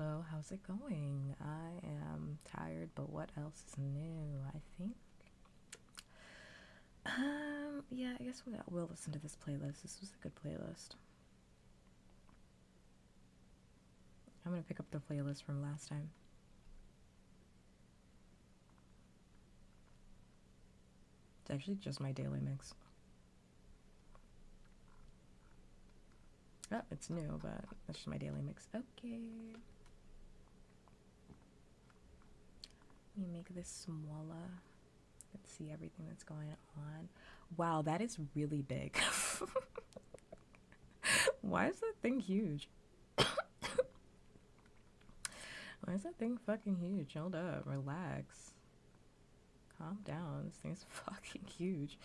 hello, how's it going? I am tired, but what else is new? I think. Yeah, I guess we'll listen to this playlist. This was a good playlist. I'm gonna pick up the playlist from last time. It's actually just my daily mix. Oh, it's new, but that's just my daily mix. Okay. Let me make this smaller. Let's see everything that's going on. Wow, that is really big. Why is that thing huge? Why is that thing fucking huge? Hold up, relax. Calm down, this thing's fucking huge.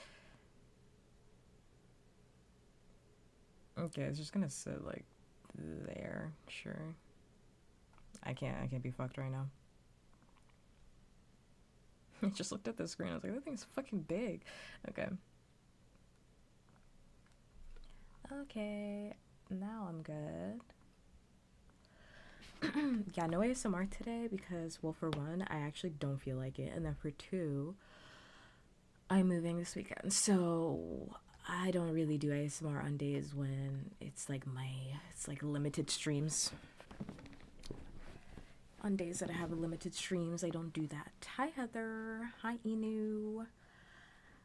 Okay, it's just gonna sit like there, sure. I can't be fucked right now. I just looked at the screen, I was like, that thing's fucking big. Okay. Okay, now I'm good. Yeah, no ASMR today because, well, for one, I actually don't feel like it, and then for two, I'm moving this weekend, so I don't really do ASMR on days when it's like limited streams. On days that I have limited streams, I don't do that. Hi Heather, hi Inu,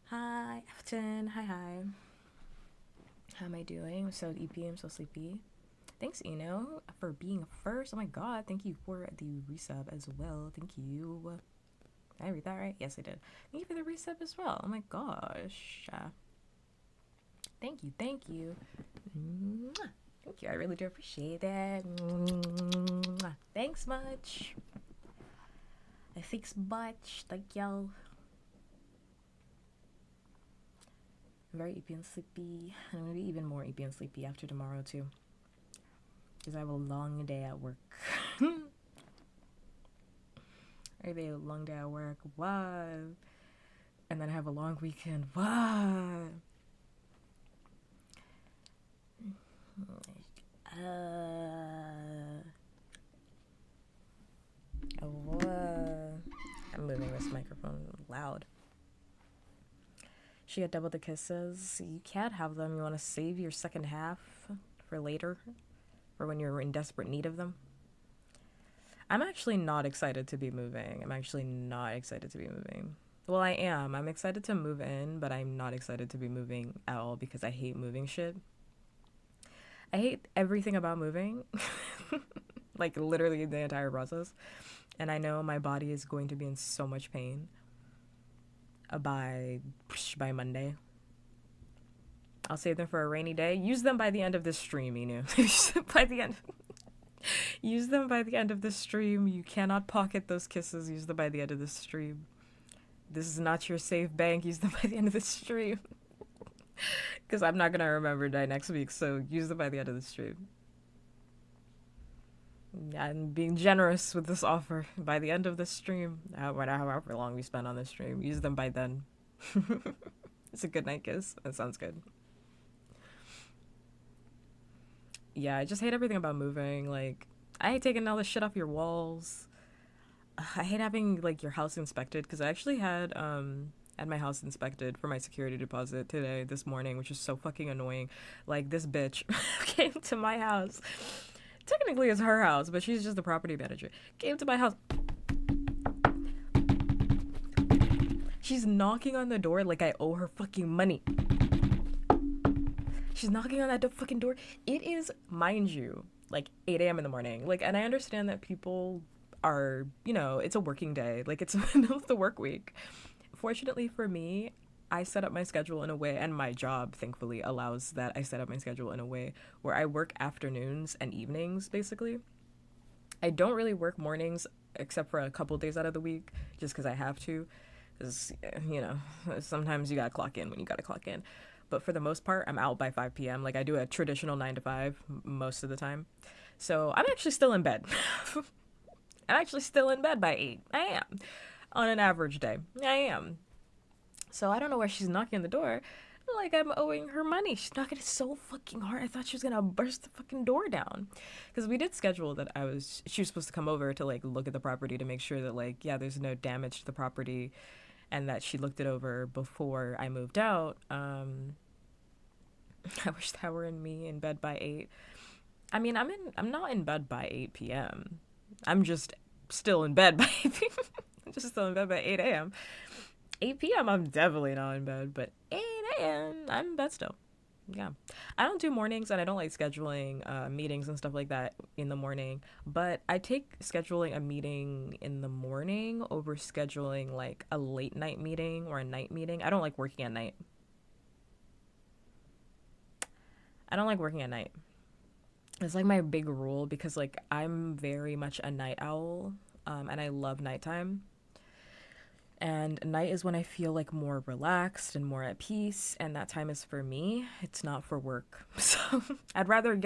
hi Afton, hi. How am I doing? So EP, I'm so sleepy. Thanks, Eno, for being first. Oh my god, thank you for the resub as well. Thank you. Did I read that right? Yes, I did. Thank you for the resub as well. Oh my gosh. Thank you, thank you. Mwah. Thank you, I really do appreciate that. Mwah. Thanks much. Thanks much. Thank y'all. I'm very EP and sleepy. And I'm gonna be even more EP and sleepy after tomorrow too. Because I have a long day at work. I have a long day at work. What? And then I have a long weekend. What? I'm moving this microphone loud. She had double the kisses. You can't have them. You want to save your second half for later, for when you're in desperate need of them. I'm actually not excited to be moving. Well, I am. I'm excited to move in, but I'm not excited to be moving at all because I hate moving shit. I hate everything about moving. Like, literally the entire process. And I know my body is going to be in so much pain by Monday. I'll save them for a rainy day. Use them by the end of this stream, you know. Use them by the end of the stream. You cannot pocket those kisses. Use them by the end of the stream. This is not your safe bank. Use them by the end of the stream. Because I'm not going to remember that next week, so use them by the end of the stream. I'm being generous with this offer. By the end of the stream, however long we spend on this stream, use them by then. It's a good night kiss. That sounds good. Yeah, I just hate everything about moving. Like, I hate taking all this shit off your walls. I hate having, like, your house inspected, because I actually had my house inspected for my security deposit this morning, which is so fucking annoying. Like, this bitch came to my house. Technically it's her house, but she's just the property manager. Came to my house. She's knocking on the door like I owe her fucking money. She's knocking on that fucking door. It is, mind you, like 8 a.m. in the morning. Like, and I understand that people are, you know, it's a working day. Like, it's the middle of the work week. Fortunately for me, I set up my schedule in a way, and my job, thankfully, allows that I set up my schedule in a way where I work afternoons and evenings, basically. I don't really work mornings, except for a couple days out of the week, just because I have to. Because, you know, sometimes you gotta clock in when you gotta clock in. But for the most part, I'm out by 5 p.m. Like, I do a traditional 9 to 5 most of the time. So I'm actually still in bed. I'm actually still in bed by 8. I am. On an average day. I am. So I don't know where she's knocking on the door. Like I'm owing her money. She's knocking it so fucking hard. I thought she was gonna burst the fucking door down. Because we did schedule that she was supposed to come over to like look at the property to make sure that like, yeah, there's no damage to the property and that she looked it over before I moved out. I wish that were in me in bed by 8. I mean, I'm not in bed by 8 p.m. I'm just still in bed by 8 p.m. I'm just still in bed by 8 a.m. 8 p.m. I'm definitely not in bed, but 8 a.m. I'm in bed still. Yeah. I don't do mornings and I don't like scheduling meetings and stuff like that in the morning, but I take scheduling a meeting in the morning over scheduling like a late night meeting or a night meeting. I don't like working at night. I don't like working at night. It's like my big rule because like I'm very much a night owl, and I love nighttime. And night is when I feel like more relaxed and more at peace, and that time is for me. It's not for work. So I'd rather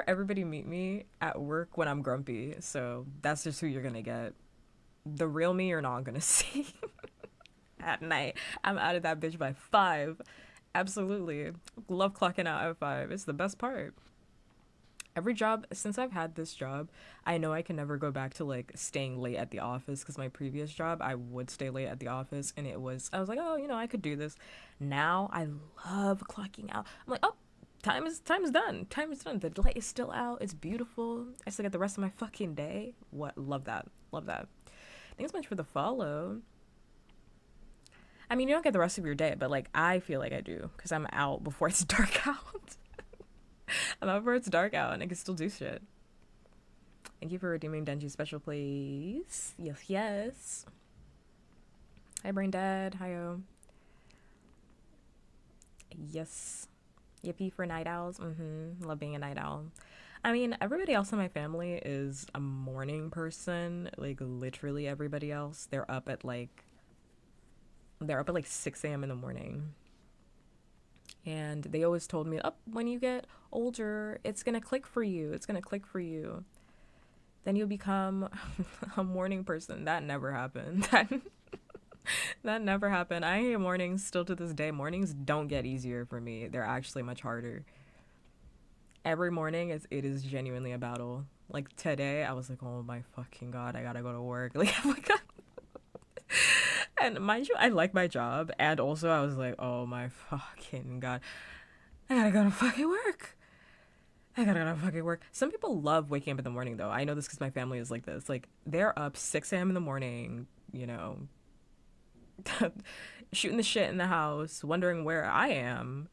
everybody meet me at work when I'm grumpy. So that's just who you're gonna get. The real me you're not gonna see at night. I'm out of that bitch by 5. Absolutely. Love clocking out at 5. It's the best part. Every job since I've had this job, I know I can never go back to like staying late at the office because my previous job I would stay late at the office and I was like, oh, I could do this. Now I love clocking out. I'm like, oh, time is done. Time is done. The light is still out. It's beautiful. I still get the rest of my fucking day. What? Love that. Love that. Thanks so much for the follow. I mean, you don't get the rest of your day, but like I feel like I do because I'm out before it's dark out. I'm out before it's dark out and I can still do shit. Thank you for redeeming Denji's special, please. Yes, yes. Hi, Brain Dad. Hi-oh. Yes. Yippee for night owls. Love being a night owl. I mean, everybody else in my family is a morning person. Like, literally everybody else. They're up at like 6 a.m. in the morning. And they always told me, when you get older, it's going to click for you. It's going to click for you. Then you'll become a morning person. That never happened. That never happened. I hate mornings still to this day. Mornings don't get easier for me. They're actually much harder. Every morning, it is genuinely a battle. Like today, I was like, oh my fucking God, I gotta go to work. Like, oh my God. And mind you, I like my job. And also I was like, oh my fucking God. I gotta go to fucking work. I gotta go to fucking work. Some people love waking up in the morning though. I know this because my family is like this. Like they're up 6 a.m. in the morning, shooting the shit in the house, wondering where I am.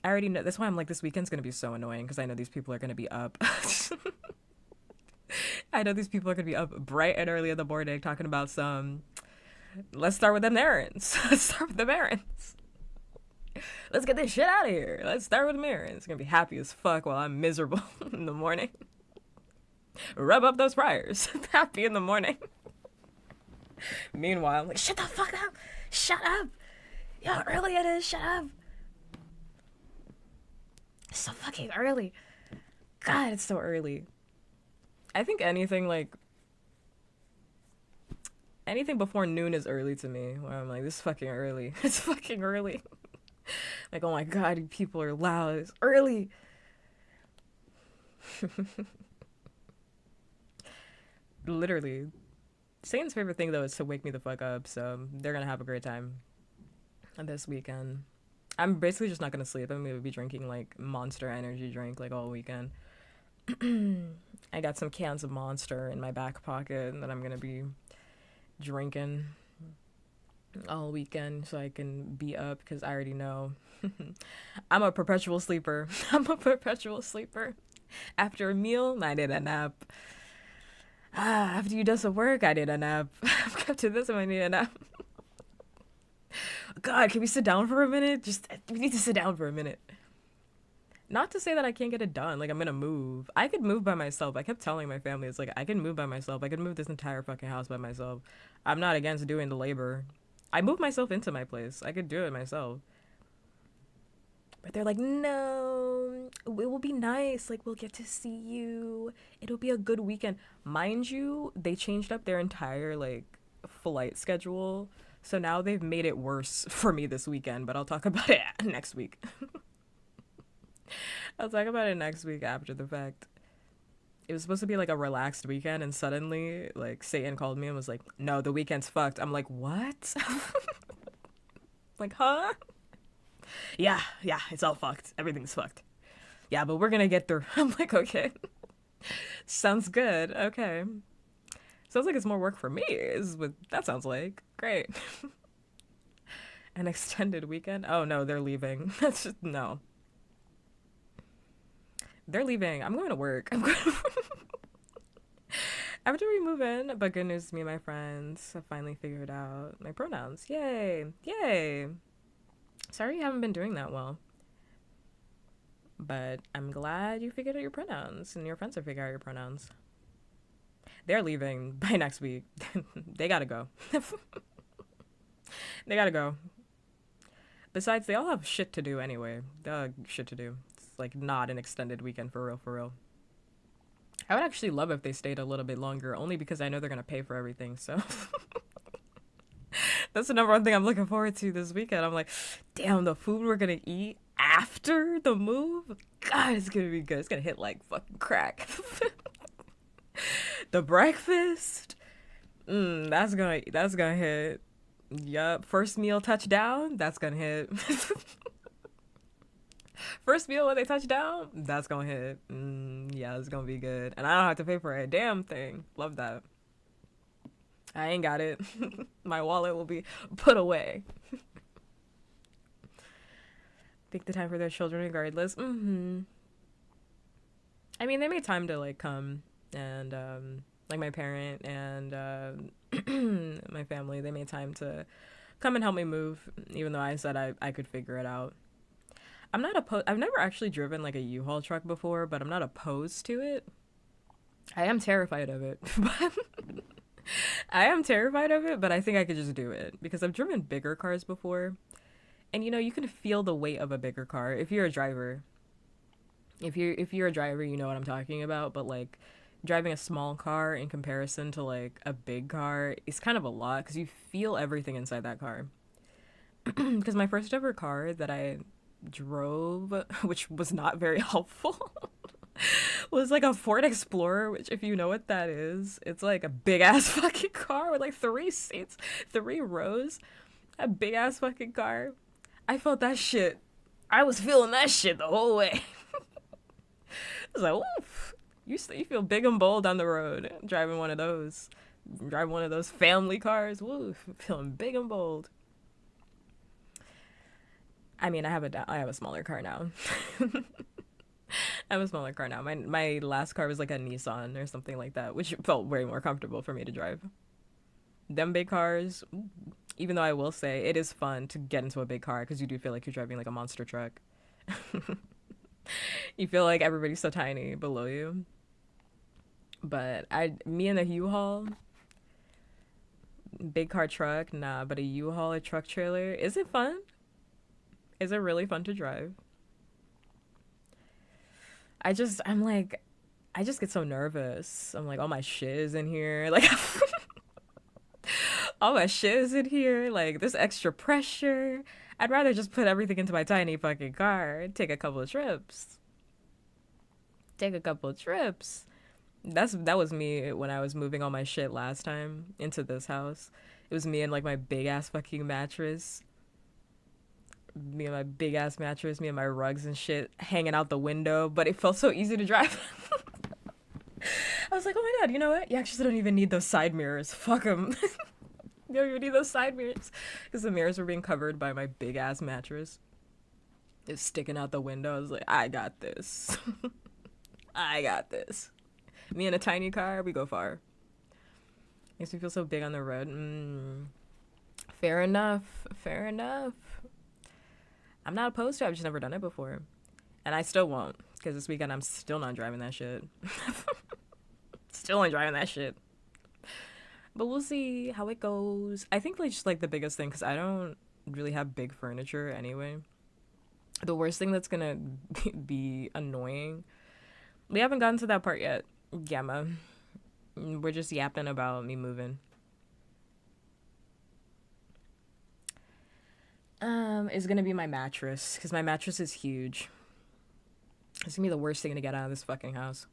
I already know. That's why I'm like, this weekend's gonna be so annoying because I know these people are gonna be up. I know these people are gonna be up bright and early in the morning talking about some. Let's start with them errands. Let's start with them errands. Let's get this shit out of here. Let's start with them errands. It's gonna be happy as fuck while I'm miserable in the morning. Rub up those fryers. Happy in the morning. Meanwhile, I'm like, shut the fuck up. Shut up. Yo, how early it is. Shut up. It's so fucking early. God, it's so early. I think anything before noon is early to me. Where I'm like, this is fucking early. It's fucking early. Like, oh my God, people are loud. It's early. Literally. Satan's favorite thing, though, is to wake me the fuck up. So they're going to have a great time this weekend. I'm basically just not going to sleep. I'm going to be drinking, like, Monster energy drink, like, all weekend. I got some cans of Monster in my back pocket that I'm going to be drinking all weekend so I can be up because I already know I'm a perpetual sleeper. I'm a perpetual sleeper. After a meal, I need a nap. After you do some work, I need a nap. After this, I need a nap. God, can we sit down for a minute? We need to sit down for a minute. Not to say that I can't get it done. Like, I'm gonna move. I could move by myself. I kept telling my family, it's like, I can move by myself. I could move this entire fucking house by myself. I'm not against doing the labor. I moved myself into my place. I could do it myself. But they're like, no, it will be nice. Like, we'll get to see you. It'll be a good weekend. Mind you, they changed up their entire, like, flight schedule. So now they've made it worse for me this weekend, but I'll talk about it next week. I'll talk about it next week after the fact. It was supposed to be like a relaxed weekend, and suddenly, like, Satan called me and was like, no, the weekend's fucked. I'm like, what? Like, huh? Yeah, it's all fucked. Everything's fucked. Yeah, but we're gonna get through. I'm like, okay. Sounds good. Okay. Sounds like it's more work for me, is what that sounds like. Great. An extended weekend? Oh, no, they're leaving. That's just, no. They're leaving. I'm going to work. I'm going to After we move in, but good news, me and my friends have finally figured out my pronouns. Yay. Yay. Sorry you haven't been doing that well. But I'm glad you figured out your pronouns and your friends have figured out your pronouns. They're leaving by next week. They gotta go. They gotta go. Besides, they all have shit to do anyway. They all have shit to do. It's like not an extended weekend for real, for real. I would actually love if they stayed a little bit longer, only because I know they're gonna pay for everything, so. That's the number one thing I'm looking forward to this weekend. I'm like, damn, the food we're gonna eat after the move? God, it's gonna be good. It's gonna hit like fucking crack. The breakfast, that's gonna hit. Yup, first meal touchdown, that's gonna hit. First meal when they touch down, that's gonna hit. Yeah, it's gonna be good, and I don't have to pay for a damn thing. Love that. I ain't got it. My wallet will be put away. Take the time for their children regardless. I mean, they made time to like come and like my parent and my family, they made time to come and help me move, even though I said I could figure it out. I'm not opposed. I've never actually driven like a U-Haul truck before, but I'm not opposed to it. I am terrified of it. I am terrified of it, but I think I could just do it because I've driven bigger cars before. And you know, you can feel the weight of a bigger car if you're a driver. If you're a driver, you know what I'm talking about, but like driving a small car in comparison to like a big car is kind of a lot because you feel everything inside that car. Because my first ever car that I drove, which was not very helpful, was like a Ford Explorer, which if you know what that is, it's like a big ass fucking car with like 3 seats, 3 rows, a big ass fucking car. I felt that shit. I was feeling that shit the whole way. I was like, oof. You feel big and bold on the road driving one of those. Driving one of those family cars. Woo, feeling big and bold. I mean, I have a smaller car now. I have a smaller car now. My last car was like a Nissan or something like that, which felt way more comfortable for me to drive. Them big cars, even though I will say it is fun to get into a big car because you do feel like you're driving like a monster truck. You feel like everybody's so tiny below you. But me and the U-Haul, big car truck, nah, but a U-Haul, a truck trailer, is it fun? Is it really fun to drive? I just get so nervous. I'm like, all my shit is in here. Like, all my shit is in here. Like, there's extra pressure. I'd rather just put everything into my tiny fucking car and take a couple of trips. That was me when I was moving all my shit last time into this house. It was me and like my big ass fucking mattress. Me and my big ass mattress, me and my rugs and shit hanging out the window, but it felt so easy to drive. I was like, oh my god, you know what? You actually don't even need those side mirrors. Fuck them. You don't even need those side mirrors. Because the mirrors were being covered by my big ass mattress. It's sticking out the window. I was like, I got this. I got this. Me in a tiny car, we go far. Makes me feel so big on the road. Fair enough. I'm not opposed to it. I've just never done it before. And I still won't. Because this weekend I'm still not driving that shit. Still ain't driving that shit. But we'll see how it goes. I think like just like the biggest thing, because I don't really have big furniture anyway. The worst thing that's gonna be annoying. We haven't gotten to that part yet, Gamma. We're just yapping about me moving. is gonna be my mattress, because my mattress is huge. It's gonna be the worst thing to get out of this fucking house.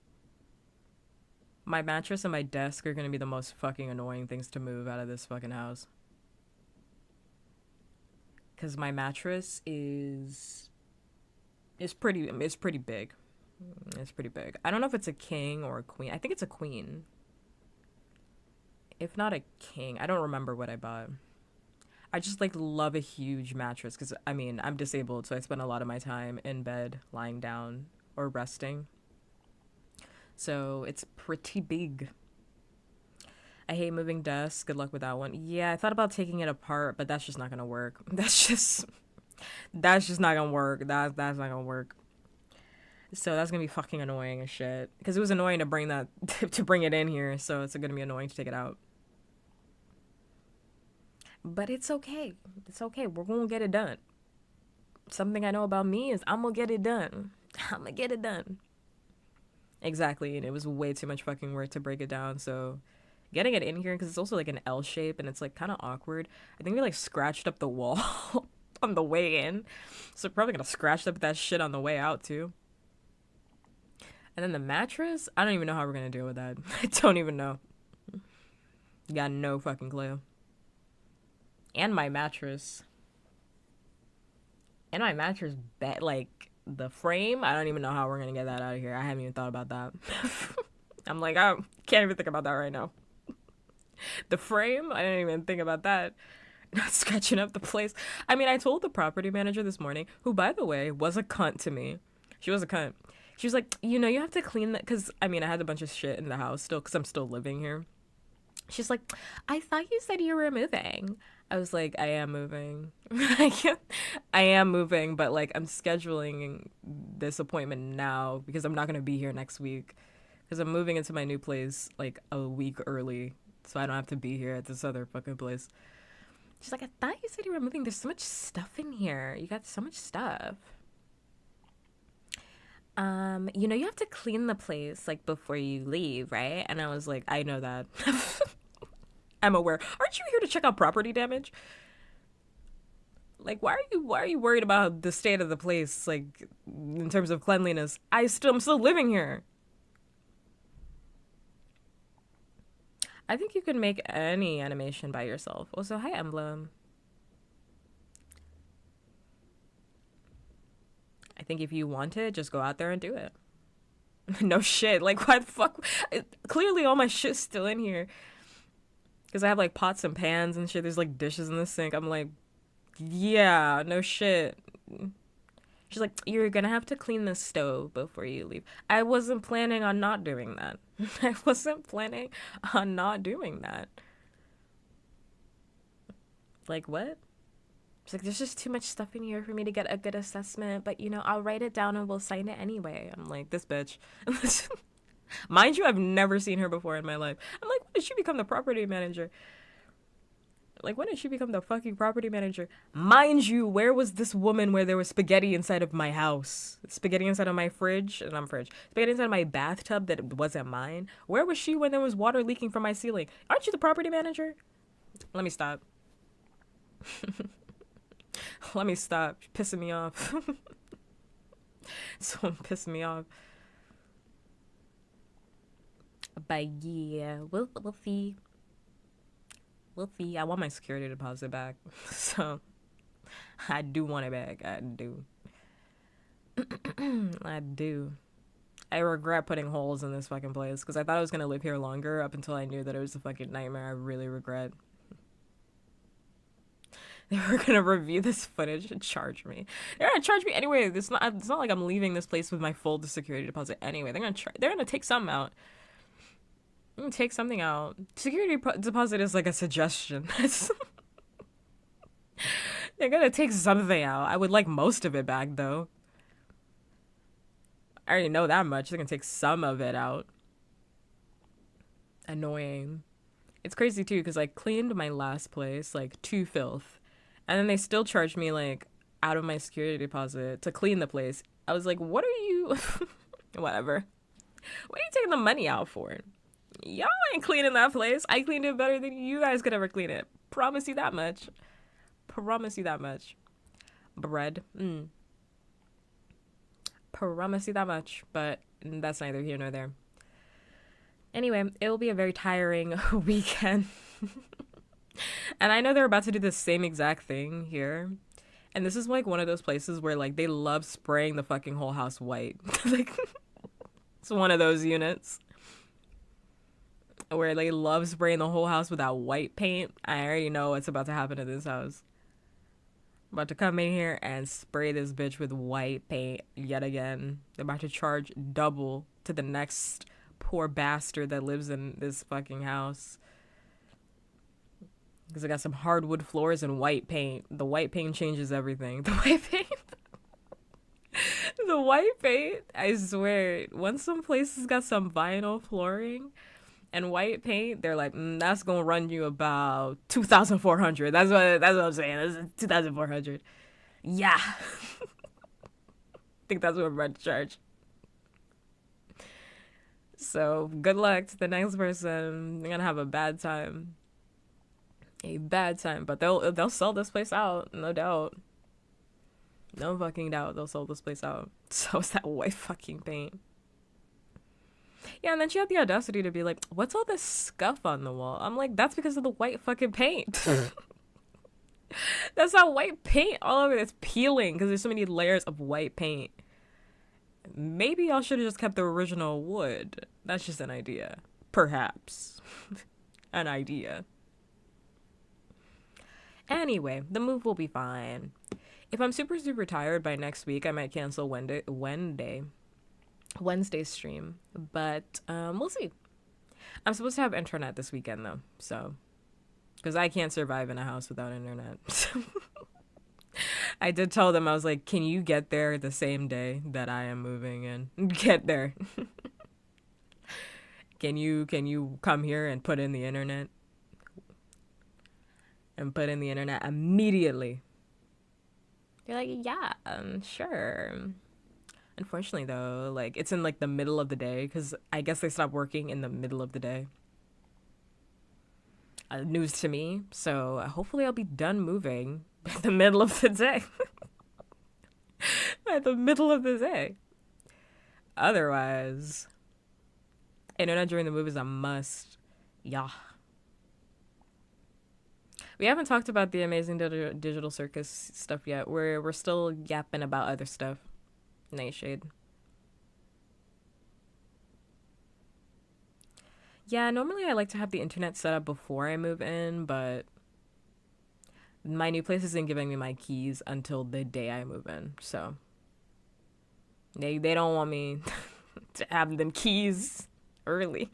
My mattress and my desk are gonna be the most fucking annoying things to move out of this fucking house. Because my mattress is pretty big. It's pretty big. I don't know if it's a king or a queen. I think it's a queen. If not a king, I don't remember what I bought. I just like love a huge mattress because I mean I'm disabled, so I spend a lot of my time in bed, lying down or resting. So it's pretty big. I hate moving desks. Good luck with that one. Yeah, I thought about taking it apart, but that's just not gonna work. That's just not gonna work. That's not gonna work. So that's gonna be fucking annoying as shit. Because it was annoying to bring that to bring it in here, so it's gonna be annoying to take it out. But it's okay. It's okay. We're gonna get it done. Something I know about me is I'm gonna get it done. I'm gonna get it done. Exactly, and it was way too much fucking work to break it down, so getting it in here, because it's also like an L shape and it's like kind of awkward. I think we like scratched up the wall on the way in, so probably gonna scratch up that shit on the way out too. And then the mattress, I don't even know how we're gonna deal with that. I don't even know. Got no fucking clue. And my mattress bed, like the frame, I don't even know how we're gonna get that out of here. I haven't even thought about that. I'm like, I can't even think about that right now. The frame, I didn't even think about that. Not sketching up the place. I mean, I told the property manager this morning, who by the way was a cunt to me. She was a cunt. She was like, you know, you have to clean that, because I mean I had a bunch of shit in the house still because I'm still living here. She's like, I thought you said you were moving. I was like, I am moving. I am moving, but like I'm scheduling this appointment now because I'm not going to be here next week because I'm moving into my new place like a week early, so I don't have to be here at this other fucking place. She's like, I thought you said you were moving. There's so much stuff in here. You got so much stuff. You know, you have to clean the place like before you leave, right? And I was like, I know that. I'm aware. Aren't you here to check out property damage? Like, why are you worried about the state of the place, like, in terms of cleanliness? I'm still living here. I think you can make any animation by yourself. Also, hi, Emblem. I think if you want it, just go out there and do it. No shit. Like, why the fuck? Clearly, all my shit's still in here. Because I have, like, pots and pans and shit. There's, like, dishes in the sink. I'm like, yeah, no shit. She's like, you're gonna have to clean the stove before you leave. I wasn't planning on not doing that. I wasn't planning on not doing that. Like, what? She's like, there's just too much stuff in here for me to get a good assessment, but, you know, I'll write it down and we'll sign it anyway. I'm like, this bitch. Mind you, I've never seen her before in my life. I'm like, when did she become the property manager? Like, when did she become the fucking property manager? Mind you, where was this woman where there was spaghetti inside of my house? Spaghetti inside of my fridge? Spaghetti inside of my bathtub that wasn't mine? Where was she when there was water leaking from my ceiling? Aren't you the property manager? Let me stop. Let me stop. You're pissing me off. So pissing me off. But yeah, we'll see. We'll see. I want my security deposit back. So I do want it back. I do. I do. I regret putting holes in this fucking place because I thought I was going to live here longer up until I knew that it was a fucking nightmare. I really regret. They were going to review this footage and charge me. They're going to charge me anyway. It's not like I'm leaving this place with my full security deposit anyway. They're going to take something out. Take something out. Security deposit is like a suggestion. They're gonna take something out. I would like most of it back, though. I already know that much. They're gonna take some of it out. Annoying. It's crazy, too, because I cleaned my last place, like, to filth. And then they still charged me, like, out of my security deposit to clean the place. I was like, what are you... Whatever. What are you taking the money out for? Y'all ain't cleaning that place. I cleaned it better than you guys could ever clean it. Promise you that much. Promise you that much. bread. Promise you that much, but that's neither here nor there. Anyway, it will be a very tiring weekend. And I know they're about to do the same exact thing here. And this is like one of those places where like they love spraying the fucking whole house white. Like it's one of those units where they love spraying the whole house with that white paint. I already know what's about to happen to this house. I'm about to come in here and spray this bitch with white paint yet again. They're about to charge double to the next poor bastard that lives in this fucking house. Because I got some hardwood floors and white paint. The white paint changes everything. The white paint. The white paint, I swear, once some places got some vinyl flooring and white paint, they're like, that's gonna run you about 2,400. That's what I'm saying. That's 2,400. Yeah. I think that's what we're about to charge. So good luck to the next person. They're gonna have a bad time. A bad time, but they'll sell this place out, no doubt. No fucking doubt they'll sell this place out. So is that white fucking paint. Yeah, and then she had the audacity to be like, what's all this scuff on the wall? I'm like, that's because of the white fucking paint. That's not white paint all over. It's peeling because there's so many layers of white paint. Maybe y'all should have just kept the original wood. That's just an idea. Perhaps. An idea. Anyway, the move will be fine. If I'm super, super tired by next week, I might cancel Wednesday's stream. But we'll see. I'm supposed to have internet this weekend, though. So, because I can't survive in a house without internet. I did tell them, I was like, can you get there the same day that I am moving in? Get there. Can you come here and put in the internet? And put in the internet immediately. You're like, yeah, sure. Unfortunately, though, like, it's in, like, the middle of the day, because I guess they stopped working in the middle of the day. News to me, so hopefully I'll be done moving by the middle of the day. By the middle of the day. Otherwise, internet during the move is a must. Yeah. We haven't talked about the amazing digital circus stuff yet. We're still yapping about other stuff. Nightshade. Yeah, normally I like to have the internet set up before I move in, but my new place isn't giving me my keys until the day I move in. So they don't want me to have them keys early.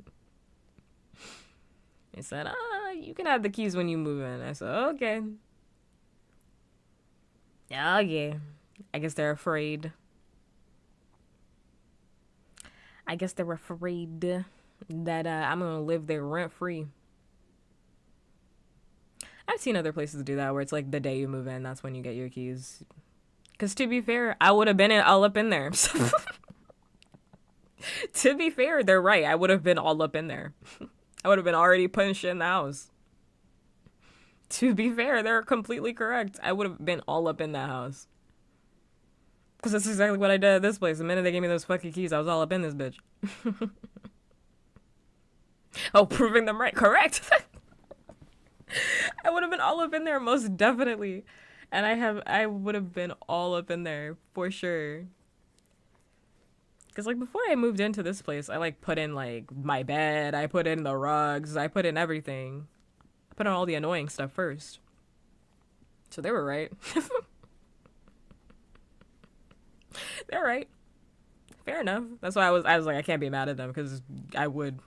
They said, you can have the keys when you move in. I said, okay. Yeah, okay. I guess they're afraid. I guess they're afraid that I'm going to live there rent-free. I've seen other places do that where it's like the day you move in, that's when you get your keys. Because to be fair, I would have been all up in there. To be fair, they're right. I would have been all up in there. I would have been already putting shit in the house. To be fair, they're completely correct. I would have been all up in that house. Because that's exactly what I did at this place. The minute they gave me those fucking keys, I was all up in this bitch. Oh, proving them right. Correct. I would have been all up in there, most definitely. And I would have been all up in there, for sure. Because, like, before I moved into this place, I, like, put in, like, my bed. I put in the rugs. I put in everything. I put in all the annoying stuff first. So they were right. They're right. Fair enough. That's why I was like, I can't be mad at them, because I would.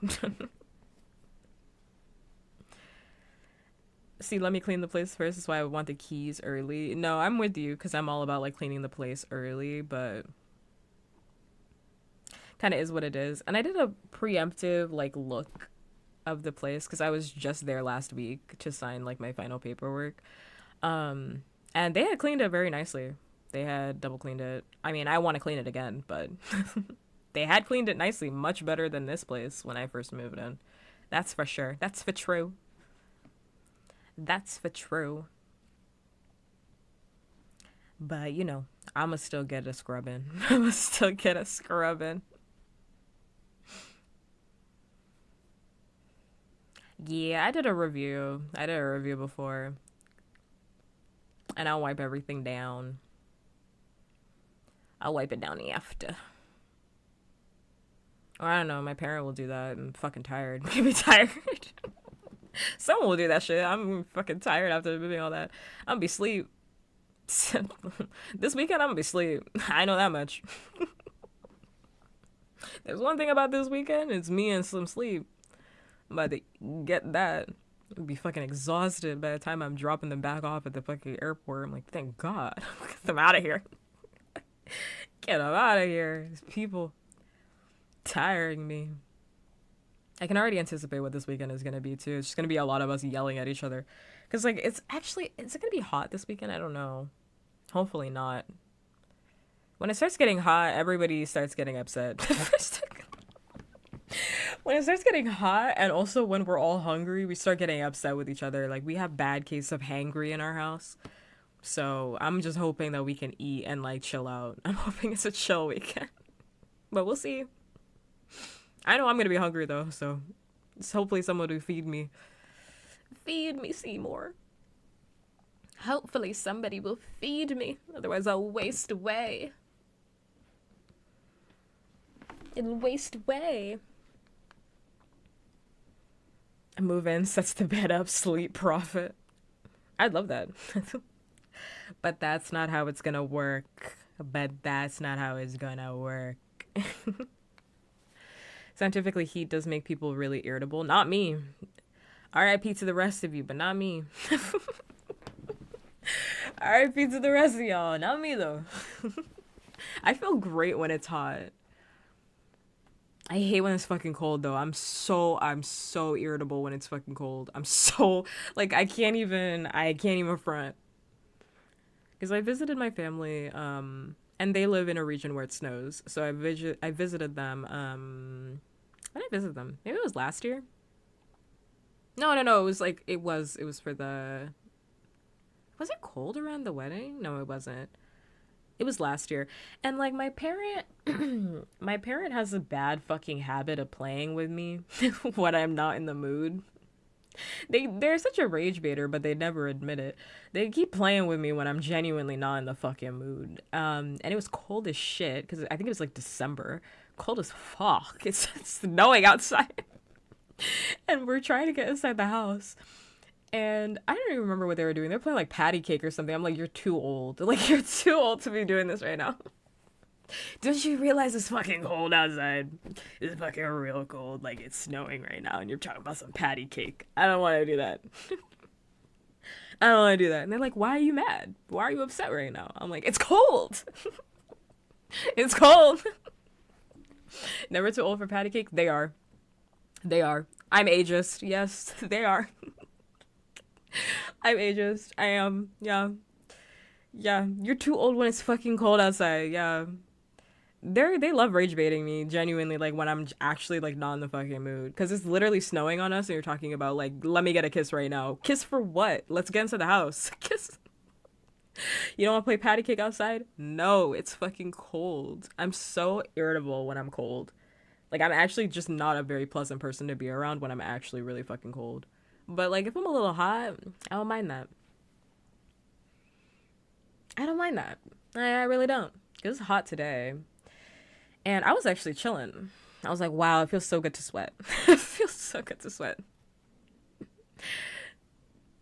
See, let me clean the place first. That's why I want the keys early. No, I'm with you, because I'm all about, like, cleaning the place early, but kind of is what it is. And I did a preemptive, like, look of the place, because I was just there last week to sign, like, my final paperwork. And they had cleaned it very nicely. They had double cleaned it. I mean, I want to clean it again, but they had cleaned it nicely, much better than this place when I first moved in. That's for sure. That's for true. That's for true. But, you know, I'ma still get a scrubbing. I'ma still get a scrubbing. Yeah, I did a review. I did a review before. And I'll wipe everything down. I'll wipe it down after. Or I don't know, my parent will do that. I'm fucking tired. Make me tired. Someone will do that shit. I'm fucking tired after doing all that. I'm gonna be asleep. This weekend I'm gonna be asleep. I know that much. There's one thing about this weekend, it's me and some sleep. I'm about to get that. I'll be fucking exhausted by the time I'm dropping them back off at the fucking airport. I'm like, thank God. Get them out of here. Get them out of here. These people tiring me. I can already anticipate what this weekend is going to be, too. It's just going to be a lot of us yelling at each other. Because, like, is it going to be hot this weekend? I don't know. Hopefully not. When it starts getting hot, everybody starts getting upset. When it starts getting hot, and also when we're all hungry, we start getting upset with each other. Like, we have bad case of hangry in our house. So I'm just hoping that we can eat and, like, chill out. I'm hoping it's a chill weekend. But we'll see. I know I'm gonna be hungry though, so hopefully someone will feed me. Feed me, Seymour. Hopefully somebody will feed me, otherwise I'll waste away. It'll waste away. Move in, sets the bed up, sleep, profit. I'd love that. But that's not how it's gonna work. Scientifically, heat does make people really irritable. Not me. R.I.P. to the rest of you, but not me. R.I.P. to the rest of y'all. Not me, though. I feel great when it's hot. I hate when it's fucking cold, though. I'm so irritable when it's fucking cold. I'm so, like, I can't even front. Because I visited my family, and they live in a region where it snows. So I visited them, when did I visit them? Maybe it was last year? No. It was for the... Was it cold around the wedding? No, it wasn't. It was last year. And, like, my parent... my parent has a bad fucking habit of playing with me when I'm not in the mood. They're such a rage baiter, but they never admit it. They keep playing with me when I'm genuinely not in the fucking mood. And it was cold as shit, because I think it was, like, December. Cold as fuck. It's snowing outside. And we're trying to get inside the house. And I don't even remember what they were doing. They're playing, like, patty cake or something. I'm like, you're too old. Like, you're too old to be doing this right now. Don't you realize it's fucking cold outside? It's fucking real cold. Like, it's snowing right now, and you're talking about some patty cake. I don't want to do that. I don't want to do that. And they're like, why are you mad? Why are you upset right now? I'm like, it's cold. It's cold. Never too old for patty cake? They are. They are. I'm ageist. Yes, they are. I'm ageist. I am. Yeah. Yeah. You're too old when it's fucking cold outside. Yeah. They love rage baiting me genuinely, like when I'm actually like not in the fucking mood, because it's literally snowing on us and you're talking about like, let me get a kiss right now. Kiss for what? Let's get into the house. Kiss. You don't want to play patty cake outside? No, it's fucking cold. I'm so irritable when I'm cold. Like, I'm actually just not a very pleasant person to be around when I'm actually really fucking cold. But like, if I'm a little hot, I don't mind that. I don't mind that. I really don't. It's hot today. And I was actually chilling. I was like, wow, it feels so good to sweat. It feels so good to sweat.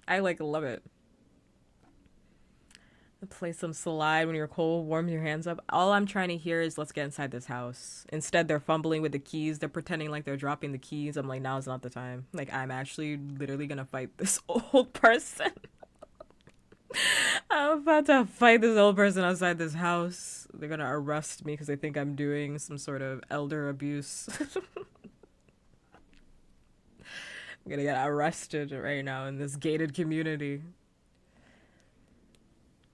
I, like, love it. Play some slide when you're cold, warm your hands up. All I'm trying to hear is, let's get inside this house. Instead, they're fumbling with the keys. They're pretending like they're dropping the keys. I'm like, now is not the time. Like, I'm actually literally gonna fight this old person. I'm about to fight this old person outside this house. They're gonna arrest me because they think I'm doing some sort of elder abuse. I'm gonna get arrested right now in this gated community.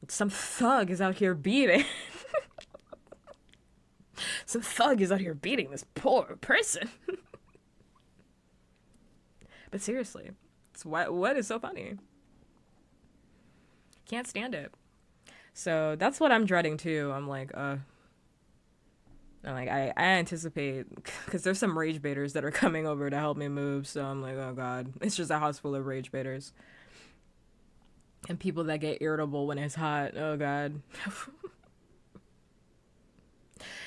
Some thug is out here beating. Some thug is out here beating this poor person. But seriously, it's what is so funny? Can't stand it. So that's what I'm dreading too. I anticipate because there's some rage baiters that are coming over to help me move. So I'm like, oh god, it's just a house full of rage baiters and people that get irritable when it's hot. Oh god,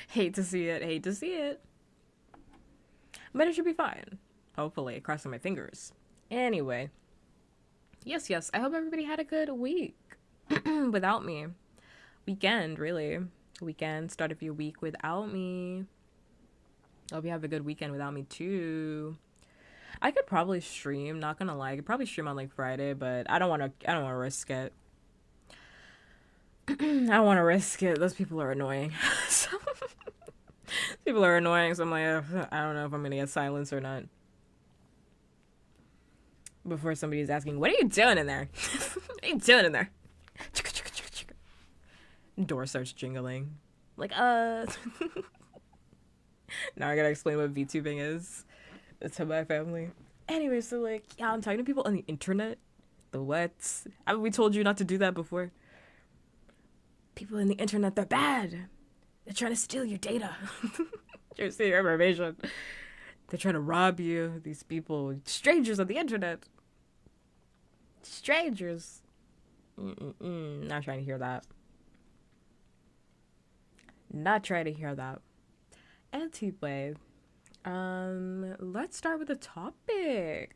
hate to see it. Hate to see it. But it should be fine. Hopefully, crossing my fingers. Anyway, yes. I hope everybody had a good week without me. Weekend, really. Weekend, start of your week without me. Hope you have a good weekend without me too. I could probably stream, not gonna lie. I could probably stream on like Friday, but I don't wanna risk it. I don't wanna risk it. Those people are annoying. So, people are annoying, so I'm like, I don't know if I'm gonna get silenced or not. Before somebody's asking, what are you doing in there? What are you doing in there? Door starts jingling. Like, now I gotta explain what VTubing is to my family. Anyway, so like, yeah, I'm talking to people on the internet. The what? We told you not to do that before. People on the internet, they're bad. They're trying to steal your data. Trying to steal your information. They're trying to rob you. These people, strangers on the internet. Strangers. Not trying to hear that. Not trying to hear that. Anyway, let's start with the topic.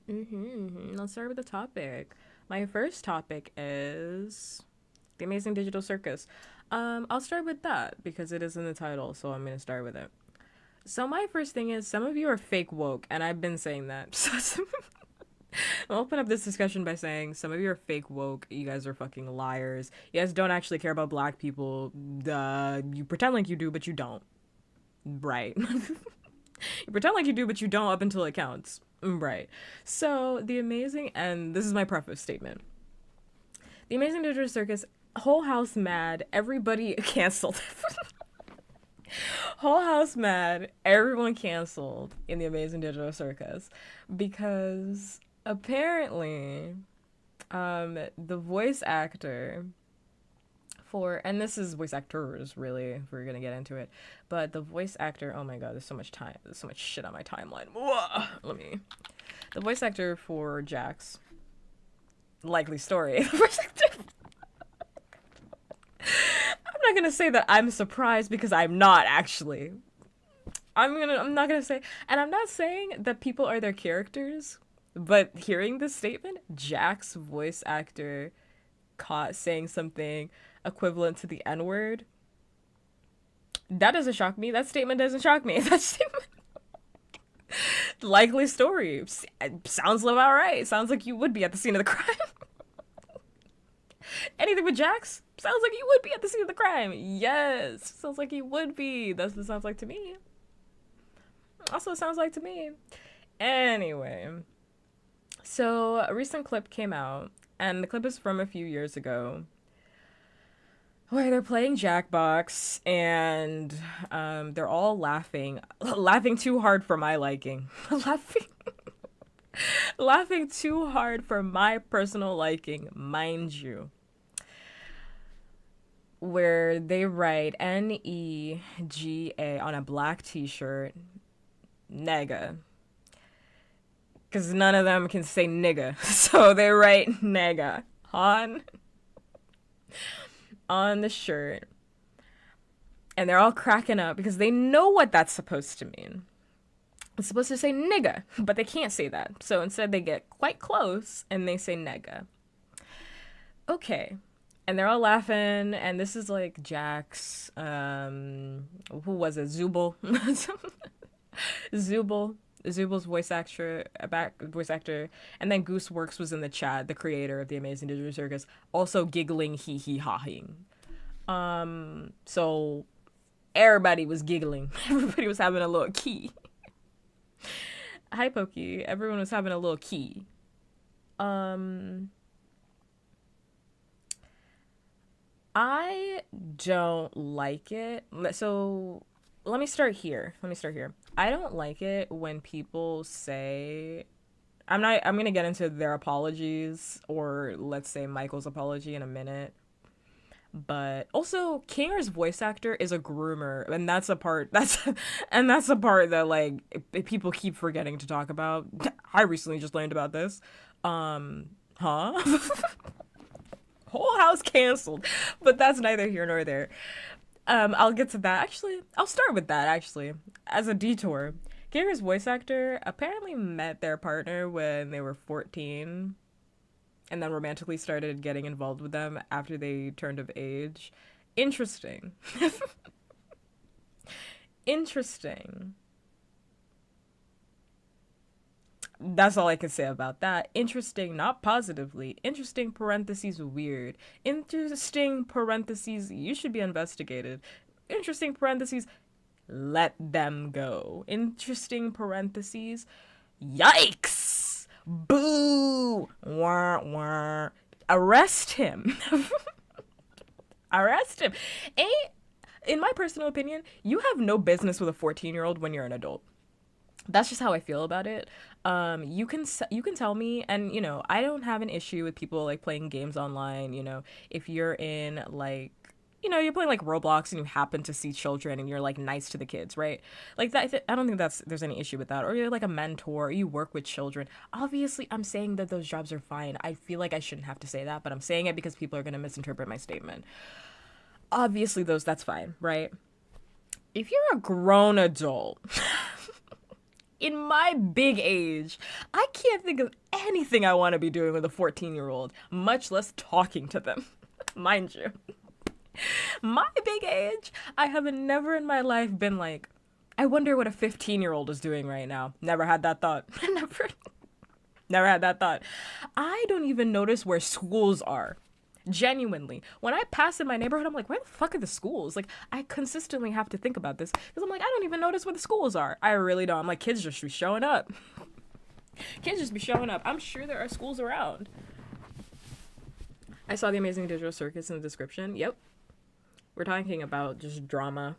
Let's start with the topic. My first topic is the Amazing Digital Circus. I'll start with that because it is in the title, so I'm gonna start with it. So my first thing is, some of you are fake woke, and I've been saying that. I'll open up this discussion by saying some of you are fake woke. You guys are fucking liars. You guys don't actually care about black people. You pretend like you do, but you don't. Right. You pretend like you do, but you don't up until it counts. Right. So, and this is my preface statement. The Amazing Digital Circus, whole house mad, everybody canceled. Whole house mad, everyone canceled in the Amazing Digital Circus because apparently the voice actor and this is voice actors really, if we're gonna get into it, but the voice actor, oh my god, there's so much shit on my timeline. The voice actor for Jax, likely story. The voice actor, I'm not gonna say that I'm surprised because I'm not actually. I'm not gonna say, and I'm not saying that people are their characters, but hearing this statement, Jack's voice actor caught saying something equivalent to the N-word, that doesn't shock me. That statement doesn't shock me. That statement, likely story, sounds about right. Sounds like you would be at the scene of the crime. Anything with Jax, sounds like you would be at the scene of the crime. Yes, sounds like you would be. That's what it sounds like to me. Also, it sounds like to me. Anyway, so a recent clip came out, and the clip is from a few years ago, where they're playing Jackbox, and they're all laughing too hard for my liking. laughing too hard for my personal liking, mind you. Where they write N-E-G-A on a black t-shirt, nega. Because none of them can say nigga. So they write nega on the shirt. And they're all cracking up because they know what that's supposed to mean. It's supposed to say nigga, but they can't say that. So instead they get quite close and they say nega. Okay. And they're all laughing, and this is like Jax, who was it? Zubul. Zubal's voice actor, and then Goose Works was in the chat, the creator of the Amazing Digital Circus, also giggling, hee-hee-ha-hing. So everybody was giggling. Everybody was having a little key. Hi, Pokey. Everyone was having a little key. I don't like it. So let me start here. I don't like it when people say, I'm going to get into their apologies, or let's say Michael's apology in a minute. But also, Kanger's voice actor is a groomer, and that's a part that like people keep forgetting to talk about. I recently just learned about this. Huh? Whole house canceled, but that's neither here nor there. I'll get to that. Actually, I'll start with that. Actually, as a detour, Kanger's voice actor apparently met their partner when they were 14 and then romantically started getting involved with them after they turned of age. Interesting. Interesting. That's all I can say about that. Interesting, not positively. Interesting parentheses weird. Interesting parentheses you should be investigated. Interesting parentheses let them go. Interesting parentheses yikes. Boo. Wah wah. Arrest him. Arrest him. In my personal opinion, you have no business with a 14-year-old when you're an adult. That's just how I feel about it. You can tell me, and I don't have an issue with people like playing games online. If you're in like you're playing like Roblox and you happen to see children and you're like nice to the kids, right? Like that, I don't think there's any issue with that. Or you're like a mentor, or you work with children. Obviously, I'm saying that those jobs are fine. I feel like I shouldn't have to say that, but I'm saying it because people are gonna misinterpret my statement. Obviously, that's fine, right? If you're a grown adult. In my big age, I can't think of anything I want to be doing with a 14-year-old, much less talking to them. Mind you. My big age, I have never in my life been like, I wonder what a 15-year-old is doing right now. Never had that thought. Never had that thought. I don't even notice where schools are. Genuinely. When I pass in my neighborhood, I'm like, where the fuck are the schools? Like, I consistently have to think about this because I'm like, I don't even notice where the schools are. I really don't. I'm like, kids just be showing up. Kids just be showing up. I'm sure there are schools around. I saw the Amazing Digital Circus in the description. Yep. We're talking about just drama.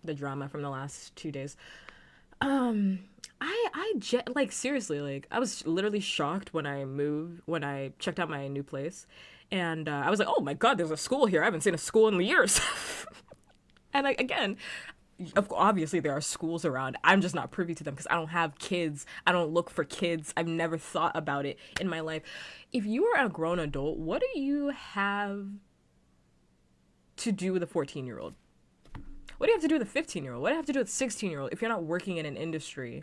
The drama from the last 2 days. Like seriously, like I was literally shocked when I checked out my new place, and I was like, oh my god, there's a school here. I haven't seen a school in years. And like again, obviously there are schools around. I'm just not privy to them because I don't have kids. I don't look for kids. I've never thought about it in my life. If you are a grown adult, what do you have to do with a 14-year-old? What do you have to do with a 15-year-old? What do you have to do with a 16-year-old if you're not working in an industry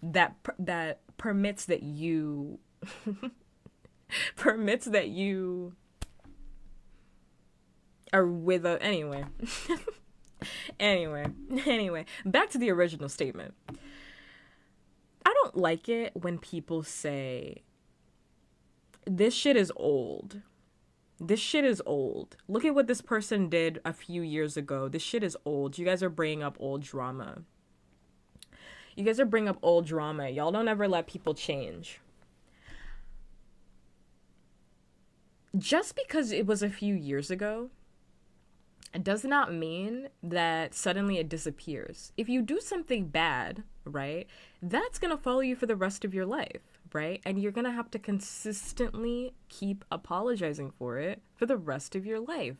that permits that you permits that you are with a anyway, back to the original statement. I don't like it when people say this shit is old. This shit is old. Look at what this person did a few years ago. This shit is old. You guys are bringing up old drama. Y'all don't ever let people change. Just because it was a few years ago, it does not mean that suddenly it disappears. If you do something bad, right, that's going to follow you for the rest of your life, right? And you're going to have to consistently keep apologizing for it for the rest of your life.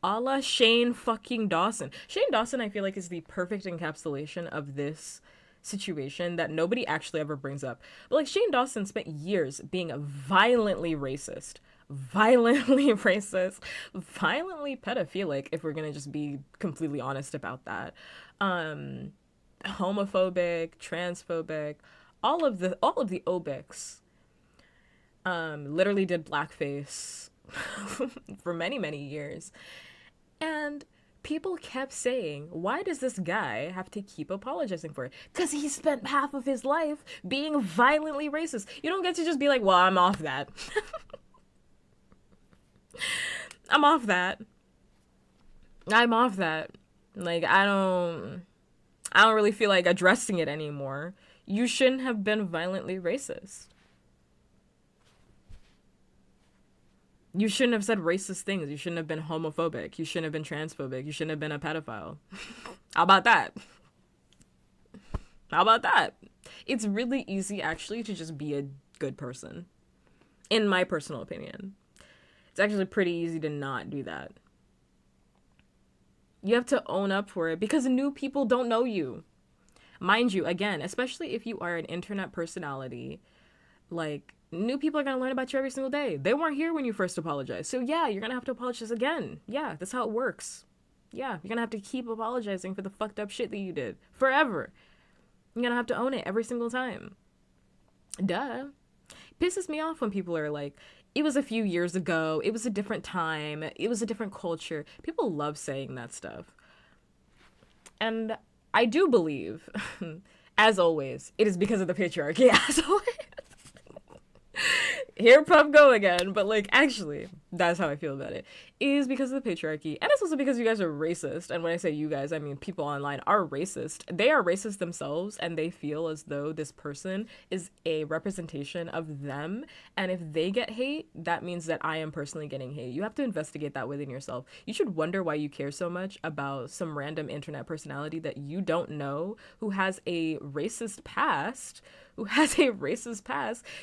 A la Shane fucking Dawson. Shane Dawson, I feel like, is the perfect encapsulation of this situation that nobody actually ever brings up. But like Shane Dawson spent years being violently racist, violently pedophilic, if we're gonna just be completely honest about that. Homophobic, transphobic, all of the obics. Literally did blackface for many years. And people kept saying, why does this guy have to keep apologizing for it? Because he spent half of his life being violently racist. You don't get to just be like, well, I'm off that. I'm off that. Like, I don't really feel like addressing it anymore. You shouldn't have been violently racist. You shouldn't have said racist things. You shouldn't have been homophobic. You shouldn't have been transphobic. You shouldn't have been a pedophile. How about that? It's really easy, actually, to just be a good person, in my personal opinion. It's actually pretty easy to not do that. You have to own up for it because new people don't know you. Mind you, again, especially if you are an internet personality, like new people are going to learn about you every single day. They weren't here when you first apologized. So yeah, you're going to have to apologize again. Yeah, that's how it works. Yeah, you're going to have to keep apologizing for the fucked up shit that you did forever. You're going to have to own it every single time. Duh. It pisses me off when people are like, it was a few years ago, it was a different time, it was a different culture. People love saying that stuff. And I do believe, as always, it is because of the patriarchy, as always. Here pup go again, but like actually that's how I feel about it, is because of the patriarchy, and it's also because you guys are racist. And when I say you guys, I mean people online are racist. They are racist themselves, and they feel as though this person is a representation of them, and if they get hate, that means that I am personally getting hate. You have to investigate that within yourself. You should wonder why you care so much about some random internet personality that you don't know, who has a racist past,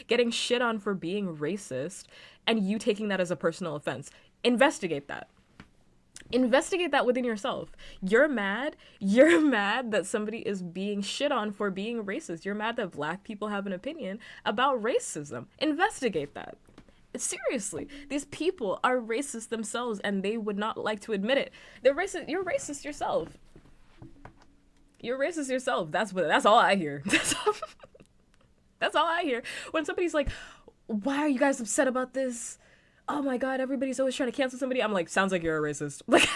getting shit on for being racist, and you taking that as a personal offense. Investigate that. Investigate that within yourself. You're mad that somebody is being shit on for being racist. You're mad that black people have an opinion about racism. Investigate that. Seriously, these people are racist themselves, and they would not like to admit it. They're racist. You're racist yourself. You're racist yourself. That's all I hear. That's all I hear. When somebody's like, why are you guys upset about this? Oh my God, everybody's always trying to cancel somebody. I'm like, sounds like you're a racist. Like,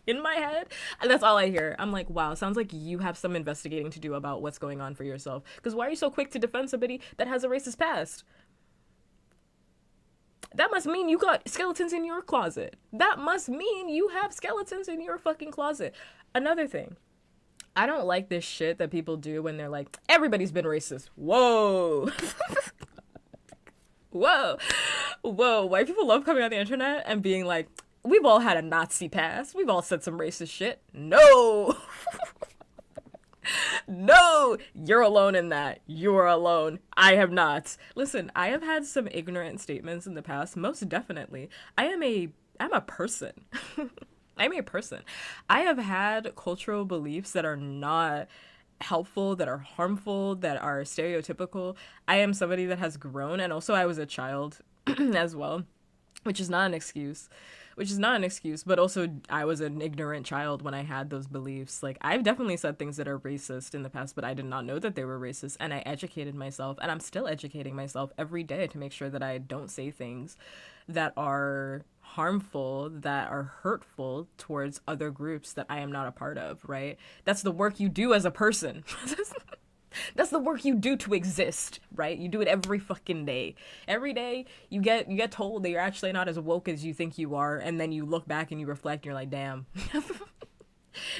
in my head. And that's all I hear. I'm like, wow, sounds like you have some investigating to do about what's going on for yourself. Because why are you so quick to defend somebody that has a racist past? That must mean you got skeletons in your closet. That must mean you have skeletons in your fucking closet. Another thing. I don't like this shit that people do when they're like, everybody's been racist. Whoa. Whoa. Whoa. White people love coming on the internet and being like, we've all had a Nazi past. We've all said some racist shit. No. No. You're alone in that. You're alone. I have not. Listen, I have had some ignorant statements in the past. Most definitely. I'm a person. I'm a person. I have had cultural beliefs that are not helpful, that are harmful, that are stereotypical. I am somebody that has grown, and also I was a child as well, which is not an excuse. But also I was an ignorant child when I had those beliefs. Like, I've definitely said things that are racist in the past, but I did not know that they were racist, and I educated myself, and I'm still educating myself every day to make sure that I don't say things that are harmful, that are hurtful towards other groups that I am not a part of, right? That's the work you do as a person. That's the work you do to exist, right? You do it every fucking day. Every day you get told that you're actually not as woke as you think you are, and then you look back and you reflect and you're like, damn.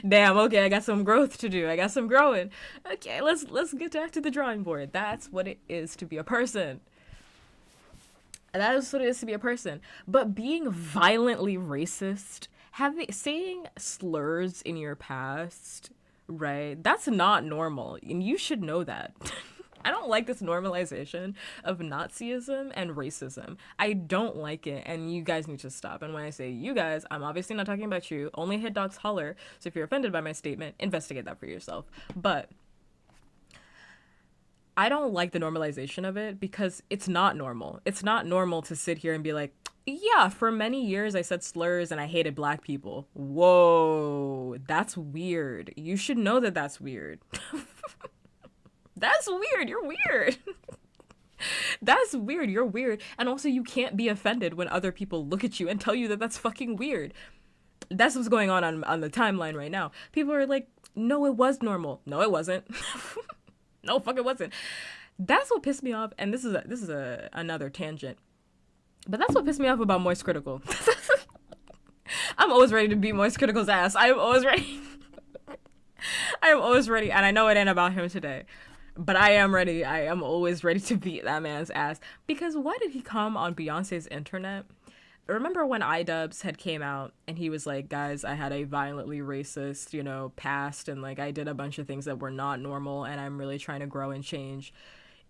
Damn, okay, I got some growth to do. I got some growing. Okay, let's get back to the drawing board. That's what it is to be a person. That is what it is to be a person. But being violently racist, saying slurs in your past, right? That's not normal, and you should know that. I don't like this normalization of Nazism and racism. I don't like it, and you guys need to stop. And when I say you guys, I'm obviously not talking about you. Only hit dogs holler. So if you're offended by my statement, investigate that for yourself. But I don't like the normalization of it because it's not normal. It's not normal to sit here and be like, yeah, for many years I said slurs and I hated black people. Whoa, that's weird. You should know that that's weird. That's weird. You're weird. That's weird. You're weird. And also you can't be offended when other people look at you and tell you that that's fucking weird. That's what's going on the timeline right now. People are like, no, it was normal. No, it wasn't. No, fuck, it wasn't. That's what pissed me off, and this is another tangent. But that's what pissed me off about Moist Critical. I'm always ready to beat Moist Critical's ass. I am always ready. I am always ready, and I know it ain't about him today. But I am ready. I am always ready to beat that man's ass. Because why did he come on Beyonce's internet? Remember when iDubbbz had came out and he was like, guys, I had a violently racist, past, and like I did a bunch of things that were not normal and I'm really trying to grow and change.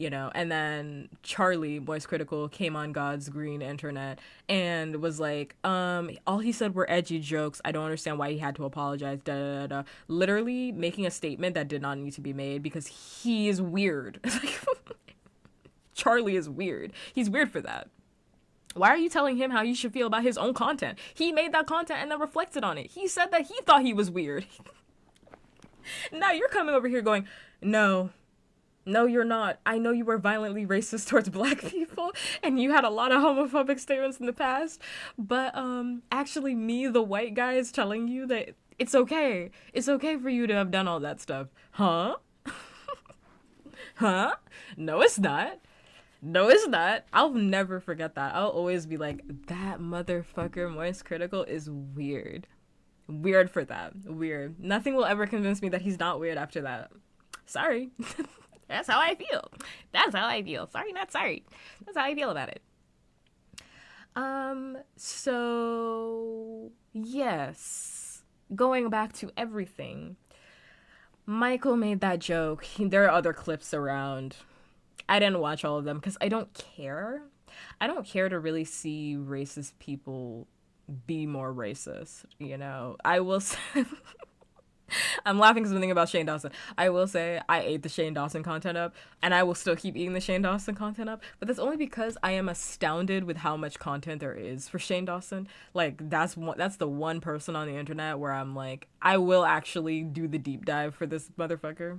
And then Charlie, Voice Critical, came on God's green internet and was like, all he said were edgy jokes. I don't understand why he had to apologize. Da da da da. Literally making a statement that did not need to be made because he is weird. Charlie is weird. He's weird for that. Why are you telling him how you should feel about his own content? He made that content and then reflected on it. He said that he thought he was weird. Now you're coming over here going, no, you're not. I know you were violently racist towards black people and you had a lot of homophobic statements in the past, but actually me, the white guy, is telling you that it's okay. It's okay for you to have done all that stuff. Huh? Huh? No, it's not. No, it's not. I'll never forget that. I'll always be like, that motherfucker Moist Critical is weird. Weird for that. Weird. Nothing will ever convince me that he's not weird after that. Sorry. That's how I feel. That's how I feel. Sorry, not sorry. That's how I feel about it. So, yes. Going back to everything. Michael made that joke. There are other clips around. I didn't watch all of them because I don't care. I don't care to really see racist people be more racist, I will say... I'm laughing because I'm thinking about Shane Dawson. I will say I ate the Shane Dawson content up, and I will still keep eating the Shane Dawson content up, but that's only because I am astounded with how much content there is for Shane Dawson. Like, that's the one person on the internet where I'm like, I will actually do the deep dive for this motherfucker.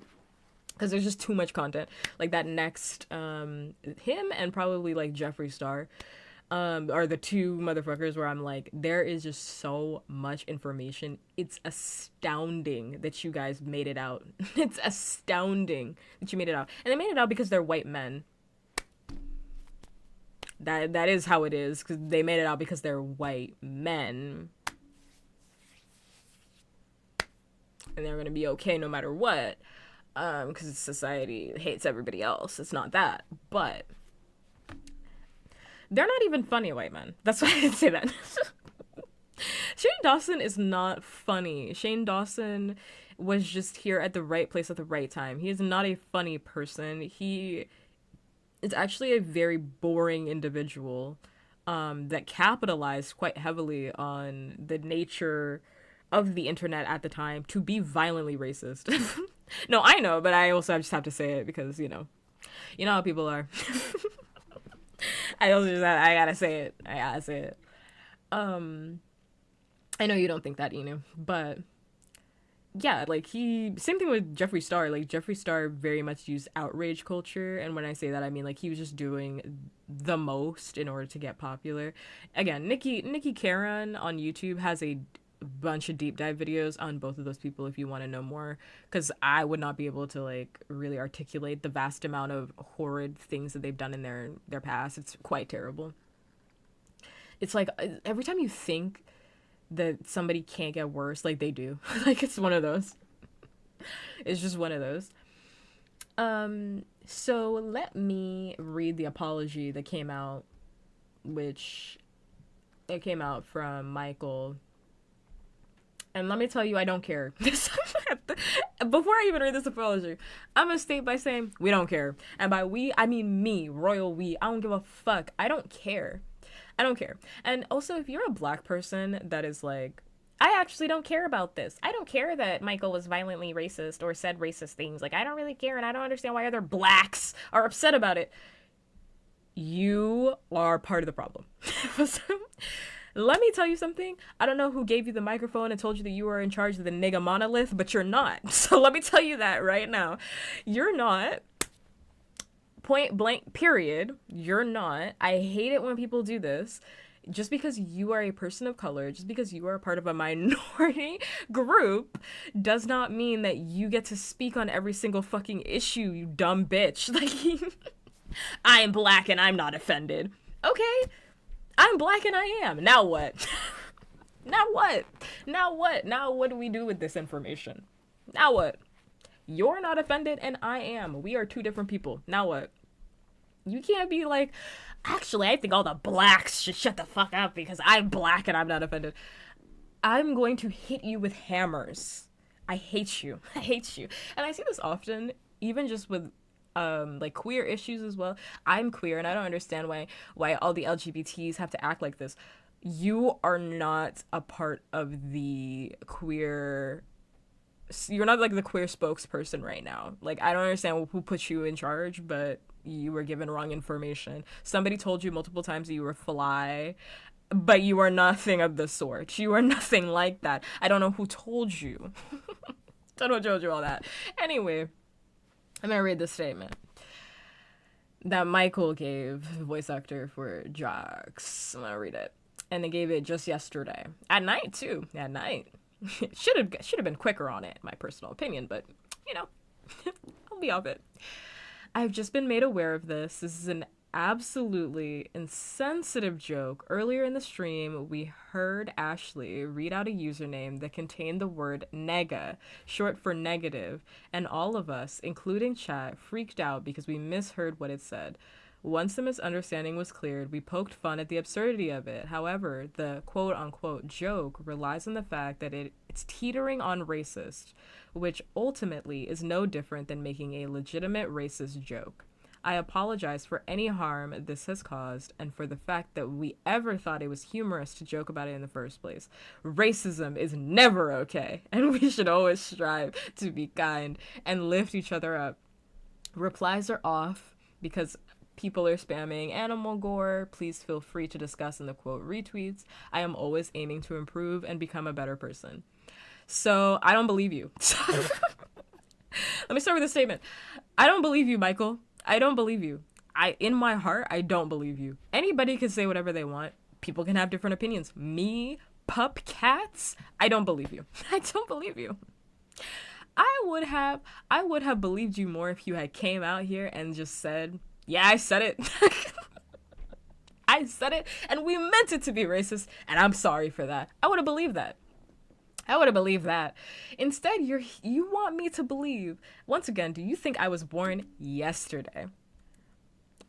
Because there's just too much content. Like, that next, him and probably, like, Jeffree Star are the two motherfuckers where I'm like, there is just so much information. It's astounding that you guys made it out. It's astounding that you made it out. And they made it out because they're white men. That is how it is. Because they made it out because they're white men. And they're going to be okay no matter what. Because society hates everybody else. It's not that. But they're not even funny white men. That's why I didn't say that. Shane Dawson is not funny. Shane Dawson was just here at the right place at the right time. He is not a funny person. He is actually a very boring individual that capitalized quite heavily on the nature of the internet at the time to be violently racist. No, I know, but I also just have to say it because, you know how people are. I gotta say it. I know you don't think that, Inu, but yeah, like same thing with Jeffree Star. Like, Jeffree Star very much used outrage culture, and when I say that, I mean, like, he was just doing the most in order to get popular. Again, Nikki Karen on YouTube has a bunch of deep dive videos on both of those people if you want to know more, because I would not be able to like really articulate the vast amount of horrid things that they've done in their past. It's quite terrible. It's like every time you think that somebody can't get worse, like, they do. Like, it's one of those. It's just one of those. So let me read the apology that came out, which it came out from Michael. And let me tell you, I don't care. Before I even read this apology, I'm going to state by saying, we don't care. And by we, I mean me, royal we. I don't give a fuck. I don't care. I don't care. And also, if you're a black person that is like, I actually don't care about this. I don't care that Michael was violently racist or said racist things. Like, I don't really care, and I don't understand why other blacks are upset about it. You are part of the problem. Let me tell you something. I don't know who gave you the microphone and told you that you were in charge of the nigga monolith, but you're not. So let me tell you that right now. You're not. Point blank, period. You're not. I hate it when people do this. Just because you are a person of color, just because you are a part of a minority group, does not mean that you get to speak on every single fucking issue, you dumb bitch. Like, I'm black and I'm not offended. Okay. I'm black and I am. Now what? Now what? Now what? Now what do we do with this information? Now what? You're not offended and I am. We are two different people. Now what? You can't be like, actually, I think all the blacks should shut the fuck up because I'm black and I'm not offended. I'm going to hit you with hammers. I hate you. I hate you. And I see this often, even just with like queer issues as well. I'm queer and I don't understand why all the LGBTs have to act like this. You are not a part of the queer, you're not like the queer spokesperson right now. Like, I don't understand who put you in charge, but you were given wrong information. Somebody told you multiple times that you were fly, but you are nothing of the sort. You are nothing like that. I don't know who told you. Don't know who told you all that. Anyway, I'm gonna read this statement that Michael gave, voice actor for Jax. I'm gonna read it. And they gave it just yesterday. At night, too. At night. should have been quicker on it, my personal opinion, but, you know, I'll be off it. I've just been made aware of this. This is an absolutely insensitive joke. Earlier in the stream, we heard Ashley read out a username that contained the word nega, short for negative, and all of us, including chat, freaked out because we misheard what it said. Once the misunderstanding was cleared, we poked fun at the absurdity of it. However, the quote-unquote joke relies on the fact that it's teetering on racist, which ultimately is no different than making a legitimate racist joke. I apologize for any harm this has caused and for the fact that we ever thought it was humorous to joke about it in the first place. Racism is never okay, and we should always strive to be kind and lift each other up. Replies are off because people are spamming animal gore. Please feel free to discuss in the quote retweets. I am always aiming to improve and become a better person. So I don't believe you. Let me start with a statement. I don't believe you, Michael. I don't believe you. In my heart, I don't believe you. Anybody can say whatever they want. People can have different opinions. Me, puppkats, I don't believe you. I don't believe you. I would have believed you more if you had came out here and just said, yeah, I said it. I said it, and we meant it to be racist, and I'm sorry for that. I would have believed that. I would have believed that. Instead, you want me to believe. Once again, do you think I was born yesterday?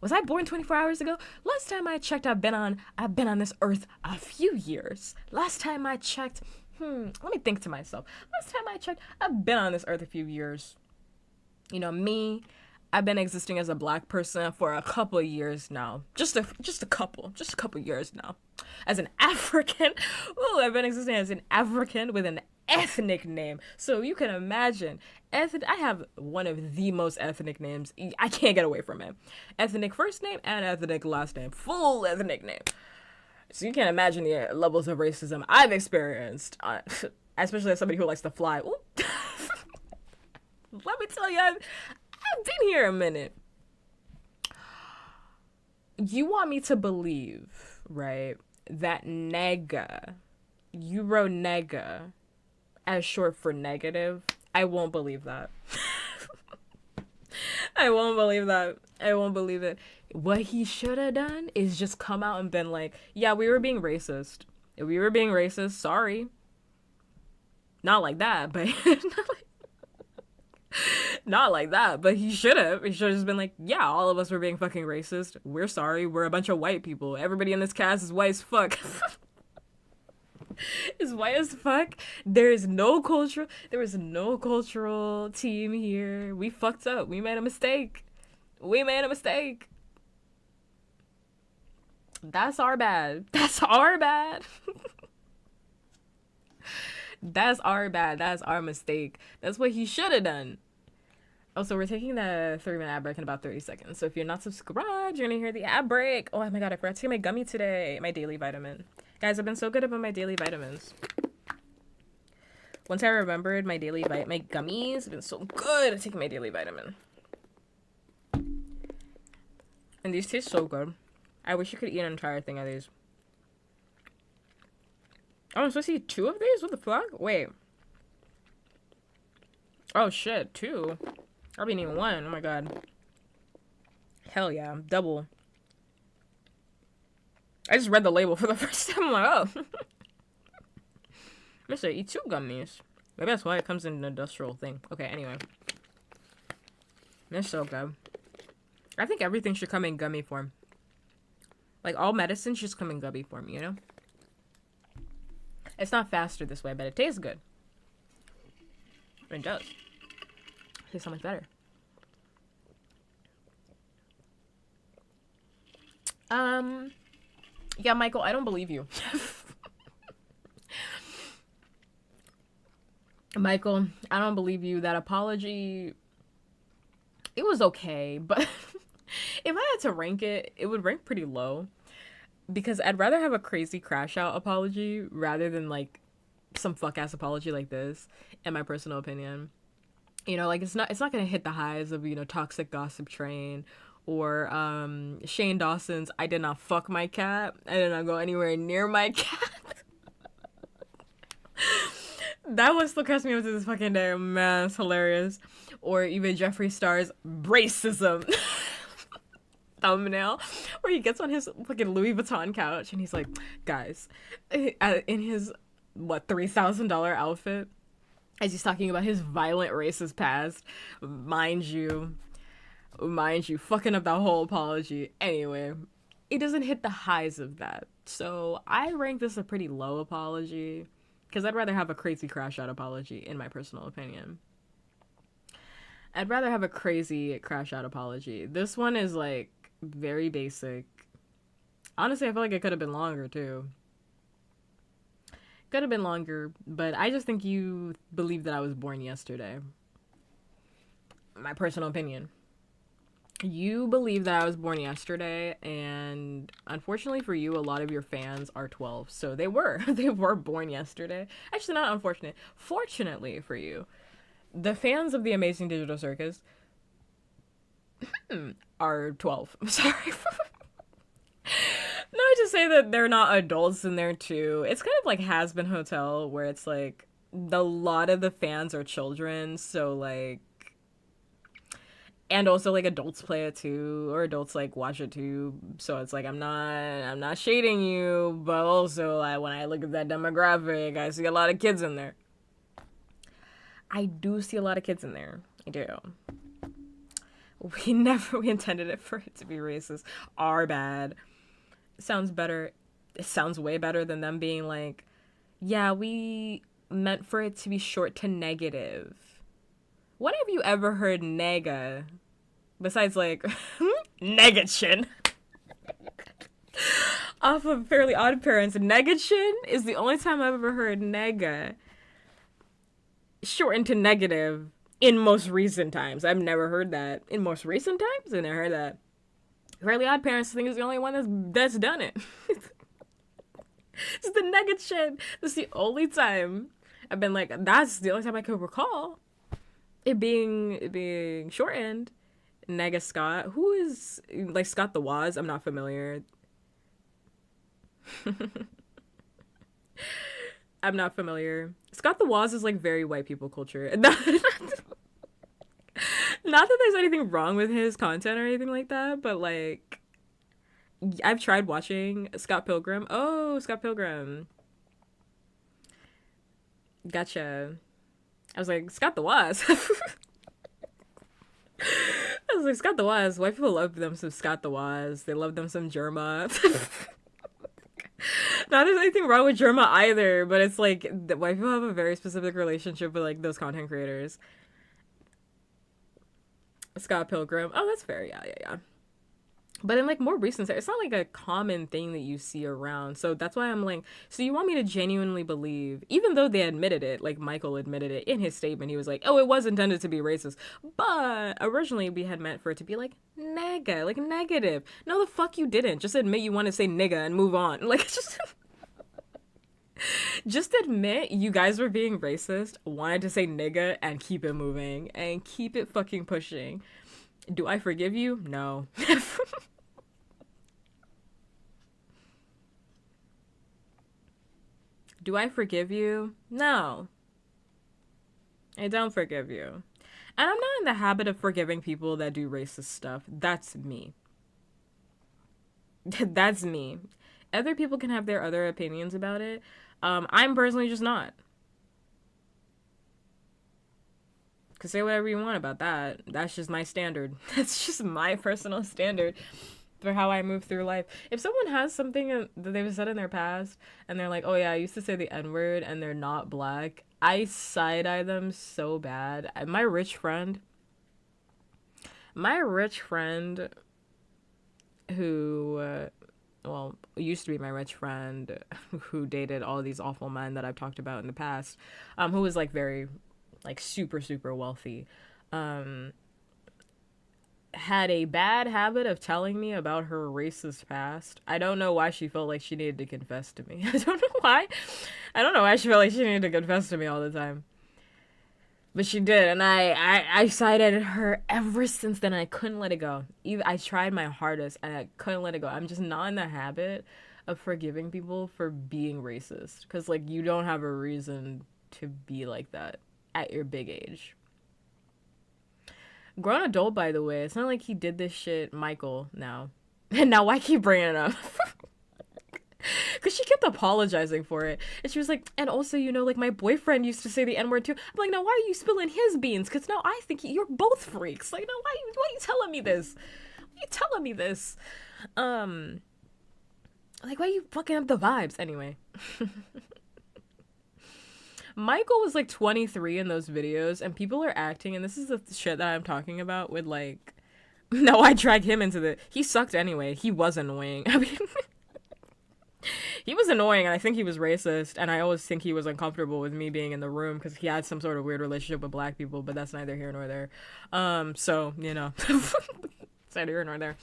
Was I born 24 hours ago? Last time I checked, I've been on this earth a few years. Last time I checked, let me think to myself. Last time I checked, I've been on this earth a few years. You know, me, I've been existing as a black person for a couple of years now. Just a couple years now. As an African, I've been existing as an African with an ethnic name. So you can imagine, I have one of the most ethnic names. I can't get away from it. Ethnic first name and ethnic last name. Full ethnic name. So you can't imagine the levels of racism I've experienced, especially as somebody who likes to fly. Let me tell you, I've been here a minute. You want me to believe, right, that nega, you wrote nega as short for negative? I won't believe that. I won't believe that. I won't believe it. What he should have done is just come out and been like, yeah, we were being racist. We were being racist. Sorry. Not like that, but not like that, but he should have. He should have just been like, yeah, all of us were being fucking racist. We're sorry. We're a bunch of white people. Everybody in this cast is white as fuck. Is white as fuck. There was no cultural team here. We fucked up. We made a mistake. That's our bad. That's our bad. That's our bad. That's our mistake. That's what he should have done. Also, we're taking the 3-minute ad break in about 30 seconds. So if you're not subscribed, you're going to hear the ad break. Oh my god, I forgot to get my gummy today. My daily vitamin. Guys, I've been so good about my daily vitamins. Once I remembered my gummies, I've been so good at taking my daily vitamin. And these taste so good. I wish you could eat an entire thing of these. Oh, I'm supposed to eat 2 of these? What the fuck? Wait. Oh shit, 2. I've been eating 1. Oh my god. Hell yeah, double. I just read the label for the first time. I'm like, oh. Mister, eat 2 gummies. Maybe that's why it comes in an industrial thing. Okay, anyway. They're so good. I think everything should come in gummy form. Like, all medicine should just come in gummy form, you know? It's not faster this way, but it tastes good. It does. It tastes so much better. Um, yeah, Michael, I don't believe you. Michael, I don't believe you. That apology, it was okay, but if I had to rank it, it would rank pretty low because I'd rather have a crazy crash out apology rather than like some fuck ass apology like this, in my personal opinion. You know, like it's not gonna hit the highs of, you know, toxic gossip train or Shane Dawson's I did not fuck my cat. I did not go anywhere near my cat. That one still cracks me up to this fucking day. Man, it's hilarious. Or even Jeffree Star's racism thumbnail, where he gets on his fucking Louis Vuitton couch and he's like, guys, in his, what, $3,000 outfit, as he's talking about his violent racist past, mind you, fucking up that whole apology. Anyway, it doesn't hit the highs of that. So I rank this a pretty low apology because I'd rather have a crazy crash out apology, in my personal opinion. I'd rather have a crazy crash out apology. This one is like very basic. Honestly, I feel like it could have been longer too. Could have been longer, but I just think you believe that I was born yesterday. My personal opinion. You believe that I was born yesterday, and unfortunately for you, a lot of your fans are 12. So they were born yesterday. Actually, not unfortunate. Fortunately for you, the fans of the Amazing Digital Circus are 12. I'm sorry. No, to say that they're not adults in there too. It's kind of like Has Been Hotel, where it's like a lot of the fans are children, so like, and also like adults play it too, or adults like watch it too. So it's like I'm not shading you, but also like when I look at that demographic, I see a lot of kids in there. I do see a lot of kids in there. I do. We intended it for it to be racist. Our bad. Sounds better. It sounds way better than them being like, yeah, we meant for it to be short to negative. When have you ever heard nega? Besides like, negation. Off of Fairly Odd Parents, negation is the only time I've ever heard nega shortened to negative in most recent times. I've never heard that. In most recent times? I've never heard that. Fairly Odd Parents, I think, is the only one that's done it. It's the negation. That's the only time I've been like, that's the only time I could recall it being shortened. Nega Scott. Who is, like, Scott the Woz? I'm not familiar. I'm not familiar. Scott the Woz is like very white people culture. Not that there's anything wrong with his content or anything like that, but like I've tried watching Scott Pilgrim. Oh, Scott Pilgrim. Gotcha. I was like, Scott the Woz. I was like, Scott the Woz. White people love them some Scott the Woz. They love them some Germa. Not there's anything wrong with Germa either, but it's like the white people have a very specific relationship with like those content creators. Scott Pilgrim. Oh, that's fair. Yeah. But in like more recent, it's not like a common thing that you see around. So that's why I'm like, so you want me to genuinely believe, even though they admitted it, like Michael admitted it in his statement, he was like, oh, it was intended to be racist. But originally we had meant for it to be like nega, like negative. No, the fuck you didn't. Just admit you want to say nigga and move on. Like, just admit you guys were being racist, wanted to say nigga, and keep it moving and keep it fucking pushing. Do I forgive you? No. Do I forgive you? No. I don't forgive you. And I'm not in the habit of forgiving people that do racist stuff. That's me. That's me. Other people can have their other opinions about it. I'm personally just not. Could say whatever you want about that. That's just my standard. That's just my personal standard for how I move through life. If someone has something that they've said in their past and they're like, oh yeah, I used to say the N-word, and they're not black, I side-eye them so bad. My rich friend who well, used to be my rich friend who dated all these awful men that I've talked about in the past, who was like very, like super, super wealthy, um, had a bad habit of telling me about her racist past. I don't know why she felt like she needed to confess to me. I don't know why. I don't know why she felt like she needed to confess to me all the time. But she did, and I sided her ever since then. I couldn't let it go. Even I tried my hardest, and I couldn't let it go. I'm just not in the habit of forgiving people for being racist, because like you don't have a reason to be like that at your big age. Grown adult, by the way. It's not like he did this shit, Michael. Now, and now why keep bringing it up? Because she kept apologizing for it. And she was like, and also, you know, like, my boyfriend used to say the N-word too. I'm like, now, why are you spilling his beans? Because now I think you're both freaks. Like, no, why are you telling me this? Why are you telling me this? Like, why are you fucking up the vibes? Anyway. Michael was, like, 23 in those videos, and people are acting, and this is the shit that I'm talking about with, like, no, I dragged him into the... He sucked anyway. He was annoying. I mean... He was annoying, and I think he was racist, and I always think he was uncomfortable with me being in the room because he had some sort of weird relationship with black people, but that's neither here nor there. So, you know, it's neither here nor there.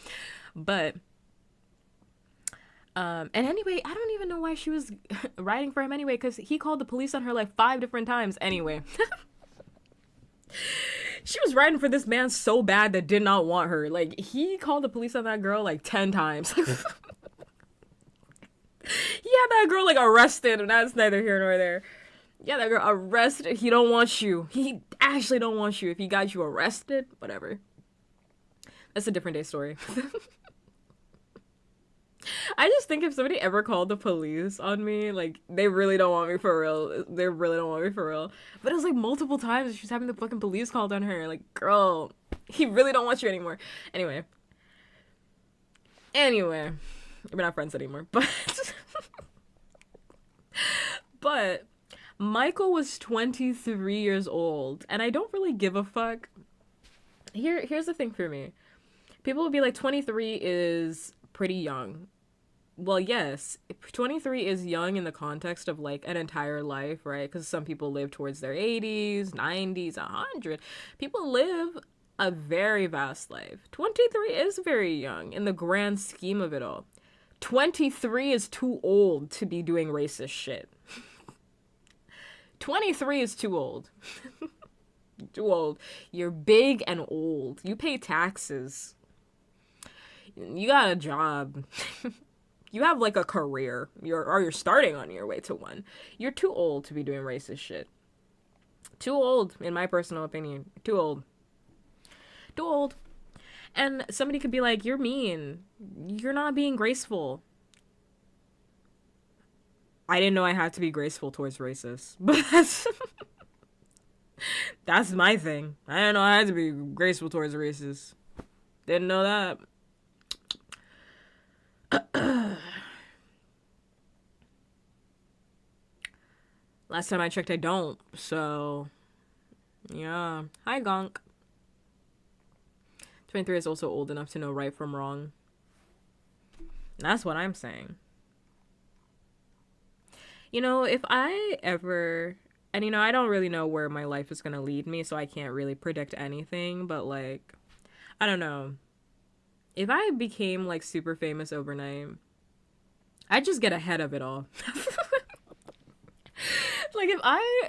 But, and anyway, I don't even know why she was writing for him anyway, because he called the police on her like 5 different times anyway. She was writing for this man so bad that did not want her. Like, he called the police on that girl like 10 times. He had that girl like arrested, and that's neither here nor there. Yeah, that girl arrested. He don't want you. He actually don't want you. If he got you arrested, whatever. That's a different day story. I just think if somebody ever called the police on me, like, they really don't want me for real. They really don't want me for real. But it was like multiple times she was having the fucking police called on her. Like, girl, he really don't want you anymore. Anyway, we're not friends anymore, but Michael was 23 years old, and I don't really give a fuck. Here's the thing for me. People would be like, 23 is pretty young. Well, yes, 23 is young in the context of like an entire life, right? Because some people live towards their 80s, 90s, 100. People live a very vast life. 23 is very young in the grand scheme of it all. 23 is too old to be doing racist shit. 23 is too old. Too old. You're big and old. You pay taxes. You got a job. You have like a career. You're starting on your way to one. You're too old to be doing racist shit. Too old, in my personal opinion. Too old. Too old. And somebody could be like, you're mean. You're not being graceful. I didn't know I had to be graceful towards racists. But that's my thing. I didn't know I had to be graceful towards racists. Didn't know that. Last time I checked, I don't. So, yeah. Hi, Gonk. 23 is also old enough to know right from wrong. That's what I'm saying. You know, if I ever... And, you know, I don't really know where my life is going to lead me, so I can't really predict anything. But, like, I don't know. If I became, like, super famous overnight, I'd just get ahead of it all. Like,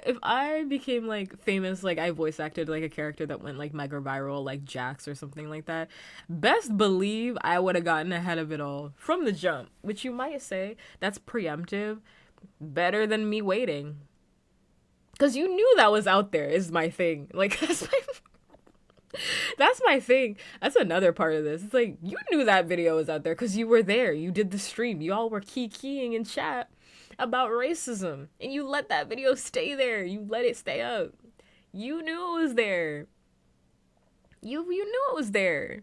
if I became, like, famous, like, I voice acted, like, a character that went, like, mega viral, like Jax or something like that, best believe I would have gotten ahead of it all from the jump, which you might say, that's preemptive, better than me waiting. Because you knew that was out there, is my thing. Like, that's my thing. That's another part of this. It's like, you knew that video was out there because you were there. You did the stream. You all were keying in chat about racism, and you let that video stay there. You let it stay up. You knew it was there. You knew it was there.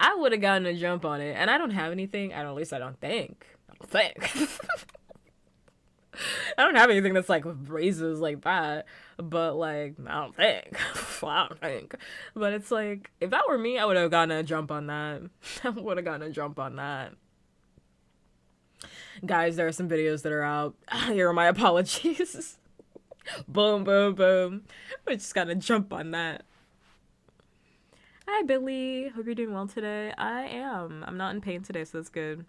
I would have gotten a jump on it, and I don't have anything. At least I don't think. I don't have anything that's like racist like that, but like I don't think. I don't think. But it's like if that were me, I would have gotten a jump on that. I would have gotten a jump on that. Guys, there are some videos that are out. Here are my apologies. Boom, boom, boom. We just gotta jump on that. Hi, Billy. Hope you're doing well today. I am. I'm not in pain today, so that's good.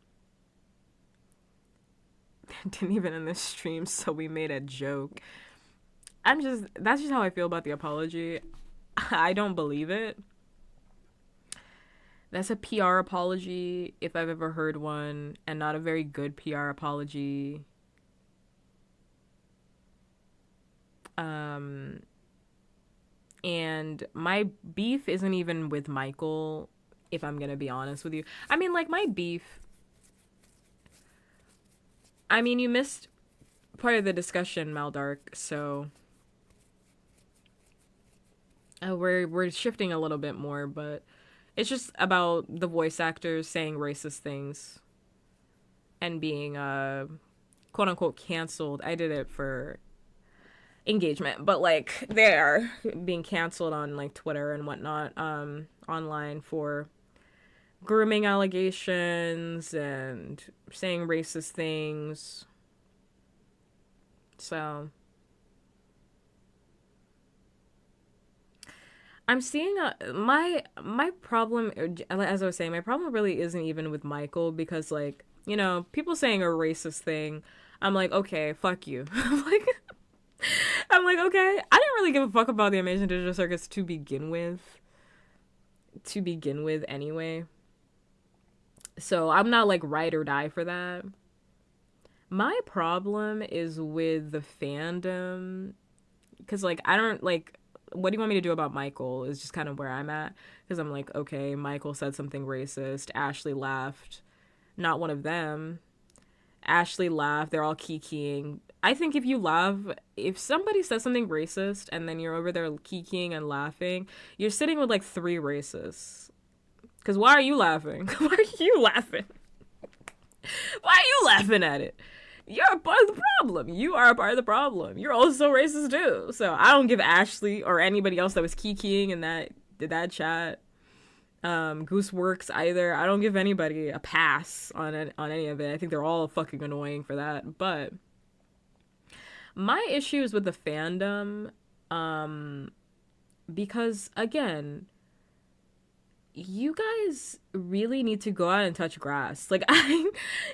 Didn't even end the stream, so we made a joke. That's just how I feel about the apology. I don't believe it. That's a PR apology, if I've ever heard one, and not a very good PR apology. And my beef isn't even with Michael, if I'm gonna be honest with you. I mean, like, my beef... I mean, you missed part of the discussion, Maldark, so... we're shifting a little bit more, but... It's just about the voice actors saying racist things. And being, quote-unquote, canceled. I did it for... engagement, but like they're being canceled on like Twitter and whatnot online for grooming allegations and saying racist things. So I'm seeing my problem, as I was saying, my problem really isn't even with Michael, because like, you know, people saying a racist thing, I'm like, okay, fuck you. I'm like, okay, I didn't really give a fuck about the Amazing Digital Circus to begin with. Anyway. So I'm not like ride or die for that. My problem is with the fandom. Because like, I don't like, what do you want me to do about Michael is just kind of where I'm at. Because I'm like, okay, Michael said something racist. Ashley laughed. Not one of them. Ashley laughed. They're all kikiing. I think if somebody says something racist and then you're over there kikiing and laughing, you're sitting with like 3 racists. Because why are you laughing? Why are you laughing? Why are you laughing at it? You're a part of the problem. You are a part of the problem. You're also racist too. So I don't give Ashley or anybody else that was kikiing in that chat, Gooseworks either. I don't give anybody a pass on any of it. I think they're all fucking annoying for that. But my issue is with the fandom, because again, you guys really need to go out and touch grass. Like,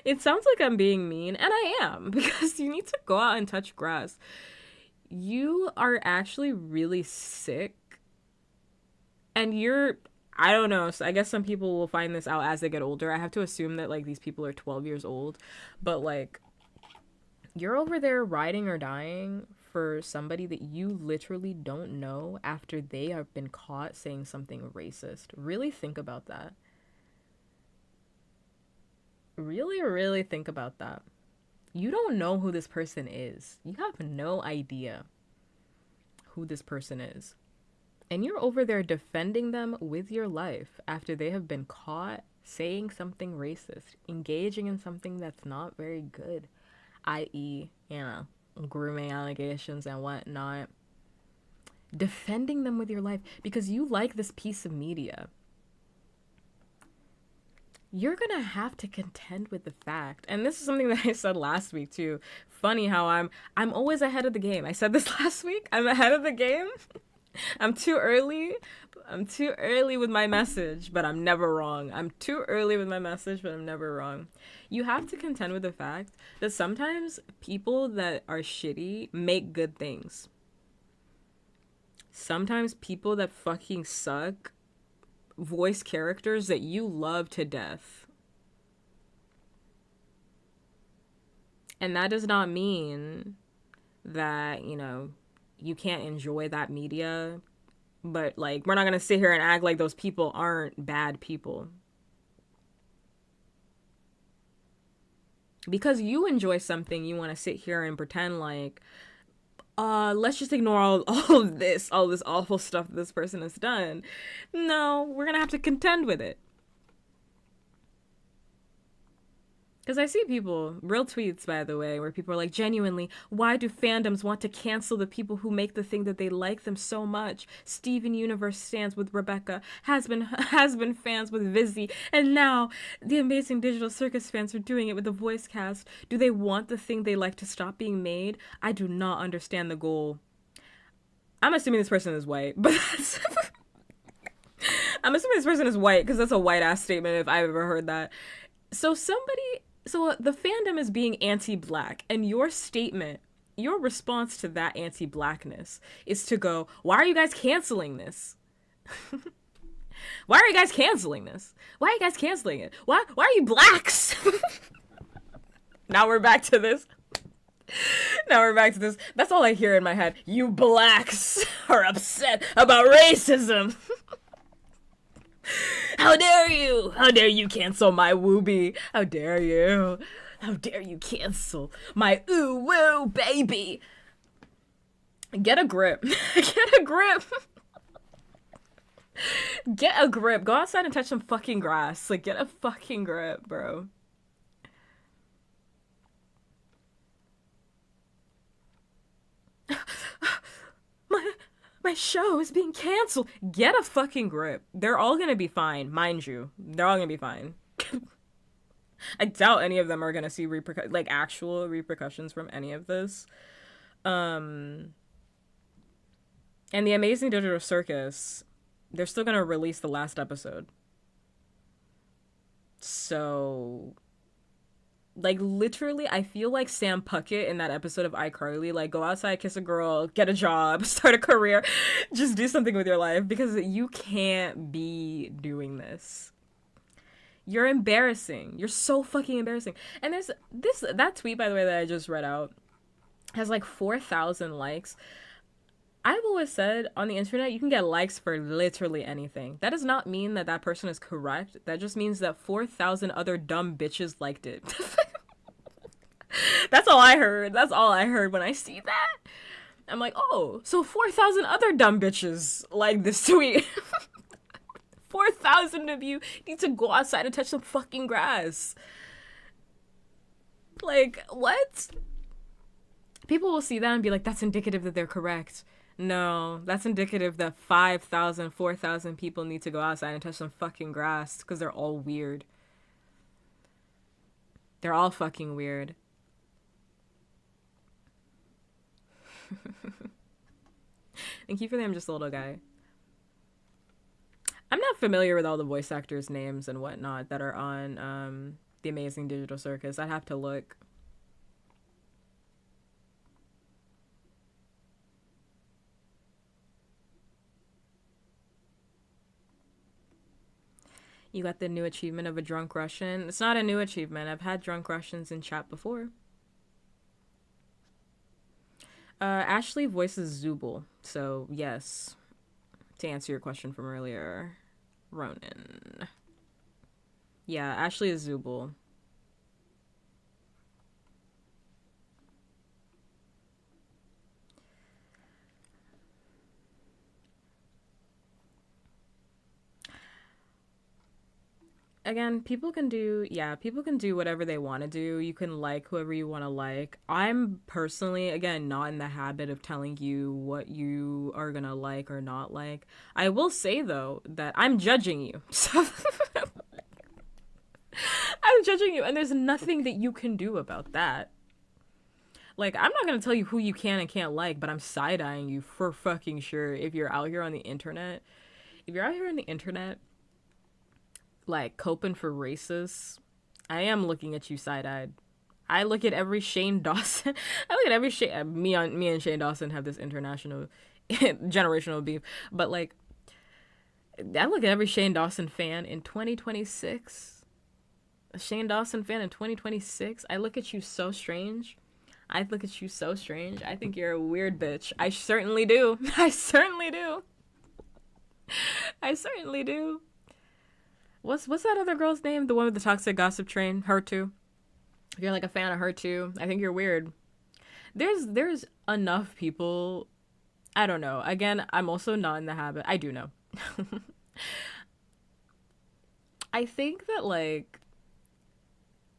it sounds like I'm being mean, and I am, because you need to go out and touch grass. You are actually really sick, and I don't know, so I guess some people will find this out as they get older. I have to assume that, like, these people are 12 years old, but, like, you're over there riding or dying for somebody that you literally don't know after they have been caught saying something racist. Really think about that. Really, really think about that. You don't know who this person is. You have no idea who this person is. And you're over there defending them with your life after they have been caught saying something racist, engaging in something that's not very good, i.e., you know, grooming allegations and whatnot. Defending them with your life because you like this piece of media. You're gonna have to contend with the fact, and this is something that I said last week too. Funny how I'm always ahead of the game. I said this last week. I'm ahead of the game. I'm too early. I'm too early with my message, but I'm never wrong. I'm too early with my message, but I'm never wrong. You have to contend with the fact that sometimes people that are shitty make good things. Sometimes people that fucking suck voice characters that you love to death. And that does not mean that, you know, you can't enjoy that media, but like, we're not gonna sit here and act like those people aren't bad people. Because you enjoy something, you want to sit here and pretend like, let's just ignore all this awful stuff this person has done. No, we're gonna have to contend with it. Because I see people, real tweets, by the way, where people are like, genuinely, why do fandoms want to cancel the people who make the thing that they like them so much? Steven Universe stands with Rebecca, has been fans with Vizzy, and now the Amazing Digital Circus fans are doing it with the voice cast. Do they want the thing they like to stop being made? I do not understand the goal. I'm assuming this person is white, but that's... I'm assuming this person is white because that's a white ass statement if I've ever heard that. So the fandom is being anti-black, and your statement, your response to that anti-blackness is to go, why are you guys canceling this? Why are you guys canceling this? Why are you guys canceling it? Why are you blacks? Now we're back to this. That's all I hear in my head. You blacks are upset about racism. How dare you? How dare you cancel my Wooby? How dare you? How dare you cancel my ooh woo baby? Get a grip. Get a grip. Get a grip. Go outside and touch some fucking grass. Like, get a fucking grip, bro. My show is being canceled. Get a fucking grip. They're all gonna be fine, mind you. They're all gonna be fine. I doubt any of them are gonna see actual repercussions from any of this. And the Amazing Digital Circus, they're still gonna release the last episode. So, like, literally, I feel like Sam Puckett in that episode of iCarly, like, go outside, kiss a girl, get a job, start a career, just do something with your life, because you can't be doing this. You're embarrassing. You're so fucking embarrassing. And there's that tweet, by the way, that I just read out has like 4,000 likes. I've always said on the internet, you can get likes for literally anything. That does not mean that that person is correct. That just means that 4,000 other dumb bitches liked it. That's all I heard. That's all I heard when I see that. I'm like, oh, so 4,000 other dumb bitches like this tweet. 4,000 of you need to go outside and touch some fucking grass. Like, what? People will see that and be like, that's indicative that they're correct. No, that's indicative that 5,000, 4,000 people need to go outside and touch some fucking grass because they're all weird. They're all fucking weird. Thank you for the I'm just a little guy. I'm not familiar with all the voice actors' names and whatnot that are on The Amazing Digital Circus. I'd have to look. You got the new achievement of a drunk Russian. It's not a new achievement. I've had drunk Russians in chat before. Ashley voices Zubul. So, yes. To answer your question from earlier. Ronan. Yeah, Ashley is Zubul. Again, people can do whatever they want to do. You can like whoever you want to like. I'm personally, again, not in the habit of telling you what you are gonna like or not like. I will say, though, that I'm judging you. So I'm judging you, and there's nothing that you can do about that. Like, I'm not gonna tell you who you can and can't like, but I'm side-eyeing you for fucking sure if you're out here on the internet. If you're out here on the internet like coping for racists, I am looking at you side-eyed. I look at every Shane Dawson. I look at every Shane. Me and Shane Dawson have this international, generational beef. But like, I look at every Shane Dawson fan in 2026. A Shane Dawson fan in 2026. I look at you so strange. I look at you so strange. I think you're a weird bitch. I certainly do. I certainly do. I certainly do. What's that other girl's name? The one with the toxic gossip train? Her too. If you're like a fan of her too, I think you're weird. There's enough people. I don't know. Again, I'm also not in the habit. I do know. I think that like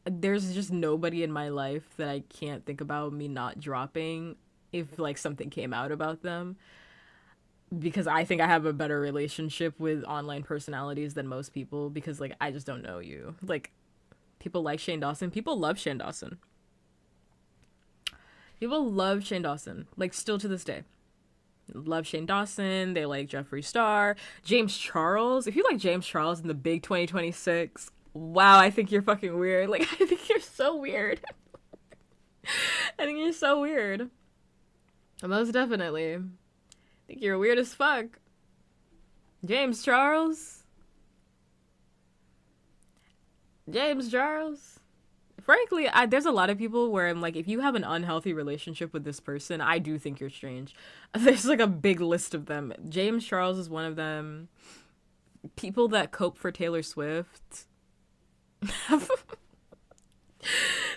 there's just nobody in my life that I can't think about me not dropping if like something came out about them, because I think I have a better relationship with online personalities than most people, because like I just don't know you. Like people like Shane Dawson. People love Shane Dawson. People love Shane Dawson. Like still to this day. Love Shane Dawson. They like Jeffree Star. James Charles. If you like James Charles in the big 2026, wow, I think you're fucking weird. Like I think you're so weird. I think you're so weird. Most definitely. I think you're weird as fuck. James Charles. James Charles. Frankly, there's a lot of people where I'm like, if you have an unhealthy relationship with this person, I do think you're strange. There's like a big list of them. James Charles is one of them. People that cope for Taylor Swift.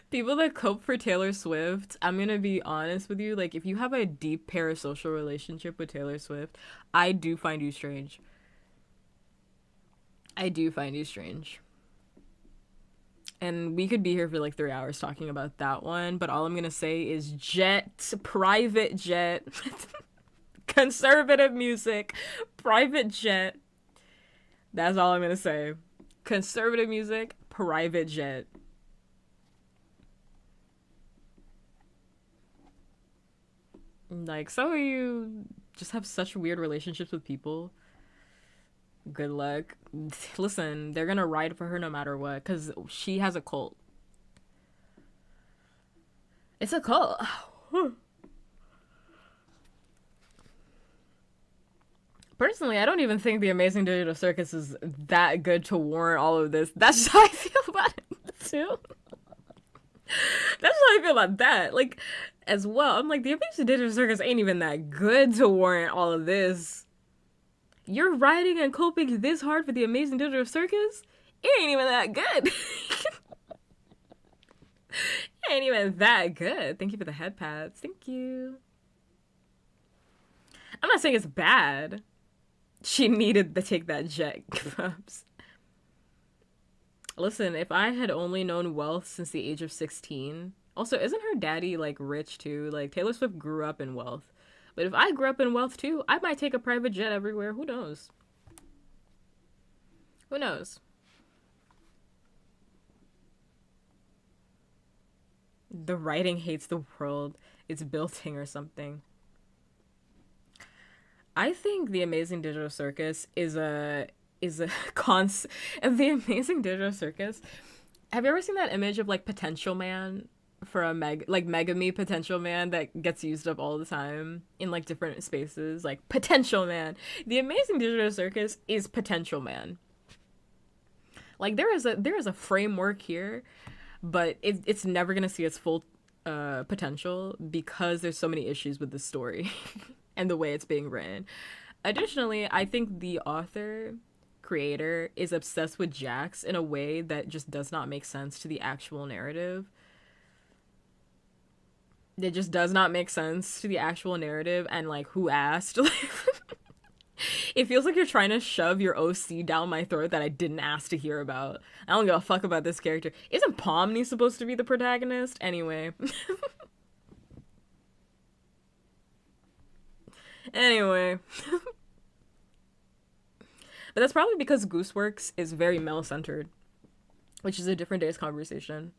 People that cope for Taylor Swift, I'm gonna be honest with you. Like, if you have a deep parasocial relationship with Taylor Swift, I do find you strange. I do find you strange. And we could be here for like 3 hours talking about that one, but all I'm gonna say is jet, private jet, conservative music, private jet. That's all I'm gonna say. Conservative music, private jet. Like, some of you just have such weird relationships with people. Good luck. Listen, they're gonna ride for her no matter what, because she has a cult. It's a cult. Personally, I don't even think The Amazing Digital Circus is that good to warrant all of this. That's just how I feel about it, too. That's how I feel about that. Like, as well, I'm like, The Amazing Digital Circus ain't even that good to warrant all of this. You're writing and coping this hard for The Amazing Digital Circus? It ain't even that good. It ain't even that good. Thank you for the head pads. Thank you. I'm not saying it's bad. She needed to take that jet. Listen, if I had only known wealth since the age of 16. Also, isn't her daddy like rich too? Like Taylor Swift grew up in wealth. But if I grew up in wealth too, I might take a private jet everywhere. Who knows? Who knows? The writing hates the world. It's building or something. I think The Amazing Digital Circus is a cons The Amazing Digital Circus. Have you ever seen that image of like Potential Man for a Mega Me Potential Man that gets used up all the time in like different spaces? Like Potential Man. The Amazing Digital Circus is Potential Man. Like there is a framework here, but it's never gonna see its full potential because there's so many issues with the story and the way it's being written. Additionally, I think the author creator is obsessed with Jax in a way that just does not make sense to the actual narrative. It just does not make sense to the actual narrative, and like who asked? It feels like you're trying to shove your OC down my throat that I didn't ask to hear about. I don't give a fuck about this character. Isn't Pomni supposed to be the protagonist? Anyway. Anyway. But that's probably because Gooseworks is very male-centered, which is a different day's conversation.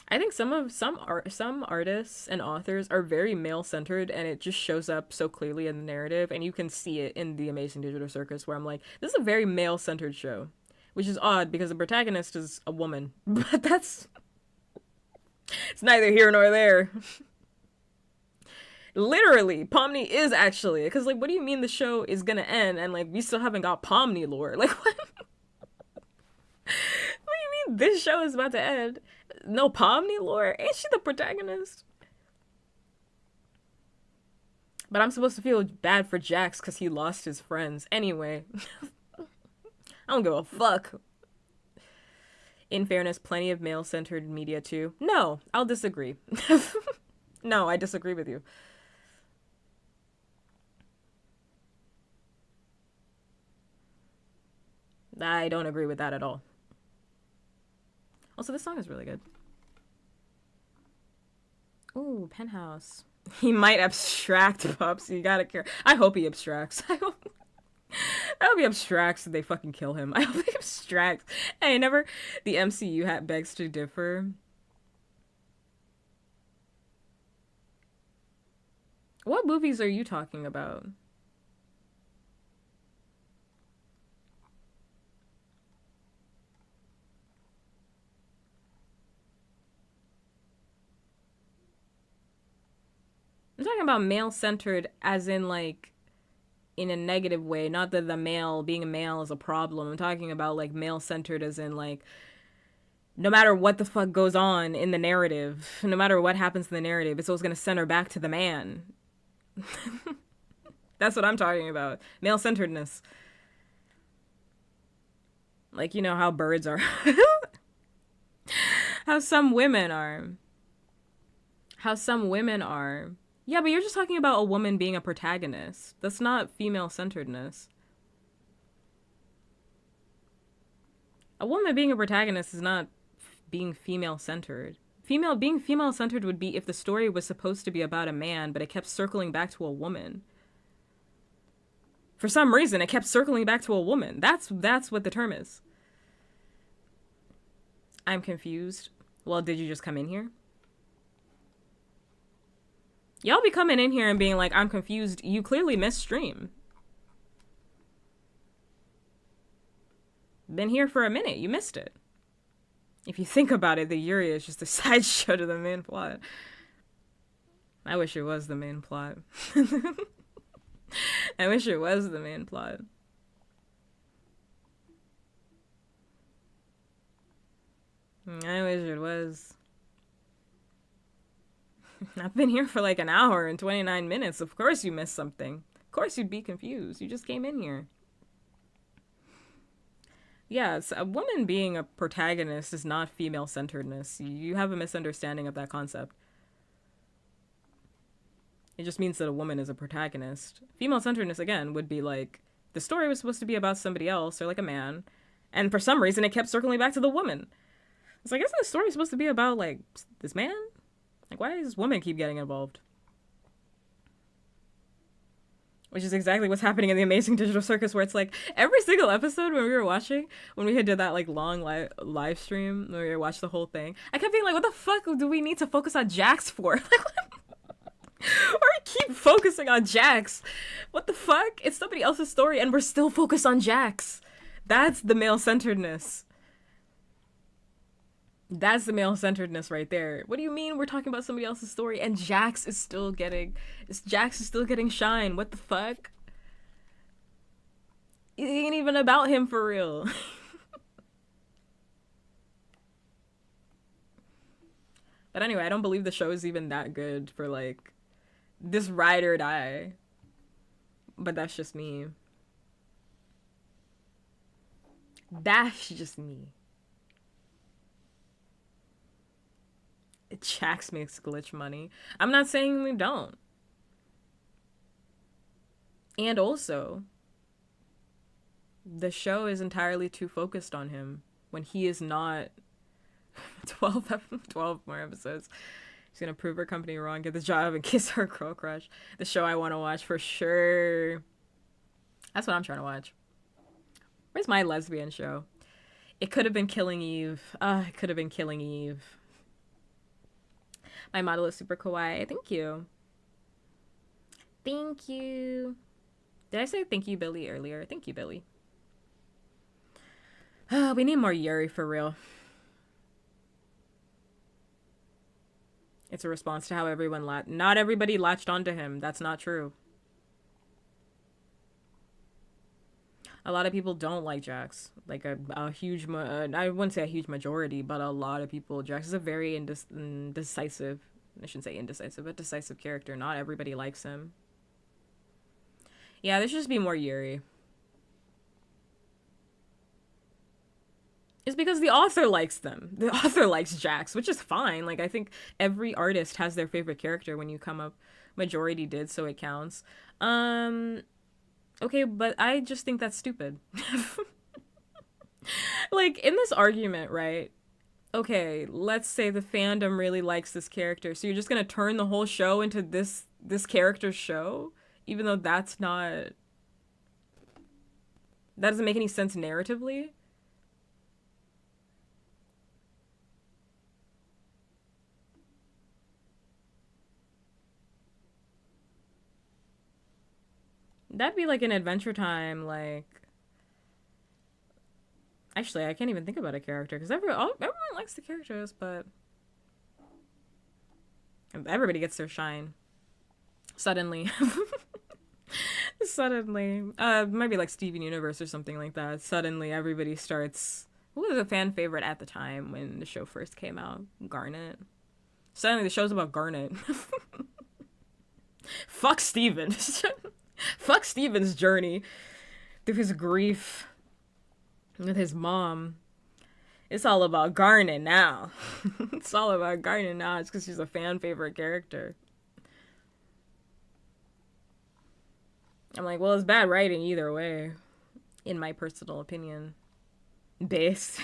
I think some artists and authors are very male-centered, and it just shows up so clearly in the narrative, and you can see it in The Amazing Digital Circus, where I'm like, this is a very male-centered show, which is odd because the protagonist is a woman, but it's neither here nor there. Literally, Pomni is actually, because like, what do you mean the show is gonna end and like we still haven't got Pomni lore? Like, what? What do you mean this show is about to end? No Pomni lore? Ain't she the protagonist? But I'm supposed to feel bad for Jax because he lost his friends. Anyway, I don't give a fuck. In fairness, plenty of male-centered media too. No, I'll disagree. No, I disagree with you. I don't agree with that at all. Also, this song is really good. Ooh, Penthouse. He might abstract, pups. You gotta care. I hope he abstracts. I hope he abstracts and they fucking kill him. I hope he abstracts. Hey, never. The MCU hat begs to differ. What movies are you talking about? I'm talking about male-centered as in, like, in a negative way. Not that the male, being a male is a problem. I'm talking about, like, male-centered as in, like, no matter what the fuck goes on in the narrative, no matter what happens in the narrative, it's always going to center back to the man. That's what I'm talking about. Male-centeredness. Like, you know how birds are. How some women are. How some women are. Yeah, but you're just talking about a woman being a protagonist. That's not female-centeredness. A woman being a protagonist is not being female-centered. Being female-centered would be if the story was supposed to be about a man, but it kept circling back to a woman. For some reason, it kept circling back to a woman. That's what the term is. I'm confused. Well, did you just come in here? Y'all be coming in here and being like, I'm confused. You clearly missed stream. Been here for a minute. You missed it. If you think about it, the Yuri is just a sideshow to the main plot. I wish it was the main plot. I wish it was the main plot. I wish it was. I've been here for like an hour and 29 minutes. Of course you missed something. Of course you'd be confused. You just came in here. Yes, a woman being a protagonist is not female-centeredness. You have a misunderstanding of that concept. It just means that a woman is a protagonist. Female-centeredness, again, would be like, the story was supposed to be about somebody else, or like a man, and for some reason it kept circling back to the woman. It's like, isn't the story supposed to be about, like, this man? Like, why does this woman keep getting involved? Which is exactly what's happening in the Amazing Digital Circus, where it's like, every single episode when we were watching, when we had did that, like, long live stream, where we watched the whole thing, I kept being like, what the fuck do we need to focus on Jax for? Like, or we keep focusing on Jax. What the fuck? It's somebody else's story, and we're still focused on Jax. That's the male-centeredness. That's the male-centeredness right there. What do you mean we're talking about somebody else's story and Jax is still getting shine? What the fuck? It ain't even about him for real. But anyway, I don't believe the show is even that good for like this ride or die. But that's just me. That's just me. Jax makes glitch money. I'm not saying we don't. And also, the show is entirely too focused on him when he is not. 12 more episodes. She's gonna prove her company wrong, get the job, and kiss her girl crush. The show I want to watch for sure. That's what I'm trying to watch. Where's my lesbian show? It could have been Killing Eve. It could have been Killing Eve. My model is super kawaii. Thank you. Thank you. Did I say thank you, Billy, earlier? Thank you, Billy. We need more Yuri for real. It's a response to how everyone not everybody latched onto him. That's not true. A lot of people don't like Jax. Like a huge, I wouldn't say a huge majority, but a lot of people. Jax is a very indecisive, I shouldn't say indecisive, but decisive character. Not everybody likes him. Yeah, there should just be more Yuri. It's because the author likes them. The author likes Jax, which is fine. Like, I think every artist has their favorite character when you come up. Majority did, so it counts. Okay, but I just think that's stupid. Like, in this argument, right? okay, let's say the fandom really likes this character, so you're just gonna turn the whole show into this character's show, even though that doesn't make any sense narratively. That'd be like an Adventure Time, like. Actually, I can't even think about a character because everyone likes the characters, but everybody gets their shine suddenly. Suddenly, maybe like Steven Universe or something like that. Suddenly, everybody starts. Who was a fan favorite at the time when the show first came out? Garnet. Suddenly, the show's about Garnet. Fuck Steven. Fuck Steven's journey through his grief with his mom. It's all about Garnet now. It's all about Garnet now. It's because she's a fan favorite character. I'm like, well, it's bad writing either way, in my personal opinion. Based.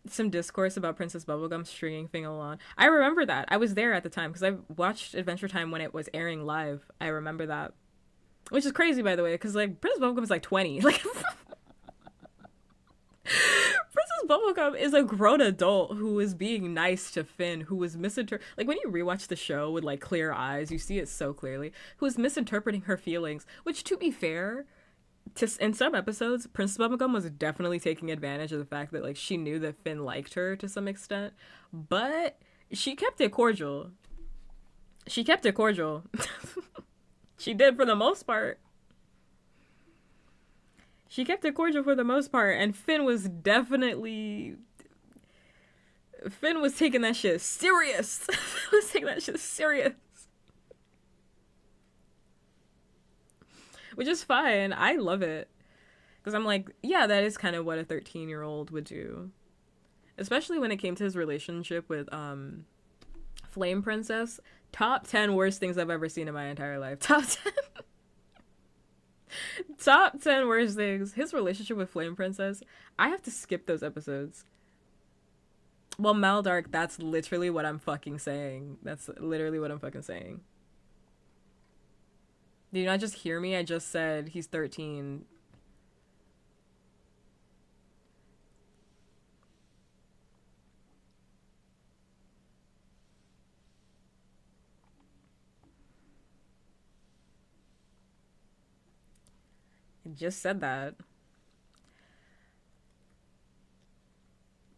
Some discourse about Princess Bubblegum stringing thing along. I remember that. I was there at the time because I watched Adventure Time when it was airing live. I remember that. Which is crazy, by the way, because like Princess Bubblegum is like 20. Like Princess Bubblegum is a grown adult who is being nice to Finn, who was misinterpreting. Like when you rewatch the show with like clear eyes, you see it so clearly. Who is misinterpreting her feelings. Which, to be fair, in some episodes, Princess Bubblegum was definitely taking advantage of the fact that like she knew that Finn liked her to some extent, but she kept it cordial. She kept it cordial. She did for the most part. She kept it cordial for the most part, and Finn was taking that shit serious. Finn was taking that shit serious. Which is fine. I love it. Because I'm like, yeah, that is kind of what a 13-year-old would do. Especially when it came to his relationship with Flame Princess. Top 10 worst things I've ever seen in my entire life. Top 10. Top 10 worst things. His relationship with Flame Princess. I have to skip those episodes. Well, Maldark, that's literally what I'm fucking saying. That's literally what I'm fucking saying. Did you not just hear me? I just said he's 13. I just said that.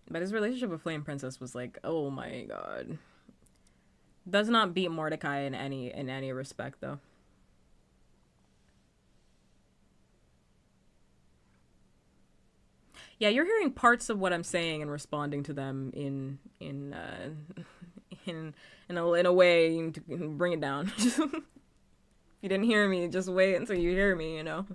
But his relationship with Flame Princess was like, oh my god. Does not beat Mordecai in any respect though. Yeah, you're hearing parts of what I'm saying and responding to them in a way to bring it down. If you didn't hear me, just wait until you hear me, you know.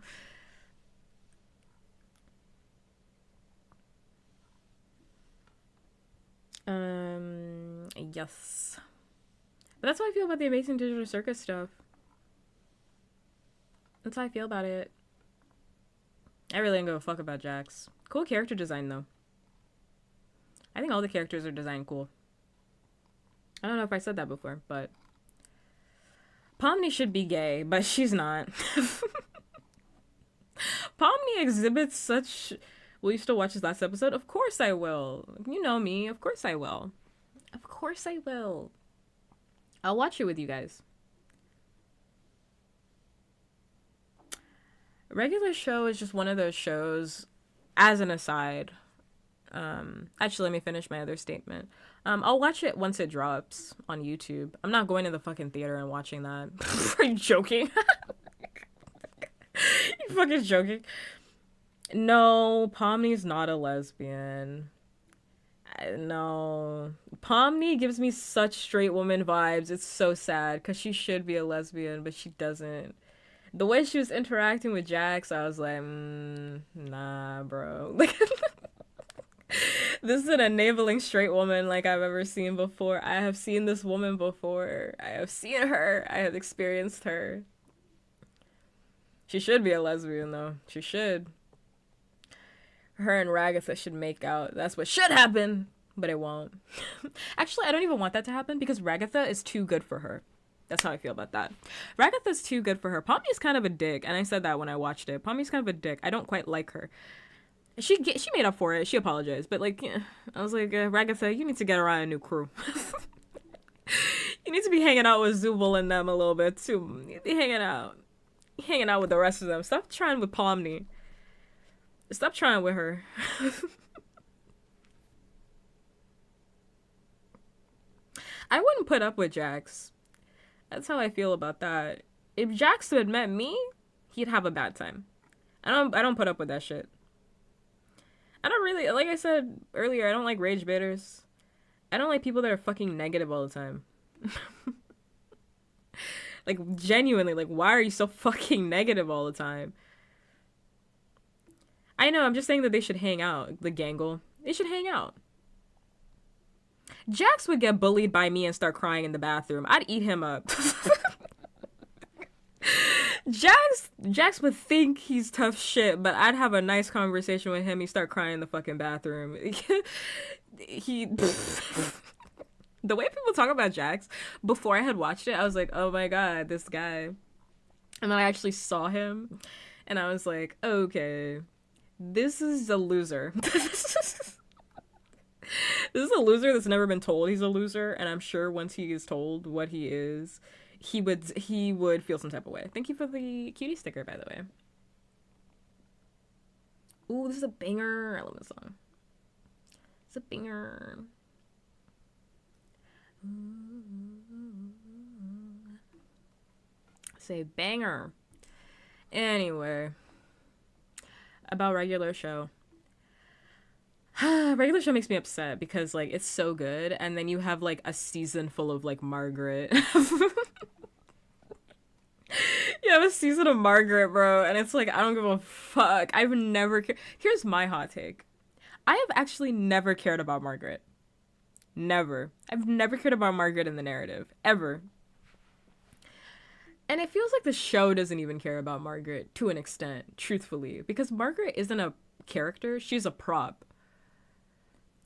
Yes. But that's how I feel about the Amazing Digital Circus stuff. That's how I feel about it. I really don't give a fuck about Jax. Cool character design, though. I think all the characters are designed cool. I don't know if I said that before, but... Pomni should be gay, but she's not. Pomni exhibits such... Will you still watch this last episode? Of course I will. You know me. Of course I will. Of course I will. I'll watch it with you guys. Regular show is just one of those shows, as an aside. Actually, let me finish my other statement. I'll watch it once it drops on YouTube. I'm not going to the fucking theater and watching that. Are you joking? You fucking joking? No, Pomni's not a lesbian. No. Pomni gives me such straight woman vibes. It's so sad, because she should be a lesbian, but she doesn't. The way she was interacting with Jax, I was like, nah, bro. Like, this is an enabling straight woman like I've ever seen before. I have seen this woman before. I have seen her. I have experienced her. She should be a lesbian, though. She should. Her and Ragatha should make out. That's what should happen, but it won't. Actually, I don't even want that to happen because Ragatha is too good for her. That's how I feel about that. Ragatha's too good for her. Pommy's kind of a dick, and I said that when I watched it. Pommy's kind of a dick. I don't quite like her. She made up for it. She apologized, but like, yeah, I was like, Ragatha, you need to get around a new crew. You need to be hanging out with Zubul and them a little bit too. You need to be hanging out with the rest of them. Stop trying with Pomni. Stop trying with her. I wouldn't put up with Jax. That's how I feel about that. If Jax had met me, he'd have a bad time. I don't put up with that shit. I don't really, like I said earlier, I don't like rage baiters. I don't like people that are fucking negative all the time. Like, genuinely, like, why are you so fucking negative all the time? I know, I'm just saying that they should hang out, the gangle. They should hang out. Jax would get bullied by me and start crying in the bathroom. I'd eat him up. Jax would think he's tough shit, but I'd have a nice conversation with him. He'd start crying in the fucking bathroom. The way people talk about Jax, before I had watched it, I was like, oh my god, this guy. And then I actually saw him, and I was like, okay, this is a loser. This is a loser that's never been told he's a loser, and I'm sure once he is told what he is, he would feel some type of way. Thank you for the cutie sticker, by the way. Ooh, this is a banger. I love this song. It's a banger. Say banger. Anyway, about regular show. Regular show makes me upset because like it's so good, and then you have like a season full of like Margaret. You have a season of Margaret, bro, and it's like I don't give a fuck. I've never Here's my hot take. I have actually never cared about Margaret. Never. I've never cared about Margaret in the narrative. Ever. And it feels like the show doesn't even care about Margaret to an extent, truthfully. Because Margaret isn't a character, she's a prop.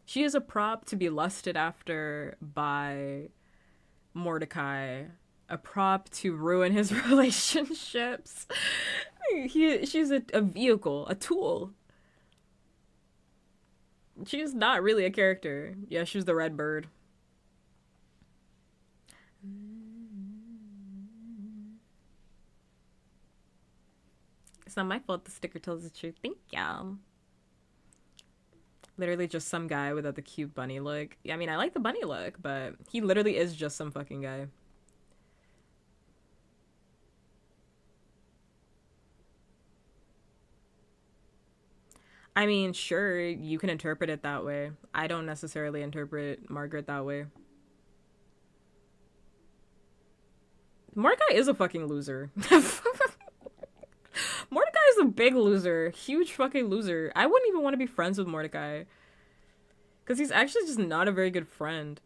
She is a prop to be lusted after by Mordecai. A prop to ruin his relationships. She's a vehicle, a tool. She's not really a character. Yeah, she's the red bird. It's not my fault the sticker tells the truth. Thank you. Literally just some guy without the cute bunny look. Yeah, I mean, I like the bunny look, but he literally is just some fucking guy. I mean, sure, you can interpret it that way. I don't necessarily interpret Margaret that way. Mordecai is a fucking loser. Mordecai is a big loser. Huge fucking loser. I wouldn't even want to be friends with Mordecai. Because he's actually just not a very good friend.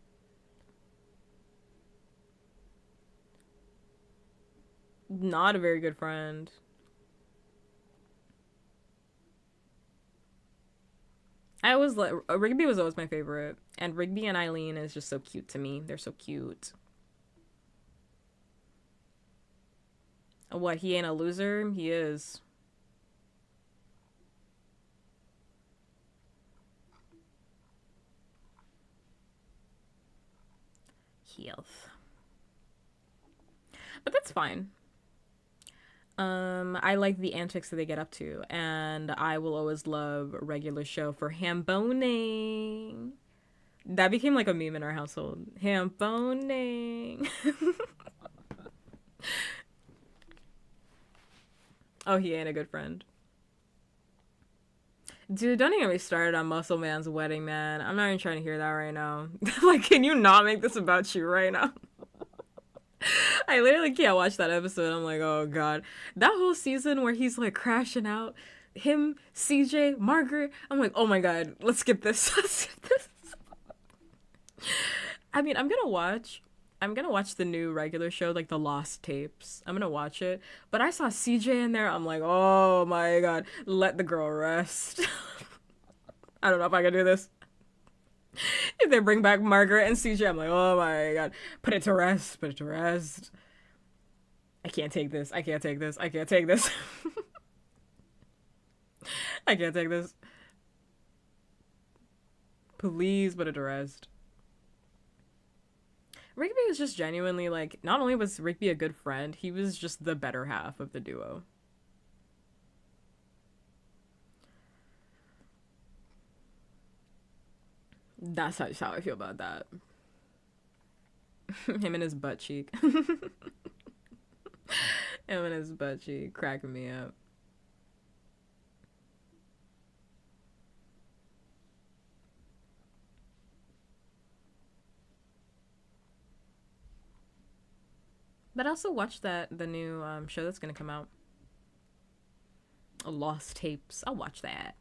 Not a very good friend. I always like Rigby was always my favorite, and Rigby and Eileen is just so cute to me. They're so cute. What, he ain't a loser? He is. Health. But that's fine. I like the antics that they get up to, and I will always love a regular show for ham-boning. That became like a meme in our household. Ham-boning. Oh, he ain't a good friend. Dude, don't even get me started on Muscle Man's wedding, man. I'm not even trying to hear that right now. Like, can you not make this about you right now? I literally can't watch that episode. I'm like, oh god. That whole season where he's like crashing out, him, CJ, Margaret, I'm like, oh my god, let's skip this. Let's skip this. I mean, I'm gonna watch the new regular show, like the Lost Tapes. I'm gonna watch it. But I saw CJ in there, I'm like, oh my god, let the girl rest. I don't know if I can do this. If they bring back Margaret and CJ, I'm like, oh my god. Put it to rest. Put it to rest. I can't take this. I can't take this. I can't take this. I can't take this. Please put it to rest. Rigby was just genuinely like, not only was Rigby a good friend, he was just the better half of the duo. That's how I feel about that. Him and his butt cheek. Him and his butt cheek cracking me up. But I also watched the new show that's gonna come out. Lost Tapes. I'll watch that.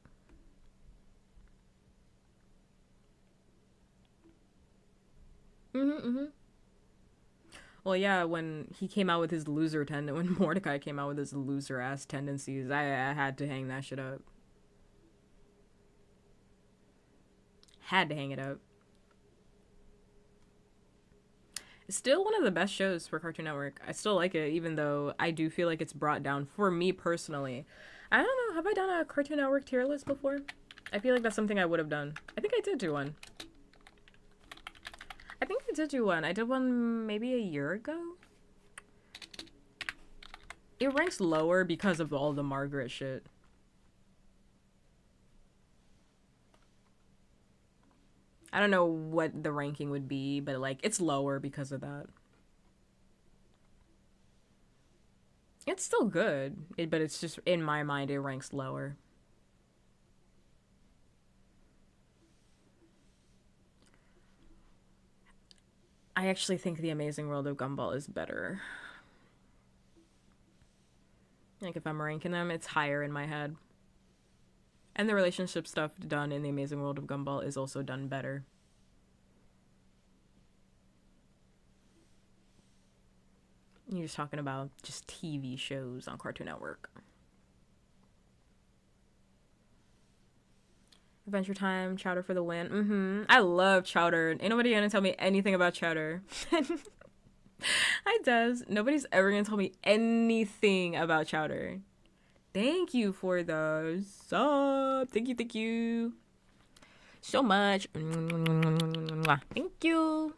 Well, yeah, when he came out with his loser when Mordecai came out with his loser ass tendencies, I had to hang that shit up. Had to hang it up. It's still one of the best shows for Cartoon Network. I still like it, even though I do feel like it's brought down for me personally. I don't know, have I done a Cartoon Network tier list before? I feel like that's something I would have done. I think I did do one. I did one maybe a year ago. It ranks lower because of all the Margaret shit. I don't know what the ranking would be, but like it's lower because of that. It's still good, but it's just in my mind it ranks lower. I actually think The Amazing World of Gumball is better. Like if I'm ranking them, it's higher in my head. And the relationship stuff done in The Amazing World of Gumball is also done better. You're just talking about just TV shows on Cartoon Network. Adventure Time, Chowder for the win. I love Chowder. Ain't nobody gonna tell me anything about Chowder. Hi, Des. Nobody's ever gonna tell me anything about Chowder. Thank you for the sub. Thank you. So much. Thank you.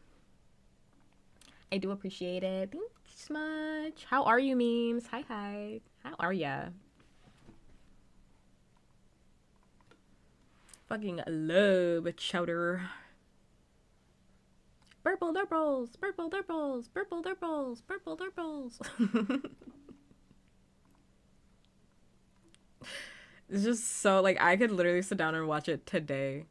I do appreciate it. Thank you so much. How are you, memes? Hi. How are ya? Fucking love Chowder. Purple Durples. It's just so, like, I could literally sit down and watch it today.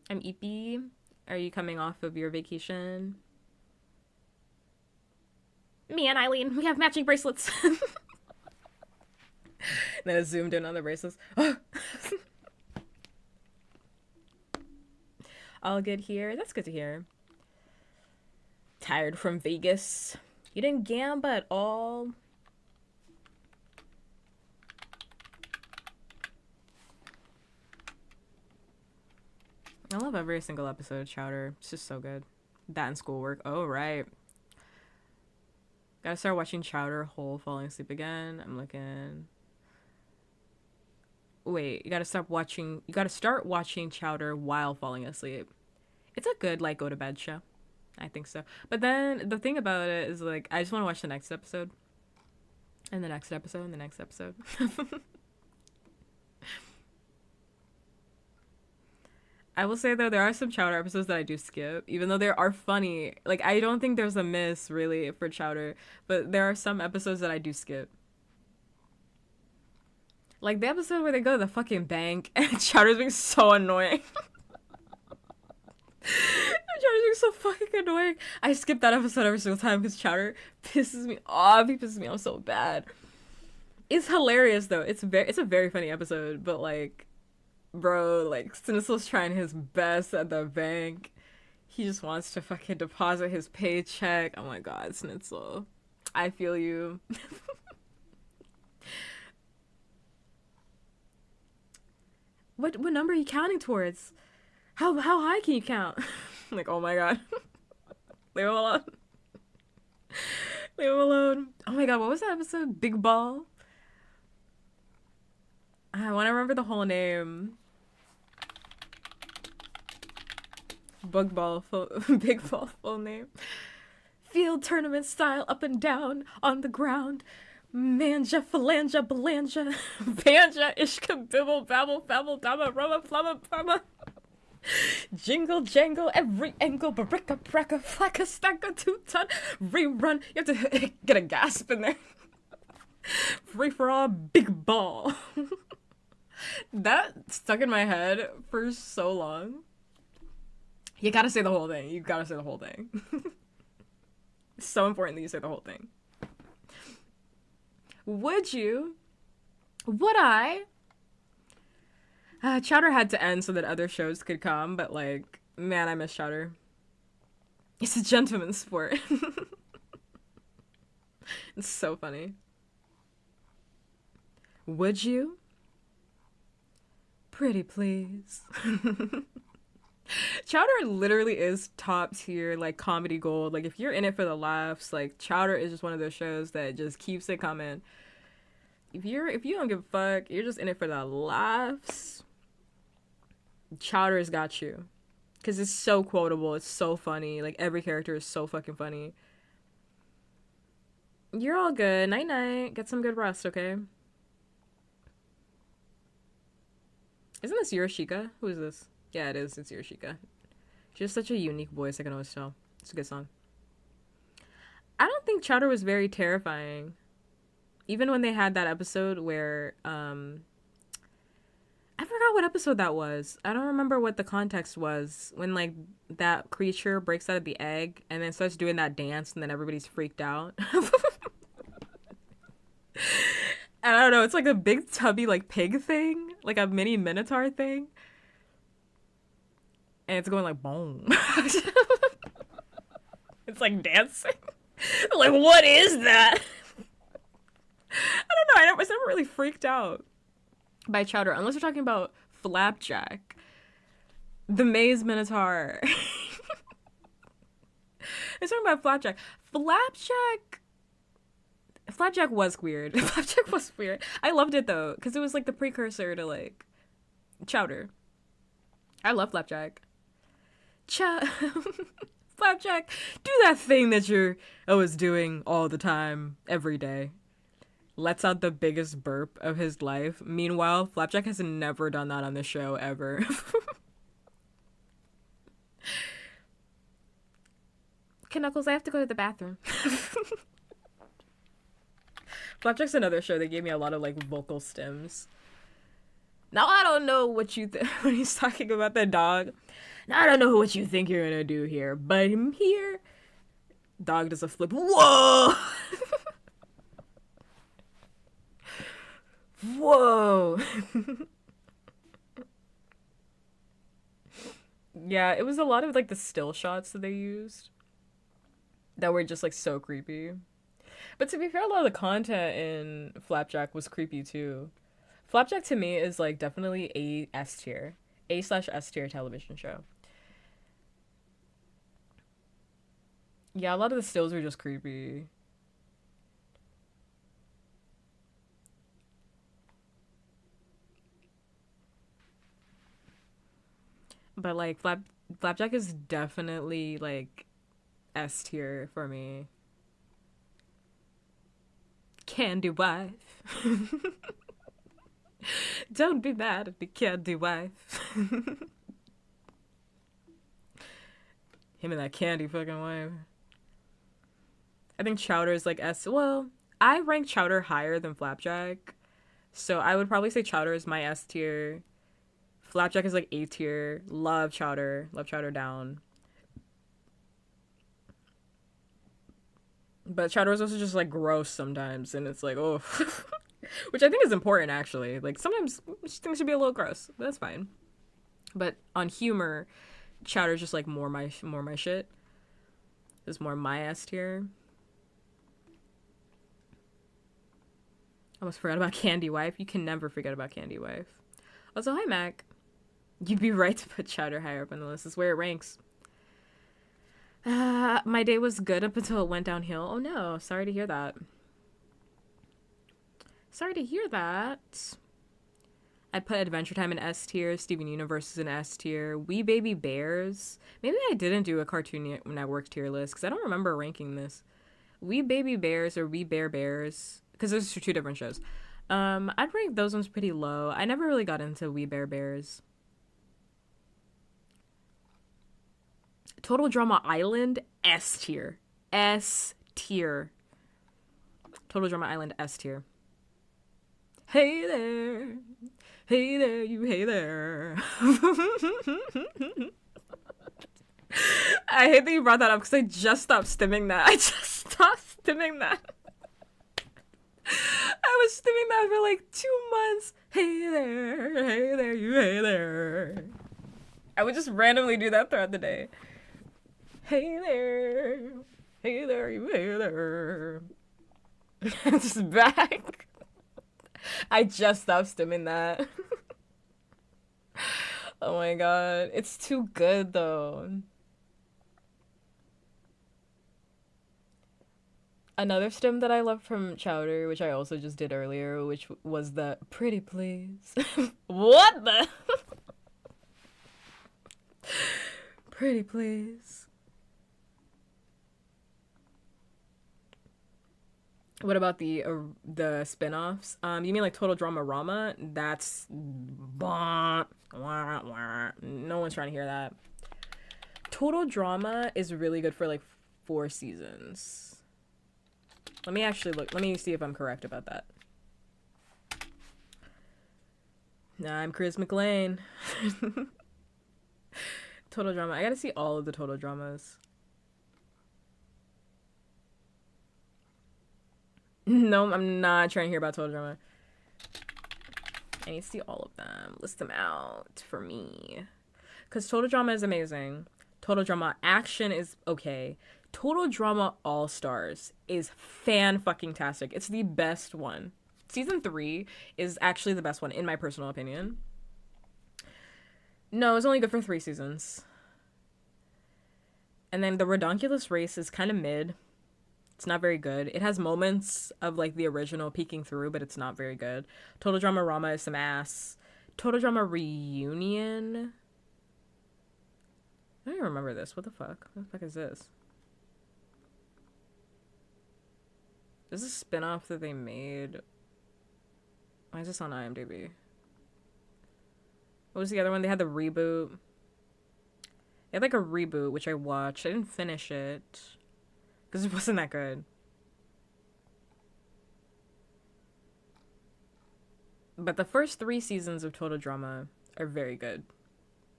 I'm Eepy. Are you coming off of your vacation? Me and Eileen, we have matching bracelets. Then it zoomed in on the bracelets. All good here. That's good to hear. Tired from Vegas. You didn't gamba at all. I love every single episode of Chowder. It's just so good. That and schoolwork. Oh, right. Gotta start watching Chowder whole falling asleep again. I'm looking. Wait, you gotta start watching Chowder while falling asleep. It's a good, like, go to bed show. I think so. But then the thing about it is, like, I just want to watch the next episode. And the next episode, and the next episode. I will say, though, there are some Chowder episodes that I do skip, even though they are funny. Like, I don't think there's a miss, really, for Chowder, but there are some episodes that I do skip. Like, the episode where they go to the fucking bank, and Chowder's being so annoying. Chowder's being so fucking annoying. I skip that episode every single time, because Chowder pisses me off. He pisses me off so bad. It's hilarious, though. It's a very funny episode, but, like... Bro, like, Snitzel's trying his best at the bank. He just wants to fucking deposit his paycheck. Oh my god, Snitzel. I feel you. What number are you counting towards? How high can you count? I'm like, oh my god. Leave him alone. Leave him alone. Oh my god, what was that episode? Big Ball? I want to remember the whole name. Big Ball, Big Ball full name. Field tournament style, up and down, on the ground. Manja, phalangia, belanja. Banja, ishka, bibble, babble, babble, dama, rubba, flubba, plumma. Jingle, jangle, every angle, baricka, bracka, flacka, stacka, two-ton, rerun. You have to get a gasp in there. Free for all, big ball. That stuck in my head for so long. You gotta say the whole thing. You gotta say the whole thing. It's so important that you say the whole thing. Would you? Would I? Chowder had to end so that other shows could come, but like, man, I miss Chowder. It's a gentleman's sport. It's so funny. Would you? Pretty please. Chowder literally is top tier, like, comedy gold. Like, if you're in it for the laughs, like, Chowder is just one of those shows that just keeps it coming. If you don't give a fuck, you're just in it for the laughs, Chowder's got you. Because it's so quotable, it's so funny. Like, every character is so fucking funny. You're all good. Night-night. Get some good rest, okay? Isn't this Yorushika? Who is this? Yeah, it is. It's Yorushika. She has such a unique voice, I can always tell. It's a good song. I don't think Chowder was very terrifying. Even when they had that episode where, I forgot what episode that was. I don't remember what the context was. When, like, that creature breaks out of the egg and then starts doing that dance and then everybody's freaked out. I don't know. It's like a big tubby, like, pig thing. Like a mini minotaur thing. And it's going like, boom. It's like dancing. Like, what is that? I don't know. I was never really freaked out by Chowder. Unless we're talking about Flapjack. The Maze Minotaur. I'm talking about Flapjack. Flapjack was weird. Flapjack was weird. I loved it, though. Because it was like the precursor to, like, Chowder. I love Flapjack. Flapjack, do that thing that you're always doing all the time, every day. Lets out the biggest burp of his life. Meanwhile, Flapjack has never done that on the show, ever. Okay, Knuckles, I have to go to the bathroom. Flapjack's another show that gave me a lot of, like, vocal stems. Now I don't know what you when he's talking about the dog. Now I don't know what you think you're gonna do here, but I'm here. Dog does a flip. Whoa! Whoa! Yeah, it was a lot of, like, the still shots that they used that were just, like, so creepy. But to be fair, a lot of the content in Flapjack was creepy too. Flapjack to me is, like, definitely a S tier. A/S tier television show. Yeah, a lot of the stills were just creepy. But, like, Flapjack is definitely, like, S tier for me. Candy wife. Don't be mad at me, candy wife. Him and that candy fucking wife. I think Chowder is like S. Well, I rank Chowder higher than Flapjack. So I would probably say Chowder is my S tier. Flapjack is like A tier. Love Chowder. Love Chowder down. But Chowder is also just, like, gross sometimes. And it's like, oh. Which I think is important, actually. Like, sometimes things should be a little gross. But that's fine. But on humor, Chowder's just, like, more my shit. It's more my S tier. Almost forgot about Candy Wife. You can never forget about Candy Wife. Also, hi, Mac. You'd be right to put Chowder higher up on the list. It's where it ranks. My day was good up until it went downhill. Oh no, sorry to hear that. Sorry to hear that. I'd put Adventure Time in S tier. Steven Universe is in S tier. We Baby Bears. Maybe I didn't do a Cartoon Network tier list because I don't remember ranking this. We Baby Bears or We Bear Bears, because those are two different shows. I'd rank those ones pretty low. I never really got into We Bear Bears. Total Drama Island, S tier. S tier. Total Drama Island, S tier. Hey there. Hey there, you hey there. I hate that you brought that up because I just stopped stimming that. I was stimming that for like 2 months. Hey there, you hey there. I would just randomly do that throughout the day. Hey there, you hey there. It's back. I just stopped stimming that. Oh my god. It's too good though. Another stim that I love from Chowder, which I also just did earlier, which was the Pretty Please. What the? Pretty Please. What about the spin-offs? You mean like Total Drama Rama? That's no one's trying to hear that. Total Drama is really good for like 4 seasons. Let me actually look. Let me see if I'm correct about that. Nah, I'm Chris McLean. Total Drama. I gotta see all of the Total Dramas. No, I'm not trying to hear about Total Drama. I need to see all of them. List them out for me. Because Total Drama is amazing. Total Drama Action is okay. Total Drama All-Stars is fan-fucking-tastic. It's the best one. Season 3 is actually the best one, in my personal opinion. No, it's only good for 3 seasons. And then the Redonkulous Race is kind of mid. It's not very good. It has moments of like the original peeking through, but it's not very good. Total Drama Rama is some ass. Total Drama Reunion. I don't even remember this. What the fuck? What the fuck is this? This is a spin-off that they made. Why is this on IMDb? What was the other one? They had the reboot. They had like a reboot, which I watched. I didn't finish it because it wasn't that good. But the first 3 seasons of Total Drama are very good.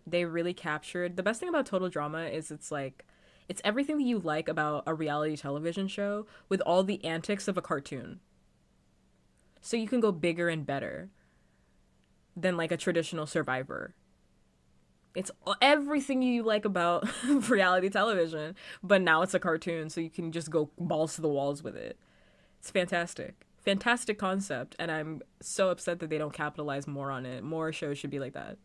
They really captured... The best thing about Total Drama is it's like... It's everything that you like about a reality television show with all the antics of a cartoon. So you can go bigger and better than like a traditional Survivor. It's everything you like about reality television, but now it's a cartoon, so you can just go balls to the walls with it. It's fantastic. Fantastic concept, and I'm so upset that they don't capitalize more on it. More shows should be like that.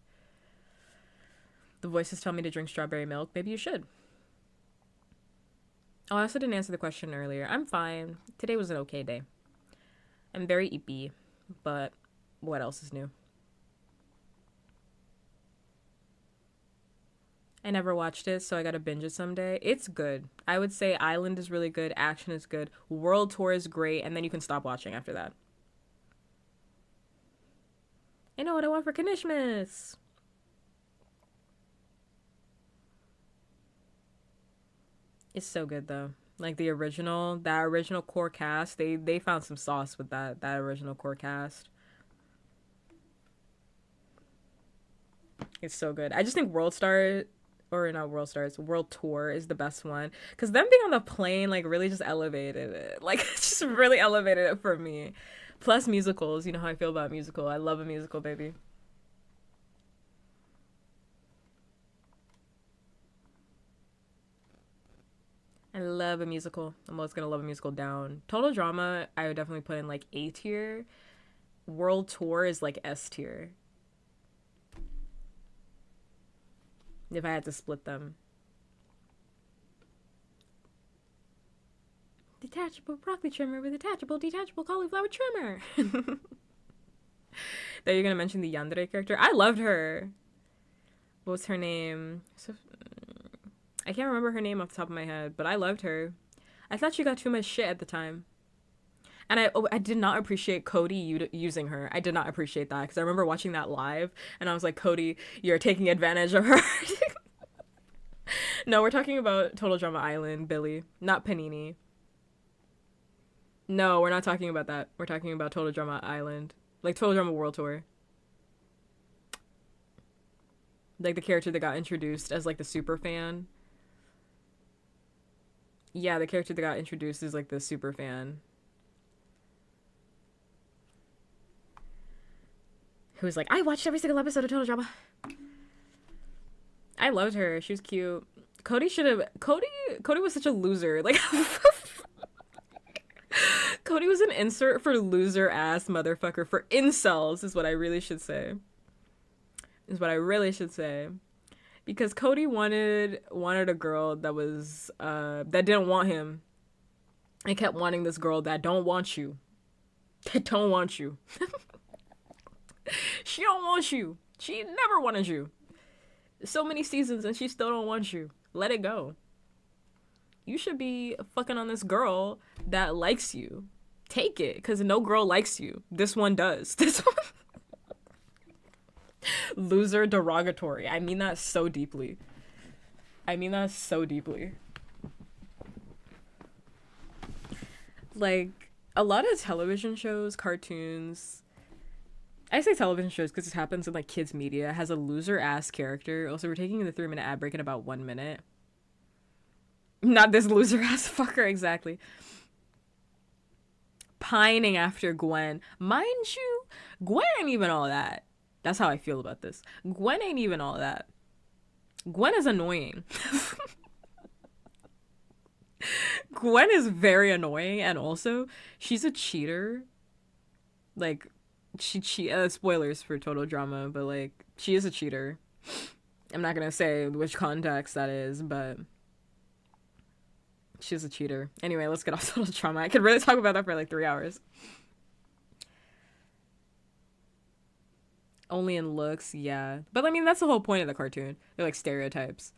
The voices tell me to drink strawberry milk. Maybe you should. Oh, I also didn't answer the question earlier. I'm fine. Today was an okay day. I'm very eepy, but what else is new? I never watched it, so I gotta binge it someday. It's good. I would say Island is really good, Action is good, World Tour is great, and then you can stop watching after that. I know what I want for Kanishmas. It's so good though. Like that original core cast, they found some sauce with that original core cast. It's so good. I just think World Tour is the best one. Because them being on the plane, like, really just elevated it. Like, just really elevated it for me. Plus musicals. You know how I feel about musical. I love a musical, baby. I love a musical. I'm always gonna love a musical down. Total Drama, I would definitely put in, like, A tier. World Tour is, like, S tier. if I had to split them. Detachable broccoli trimmer with detachable cauliflower trimmer. That you're gonna mention the yandere character. I loved her. What was her name? I can't remember her name off the top of my head, but I loved her. I thought she got too much shit at the time. And I did not appreciate Cody using her. I did not appreciate that because I remember watching that live and I was like, Cody, you're taking advantage of her. No, we're talking about Total Drama Island, Billy, not Panini. No, we're not talking about that. We're talking about Total Drama Island. Like Total Drama World Tour. Like the character that got introduced as like the super fan. Yeah, the character that got introduced is like the super fan. Who's like, I watched every single episode of Total Drama. I loved her. She was cute. Cody was such a loser. Like Cody was an insert for loser ass motherfucker for incels is what I really should say. Because Cody wanted a girl that was that didn't want him. And kept wanting this girl that don't want you. That don't want you. She don't want you. She never wanted you. So many seasons and she still don't want you. Let it go. You should be fucking on this girl that likes you. Take it, because no girl likes you. This one does. This one. Loser derogatory. I mean that so deeply. Like, a lot of television shows, cartoons, I say television shows because it happens in like kids media, has a loser ass character. Also, we're taking the 3-minute ad break in about 1 minute. Not this loser ass fucker, exactly. Pining after Gwen. Mind you, Gwen ain't even all that. That's how I feel about this. Gwen ain't even all that. Gwen is annoying. Gwen is very annoying, and also, she's a cheater. Like, spoilers for Total Drama, but like, she is a cheater. I'm not gonna say which context that is, but she's a cheater. Anyway, let's get off Total Drama. I could really talk about that for like 3 hours. Only in looks, yeah. But I mean, that's the whole point of the cartoon. They're like stereotypes.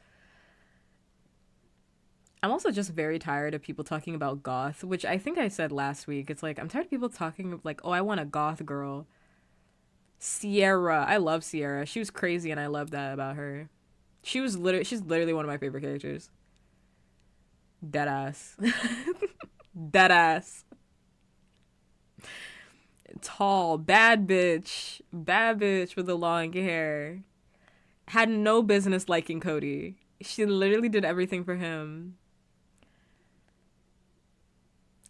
I'm also just very tired of people talking about goth, which I think I said last week. It's like, I'm tired of people talking like, oh, I want a goth girl. Sierra. I love Sierra. She was crazy and I love that about her. She's literally one of my favorite characters. Deadass. Deadass. Tall, bad bitch with the long hair. Had no business liking Cody. She literally did everything for him.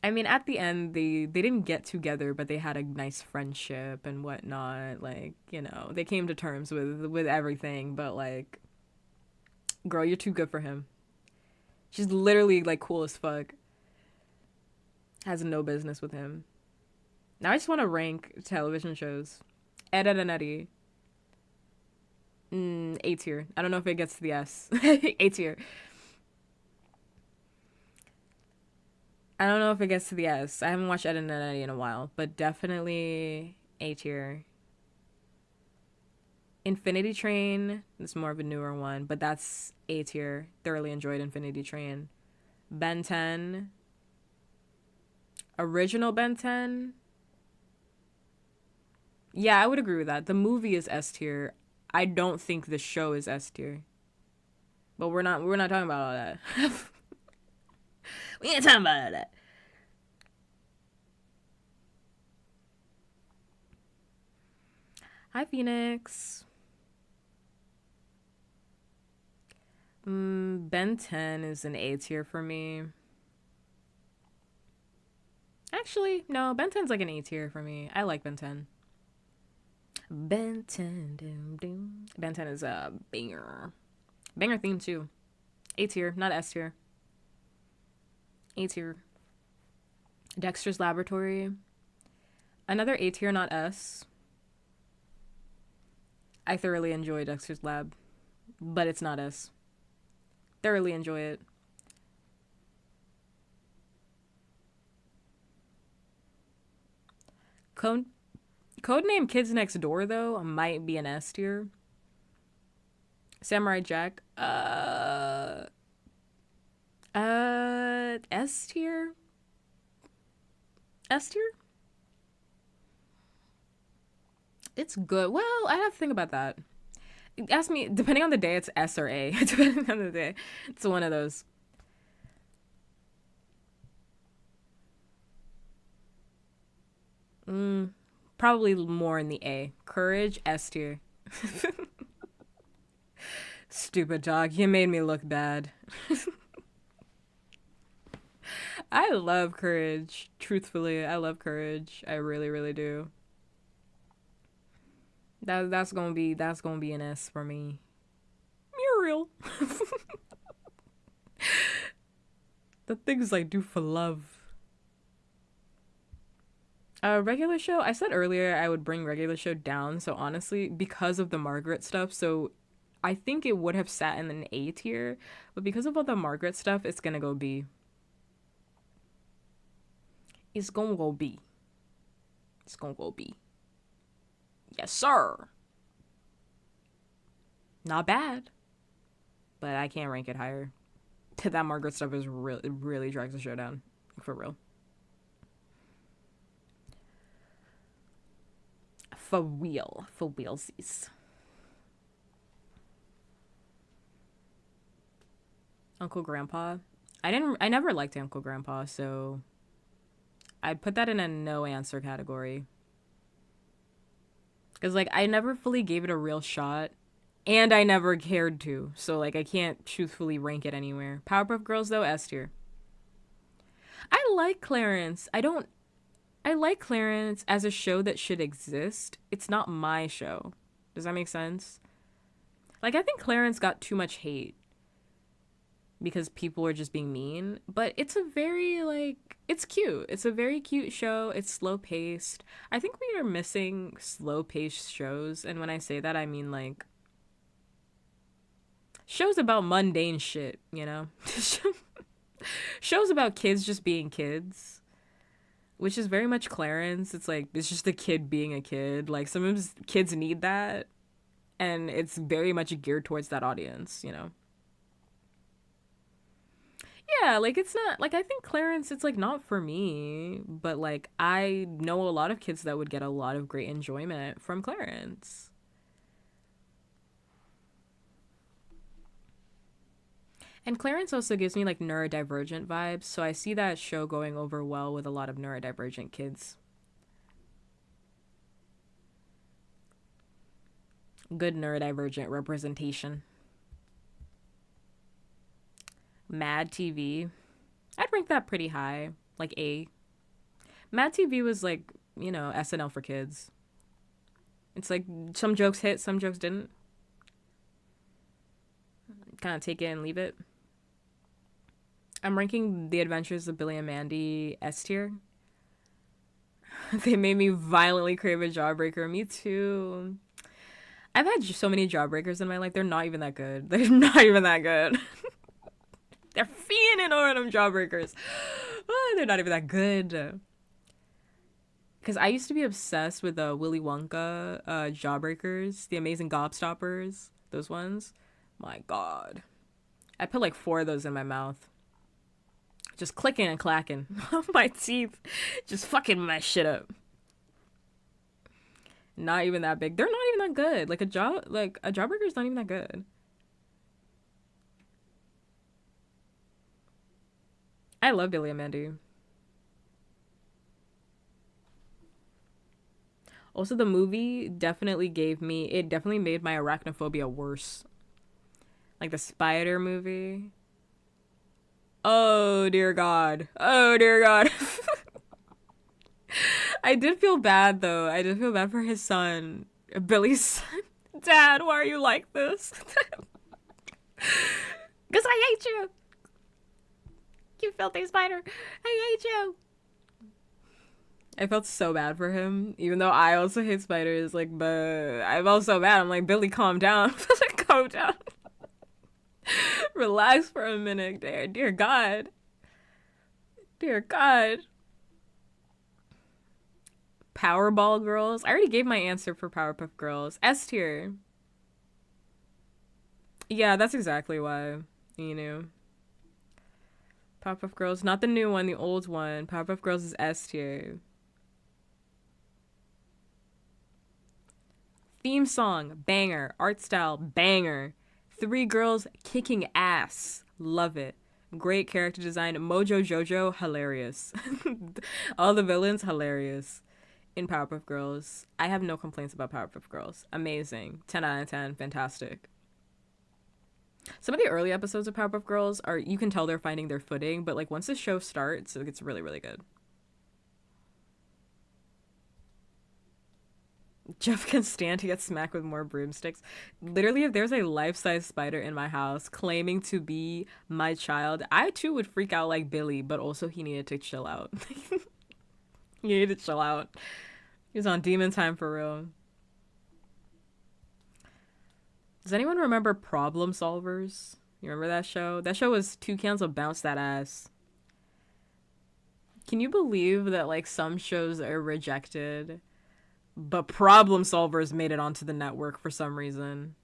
I mean, at the end, they didn't get together, but they had a nice friendship and whatnot. Like, you know, they came to terms with everything, but like, girl, you're too good for him. She's literally like cool as fuck. Has no business with him. Now I just want to rank television shows. Ed, Edd n Eddy. A tier. I don't know if it gets to the S. A tier. I don't know if it gets to the S. I haven't watched Ed, Edd n Eddy in a while, but definitely A tier. Infinity Train is more of a newer one, but that's A tier. Thoroughly enjoyed Infinity Train. Ben 10. Original Ben 10. Yeah, I would agree with that. The movie is S tier. I don't think the show is S tier. But we're not talking about all that. We ain't talking about all that. Hi, Phoenix. Ben 10 is an A tier for me. Actually, no, Ben 10's like an A tier for me. I like Ben 10. Ben 10, doom, doom. Ben 10 is a banger. Banger theme too. A tier, not S tier. A tier. Dexter's Laboratory. Another A tier, not S. I thoroughly enjoy Dexter's Lab. but it's not S. Thoroughly enjoy it. Codename Kids Next Door, though, might be an S tier. Samurai Jack, S tier? S tier? It's good. Well, I have to think about that. Ask me, depending on the day, it's S or A. Depending on the day. It's one of those. Probably more in the A. Courage, S tier. Stupid dog, you made me look bad. I love Courage. Truthfully, I love Courage. I really, really do. That's gonna be an S for me. Muriel. The things I do for love. Regular show. I said earlier I would bring regular show down. So honestly, because of the Margaret stuff, so I think it would have sat in an A tier, but because of all the Margaret stuff, it's gonna go B. It's gonna go B. It's gonna go B. Yes, sir. Not bad, but I can't rank it higher. That Margaret stuff is really, it really drags the show down, for real. For real, for realsies. Uncle Grandpa. I never liked Uncle Grandpa, so I'd put that in a no answer category. Because, like, I never fully gave it a real shot, and I never cared to, so, like, I can't truthfully rank it anywhere. Powerpuff Girls, though, S tier. I like Clarence. I like Clarence as a show that should exist. It's not my show. Does that make sense? Like, I think Clarence got too much hate because people are just being mean, but it's a very, like, it's cute. It's a very cute show. It's slow paced. I think we are missing slow paced shows, and when I say that, I mean, like, shows about mundane shit, you know? Shows about kids just being kids, which is very much Clarence. It's like, it's just a kid being a kid. Like, sometimes kids need that, and it's very much geared towards that audience, you know? Yeah, like, it's not, like, I think Clarence, it's, like, not for me, but, like, I know a lot of kids that would get a lot of great enjoyment from Clarence. And Clarence also gives me, like, neurodivergent vibes, so I see that show going over well with a lot of neurodivergent kids. Good neurodivergent representation. Mad TV. I'd rank that pretty high, like A. Mad TV was, like, you know, SNL for kids. It's like some jokes hit, some jokes didn't. Kind of take it and leave it. I'm ranking The Adventures of Billy and Mandy S tier. They made me violently crave a jawbreaker. Me too. I've had so many jawbreakers in my life. They're not even that good. They're not even that good. They're fiending over them jawbreakers. Oh, they're not even that good. Because I used to be obsessed with the Willy Wonka jawbreakers, the Amazing Gobstoppers, those ones. My God. I put like 4 of those in my mouth. Just clicking and clacking. My teeth just fucking my shit up. Not even that big. They're not even that good. Like a jawbreaker is not even that good. I love Billy and Mandy. Also, the movie definitely made my arachnophobia worse. Like the spider movie. Oh, dear God. Oh, dear God. I did feel bad, though. I did feel bad for his son. Billy's son. Dad, why are you like this? Because I hate you. You filthy spider. I hate you. I felt so bad for him, even though I also hate spiders. Like, but I felt so bad. I'm like, Billy, calm down. Calm down. Relax for a minute there. Dear God. Dear God. Powerball Girls. I already gave my answer for Powerpuff Girls. S tier. Yeah, that's exactly why. You know. Powerpuff Girls, not the new one, the old one. Powerpuff Girls is S tier. Theme song, banger. Art style, banger. 3 girls kicking ass. Love it. Great character design. Mojo Jojo, hilarious. All the villains, hilarious. In Powerpuff Girls. I have no complaints about Powerpuff Girls. Amazing. 10 out of 10. Fantastic. Some of the early episodes of Powerpuff Girls are, you can tell they're finding their footing, but like once the show starts, it gets really, really good. Jeff can stand to get smacked with more broomsticks. Literally, if there's a life-size spider in my house claiming to be my child, I too would freak out like Billy, but also he needed to chill out. He needed to chill out. He was on demon time for real. Does anyone remember Problem Solvers? You remember that show? That show was Toucans will bounce that ass. Can you believe that like some shows are rejected, but Problem Solvers made it onto the network for some reason?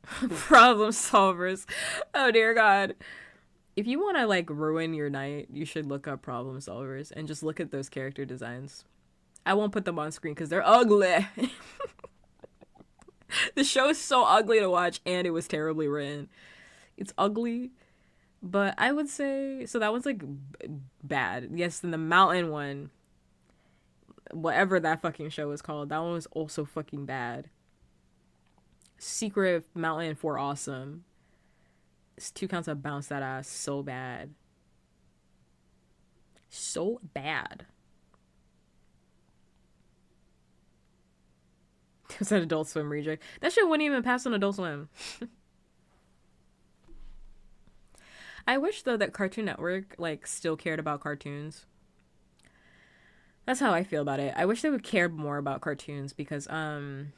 Problem Solvers. Oh dear God. If you want to like ruin your night, you should look up Problem Solvers and just look at those character designs. I won't put them on screen because they're ugly. The show is so ugly to watch, and it was terribly written. It's ugly, but I would say, so that one's like bad. Yes, then the mountain one, whatever that fucking show is called, that one was also fucking bad. Secret Mountain for Awesome. It's 2 counts of bounce that ass so bad. So bad. It was an Adult Swim reject. That shit wouldn't even pass on Adult Swim. I wish though that Cartoon Network like still cared about cartoons. That's how I feel about it. I wish they would care more about cartoons because like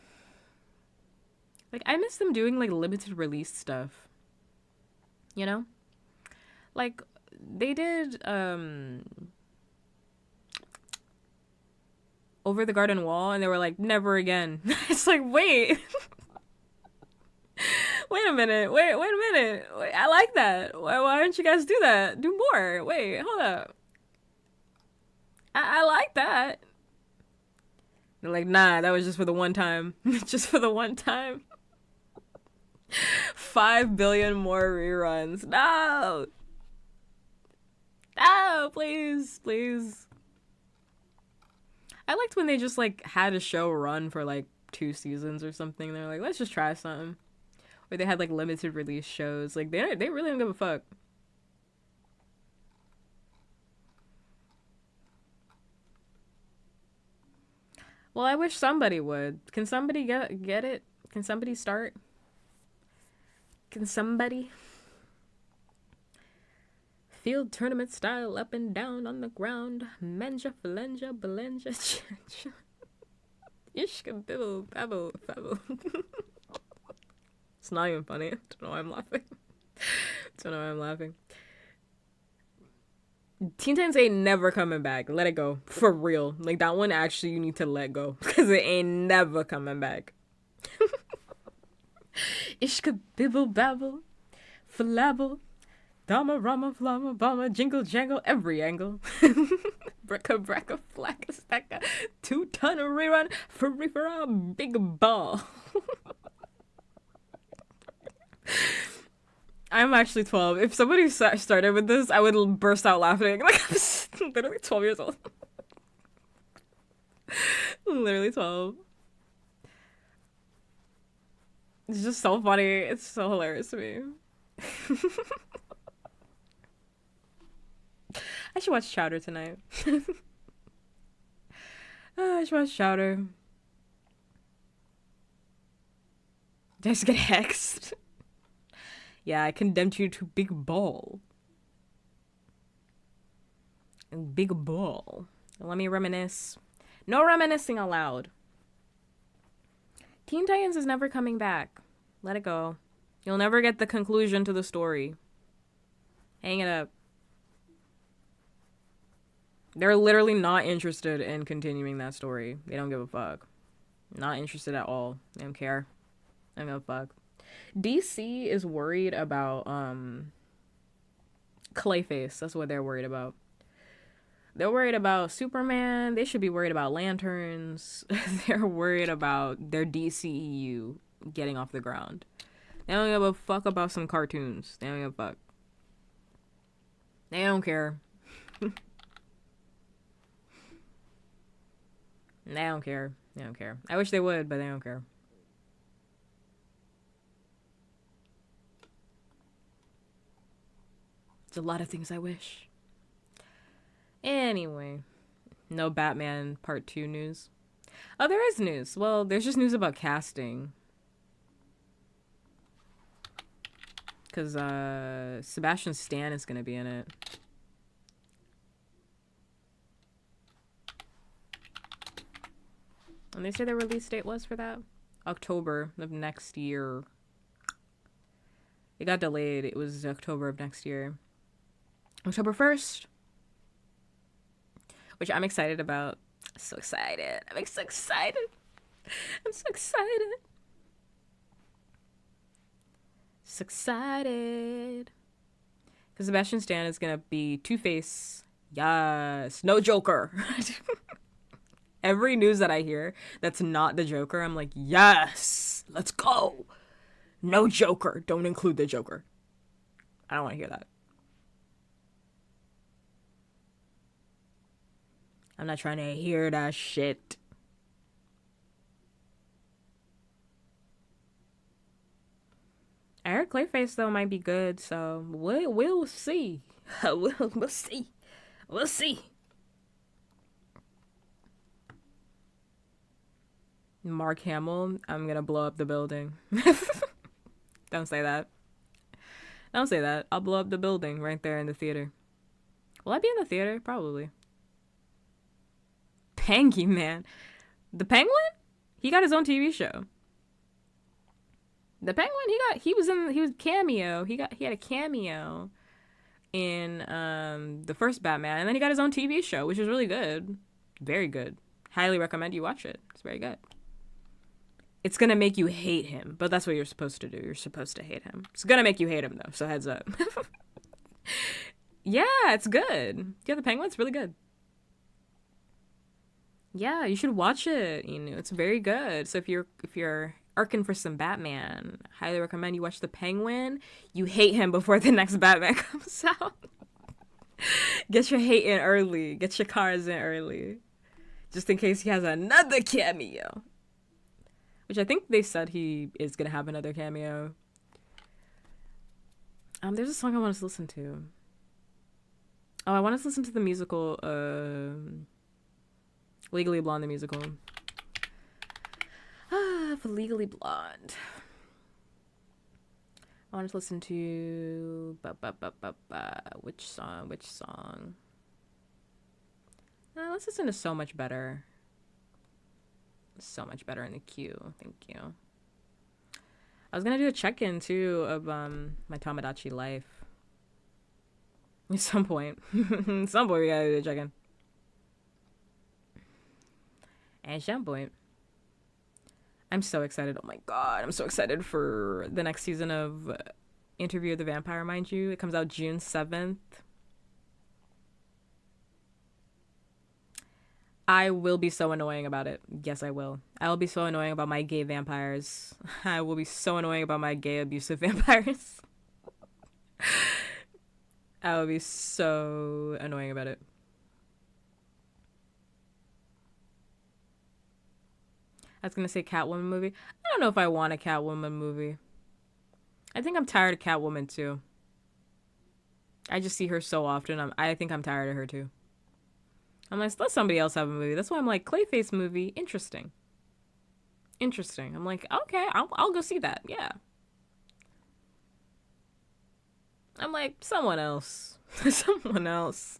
I miss them doing like limited release stuff. You know? Like they did Over the Garden Wall, and they were like, never again. It's like, wait. Wait a minute. Wait a minute. Wait, I like that. Why don't you guys do that? Do more. Wait, hold up. I like that. They're like, nah, that was just for the one time. Just for the one time. 5 billion more reruns. No. No, please, please. I liked when they just like had a show run for like 2 seasons or something. They're like, let's just try something. Or they had like limited release shows. Like they really don't give a fuck. Well, I wish somebody would. Can somebody get it? Can somebody start? Can somebody? Field tournament style, up and down on the ground. Menja, phalenja, belenja, chancha. Ishka, bibble, babble, babble. It's not even funny. I don't know why I'm laughing. Don't know why I'm laughing. Teen Titans ain't never coming back. Let it go. For real. Like, that one actually you need to let go. Because it ain't never coming back. Ishka, bibble, babble, flabble. Dama, Rama, Flama, Bama, Jingle, Jangle, every angle. Brecka, Brecka, Flacka, Stacka, 2-ton rerun, free for a big ball. I'm actually 12. If somebody started with this, I would burst out laughing. Like, I'm literally 12 years old. Literally 12. It's just so funny. It's so hilarious to me. I should watch Chowder tonight. I should watch Chowder. Did I just get hexed? Yeah, I condemned you to big ball. Big ball. Let me reminisce. No reminiscing allowed. Teen Titans is never coming back. Let it go. You'll never get the conclusion to the story. Hang it up. They're literally not interested in continuing that story. They don't give a fuck. Not interested at all. They don't care. They don't give a fuck. DC is worried about Clayface. That's what they're worried about. They're worried about Superman. They should be worried about lanterns. They're worried about their DCEU getting off the ground. They don't give a fuck about some cartoons. They don't give a fuck. They don't care. They don't care. They don't care. I wish they would, but they don't care. It's a lot of things I wish. Anyway, no Batman Part 2 news. Oh, there is news. Well, there's just news about casting. Because Sebastian Stan is going to be in it. And they say the release date was for that? October of next year. It got delayed. It was October of next year. October 1st. Which I'm excited about. So excited. I'm so excited. I'm so excited. So excited. Because Sebastian Stan is going to be Two-Face. Yes. No Joker. Every news that I hear that's not the Joker, I'm like, yes. Let's go. No Joker. Don't include the Joker. I don't want to hear that. I'm not trying to hear that shit. I heard Clayface though might be good, so we'll see. we'll see. We'll see. Mark Hamill, I'm gonna blow up the building. Don't say that. Don't say that. I'll blow up the building right there in the theater. Will I be in the theater? Probably. Pengy Man. The Penguin? He got his own TV show. The Penguin, he was cameo. He had a cameo in the first Batman, and then he got his own TV show, which is really good. Very good. Highly recommend you watch it. It's very good. It's gonna make you hate him, but that's what you're supposed to do. You're supposed to hate him. It's gonna make you hate him though, so heads up. Yeah, it's good. Yeah, the Penguin's really good. Yeah, you should watch it. You know, it's very good. So if you're arcing for some Batman, I highly recommend you watch the Penguin. You hate him before the next Batman comes out. Get your hate in early. Get your cars in early, just in case he has another cameo. Which I think they said he is gonna have another cameo. There's a song I want us to listen to. Oh, I want us to listen to the musical, Legally Blonde, the musical. For Legally Blonde. I want to listen to... Which song? Let's listen to So Much Better. So Much Better in the queue. Thank you. I was going to do a check-in, too, of my Tamagotchi life. At some point. At some point, we gotta do a check-in. At some point. I'm so excited. Oh my god. I'm so excited for the next season of Interview with the Vampire, mind you. It comes out June 7th. I will be so annoying about it. Yes, I will. I will be so annoying about my gay vampires. I will be so annoying about my gay abusive vampires. I will be so annoying about it. I was going to say Catwoman movie. I don't know if I want a Catwoman movie. I think I'm tired of Catwoman too. I just see her so often. I think I'm tired of her too. I'm like, let somebody else have a movie. That's why I'm like, Clayface movie, interesting. Interesting. I'm like, okay, I'll go see that. Yeah. I'm like, someone else. Someone else.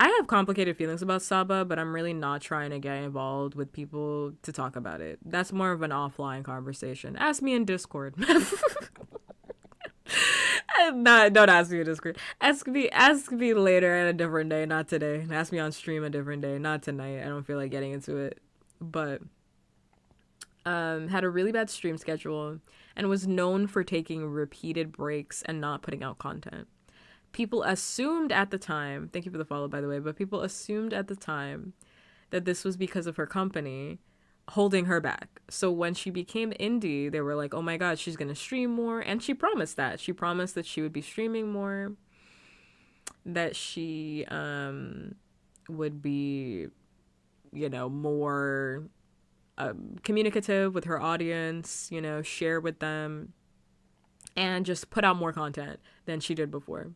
I have complicated feelings about Saba, but I'm really not trying to get involved with people to talk about it. That's more of an offline conversation. Ask me in Discord. Don't ask me in Discord. Ask me later at a different day, not today. Ask me on stream a different day, not tonight. I don't feel like getting into it. But had a really bad stream schedule and was known for taking repeated breaks and not putting out content. People assumed at the time, thank you for the follow by the way, but people assumed at the time that this was because of her company holding her back. So when she became indie, they were like, oh my god, she's gonna stream more. And she promised that. She promised that she would be streaming more, that she would be, you know, more communicative with her audience, you know, share with them, and just put out more content than she did before.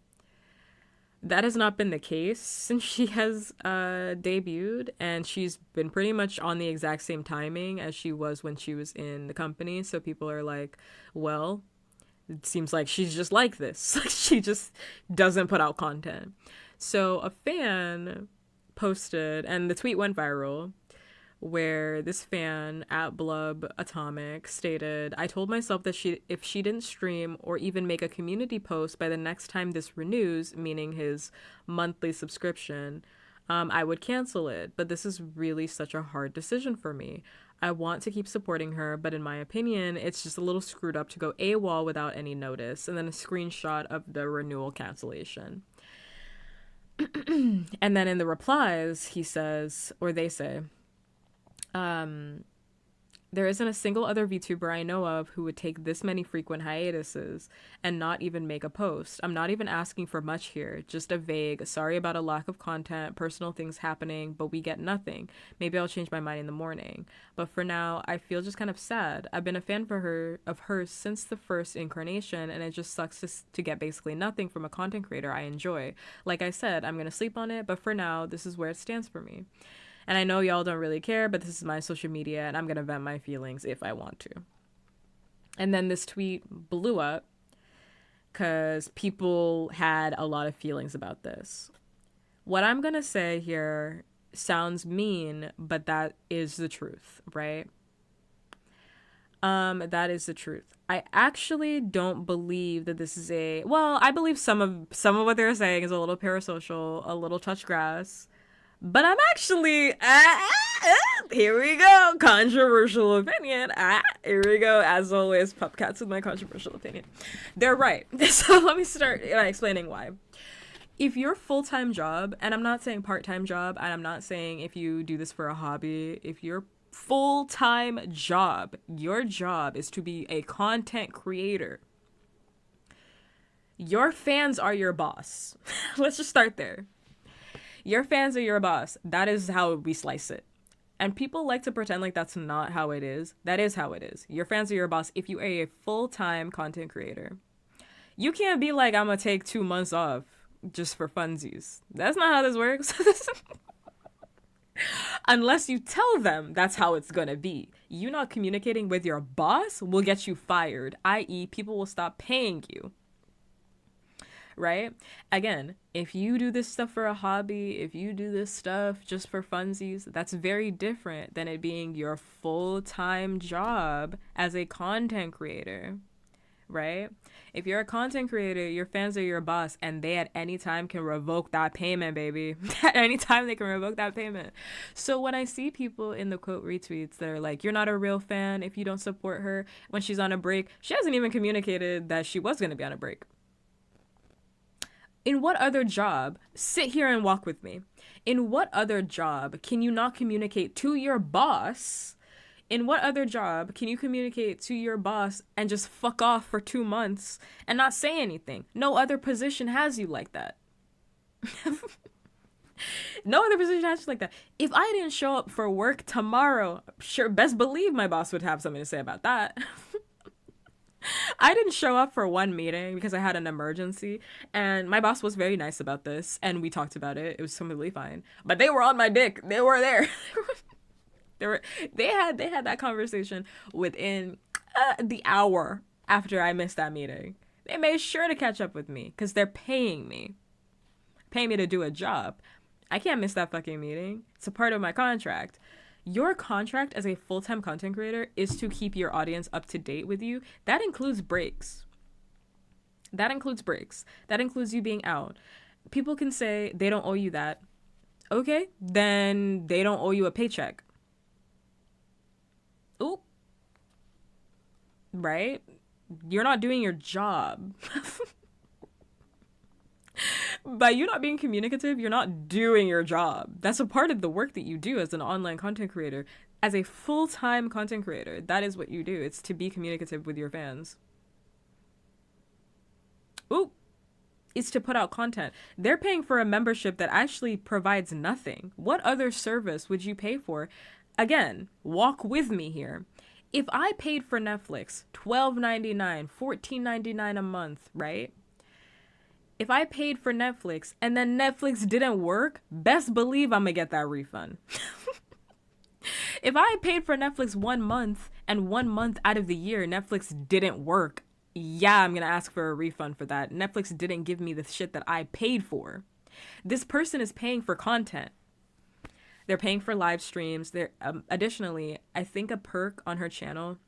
That has not been the case since she has debuted, and she's been pretty much on the exact same timing as she was when she was in the company. So people are like, well, it seems like she's just like this. She just doesn't put out content. So a fan posted, and the tweet went viral, where this fan at Blub Atomic stated, I told myself that if she didn't stream or even make a community post by the next time this renews, meaning his monthly subscription, I would cancel it. But this is really such a hard decision for me. I want to keep supporting her, but in my opinion, it's just a little screwed up to go AWOL without any notice. And then a screenshot of the renewal cancellation. And then in the replies, he says, or they say, there isn't a single other VTuber I know of who would take this many frequent hiatuses and not even make a post. I'm not even asking for much here, just a vague, sorry about a lack of content, personal things happening, but we get nothing. Maybe I'll change my mind in the morning. But for now, I feel just kind of sad. I've been a fan of hers since the first incarnation, and it just sucks to get basically nothing from a content creator I enjoy. Like I said, I'm gonna sleep on it, but for now, this is where it stands for me. And I know y'all don't really care, but this is my social media, and I'm going to vent my feelings if I want to. And then this tweet blew up because people had a lot of feelings about this. What I'm going to say here sounds mean, but that is the truth, right? That is the truth. I actually don't believe that this is I believe some of what they're saying is a little parasocial, a little touch grass. But I'm actually, here we go, controversial opinion. Here we go, as always, puppkats with my controversial opinion. They're right. So let me start explaining why. If your full-time job, and I'm not saying part-time job, and I'm not saying if you do this for a hobby, if your full-time job, your job is to be a content creator, your fans are your boss. Let's just start there. Your fans are your boss. That is how we slice it. And people like to pretend like that's not how it is. That is how it is. Your fans are your boss if you are a full-time content creator. You can't be like, I'm going to take 2 months off just for funsies. That's not how this works. Unless you tell them that's how it's going to be. You not communicating with your boss will get you fired, i.e. people will stop paying you. Right? Again, if you do this stuff for a hobby, if you do this stuff just for funsies, that's very different than it being your full-time job as a content creator, right? If you're a content creator, your fans are your boss, and they at any time can revoke that payment, baby. At any time they can revoke that payment. So when I see people in the quote retweets that are like, you're not a real fan if you don't support her when she's on a break, she hasn't even communicated that she was going to be on a break. In what other job, sit here and walk with me. In what other job can you not communicate to your boss? In what other job can you communicate to your boss and just fuck off for 2 months and not say anything? No other position has you like that. No other position has you like that. If I didn't show up for work tomorrow, sure, best believe my boss would have something to say about that. I didn't show up for one meeting because I had an emergency, and my boss was very nice about this, and we talked about it. It was completely fine. But they were on my dick. They were there. They had that conversation within the hour after I missed that meeting. They made sure to catch up with me because they're paying me to do a job. I can't miss that fucking meeting. It's a part of my contract. Your contract as a full-time content creator is to keep your audience up to date with you. That includes breaks. That includes you being out. People can say they don't owe you that. Okay, then they don't owe you a paycheck. Ooh. Right? You're not doing your job. By you not being communicative, you're not doing your job. That's a part of the work that you do as an online content creator. As a full-time content creator, that is what you do. It's to be communicative with your fans. Ooh. It's to put out content. They're paying for a membership that actually provides nothing. What other service would you pay for? Again, walk with me here. If I paid for Netflix $12.99, $14.99 a month, right? If I paid for Netflix and then Netflix didn't work, best believe I'm gonna get that refund. If I paid for Netflix 1 month and 1 month out of the year Netflix didn't work, yeah, I'm gonna ask for a refund for that. Netflix didn't give me the shit that I paid for. This person is paying for content. They're paying for live streams. They're additionally, I think a perk on her channel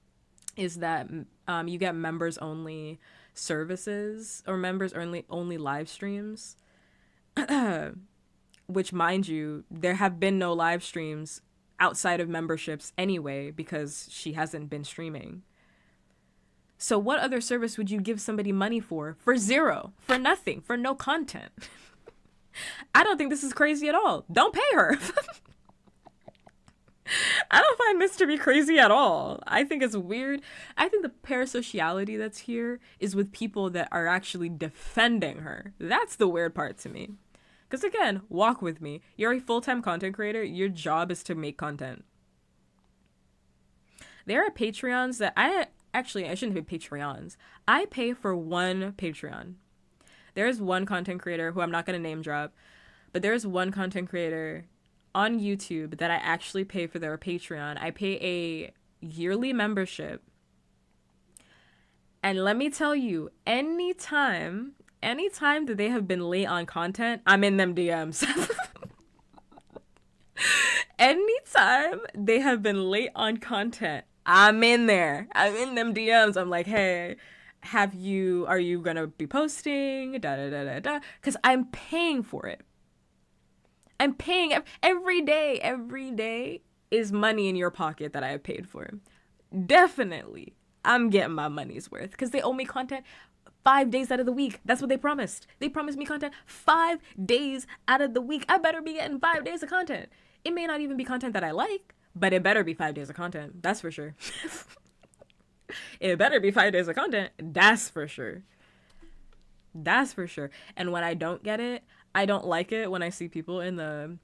is that you get members only services or members only live streams. Which, mind you, there have been no live streams outside of memberships anyway because she hasn't been streaming. So what other service would you give somebody money for zero, for nothing, for no content? I don't think this is crazy at all. Don't pay her. I don't find this to be crazy at all. I think it's weird. I think the parasociality that's here is with people that are actually defending her. That's the weird part to me. Because again, walk with me. You're a full-time content creator. Your job is to make content. There are Patreons that I shouldn't pay Patreons. I pay for one Patreon. There's one content creator who I'm not going to name drop, but there's one content creator on YouTube that I actually pay for their Patreon. I pay a yearly membership. And let me tell you, anytime that they have been late on content, I'm in them DMs. Anytime they have been late on content, I'm in there. I'm in them DMs. I'm like, hey, are you gonna be posting? Da da da da da. Because I'm paying for it. I'm paying every day. Every day is money in your pocket that I have paid for. Definitely, I'm getting my money's worth because they owe me content 5 days out of the week. That's what they promised. They promised me content 5 days out of the week. I better be getting 5 days of content. It may not even be content that I like, but it better be 5 days of content. That's for sure. It better be 5 days of content. That's for sure. That's for sure. And when I don't get it, I don't like it when I see people in the...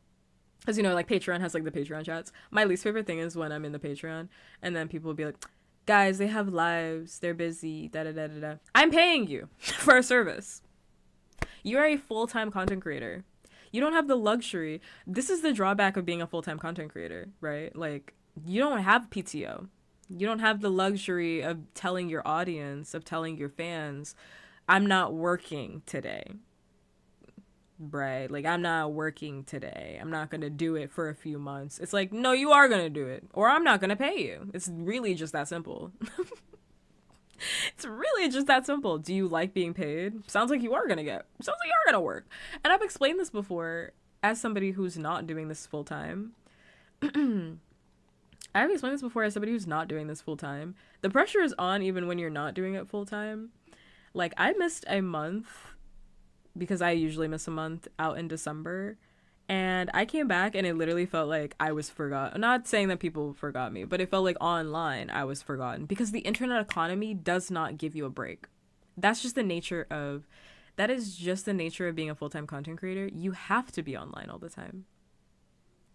Because, you know, like Patreon has like the Patreon chats. My least favorite thing is when I'm in the Patreon and then people will be like, guys, they have lives. They're busy. Da da da da da. I'm paying you for a service. You're a full-time content creator. You don't have the luxury. This is the drawback of being a full-time content creator, right? Like, you don't have PTO. You don't have the luxury of telling your audience, of telling your fans, I'm not working today. Right? Like, I'm not working today. I'm not going to do it for a few months. It's like, no, you are going to do it, or I'm not going to pay you. It's really just that simple. It's really just that simple. Do you like being paid? Sounds like you are going to Sounds like you are going to work. And I've explained this before as somebody who's not doing this full time. I've explained this before as somebody who's not doing this full time. The pressure is on even when you're not doing it full time. Like, I missed a month because I usually miss a month out in December. And I came back and it literally felt like I was forgotten. I'm not saying that people forgot me, but it felt like online I was forgotten because the internet economy does not give you a break. That is just the nature of being a full-time content creator. You have to be online all the time.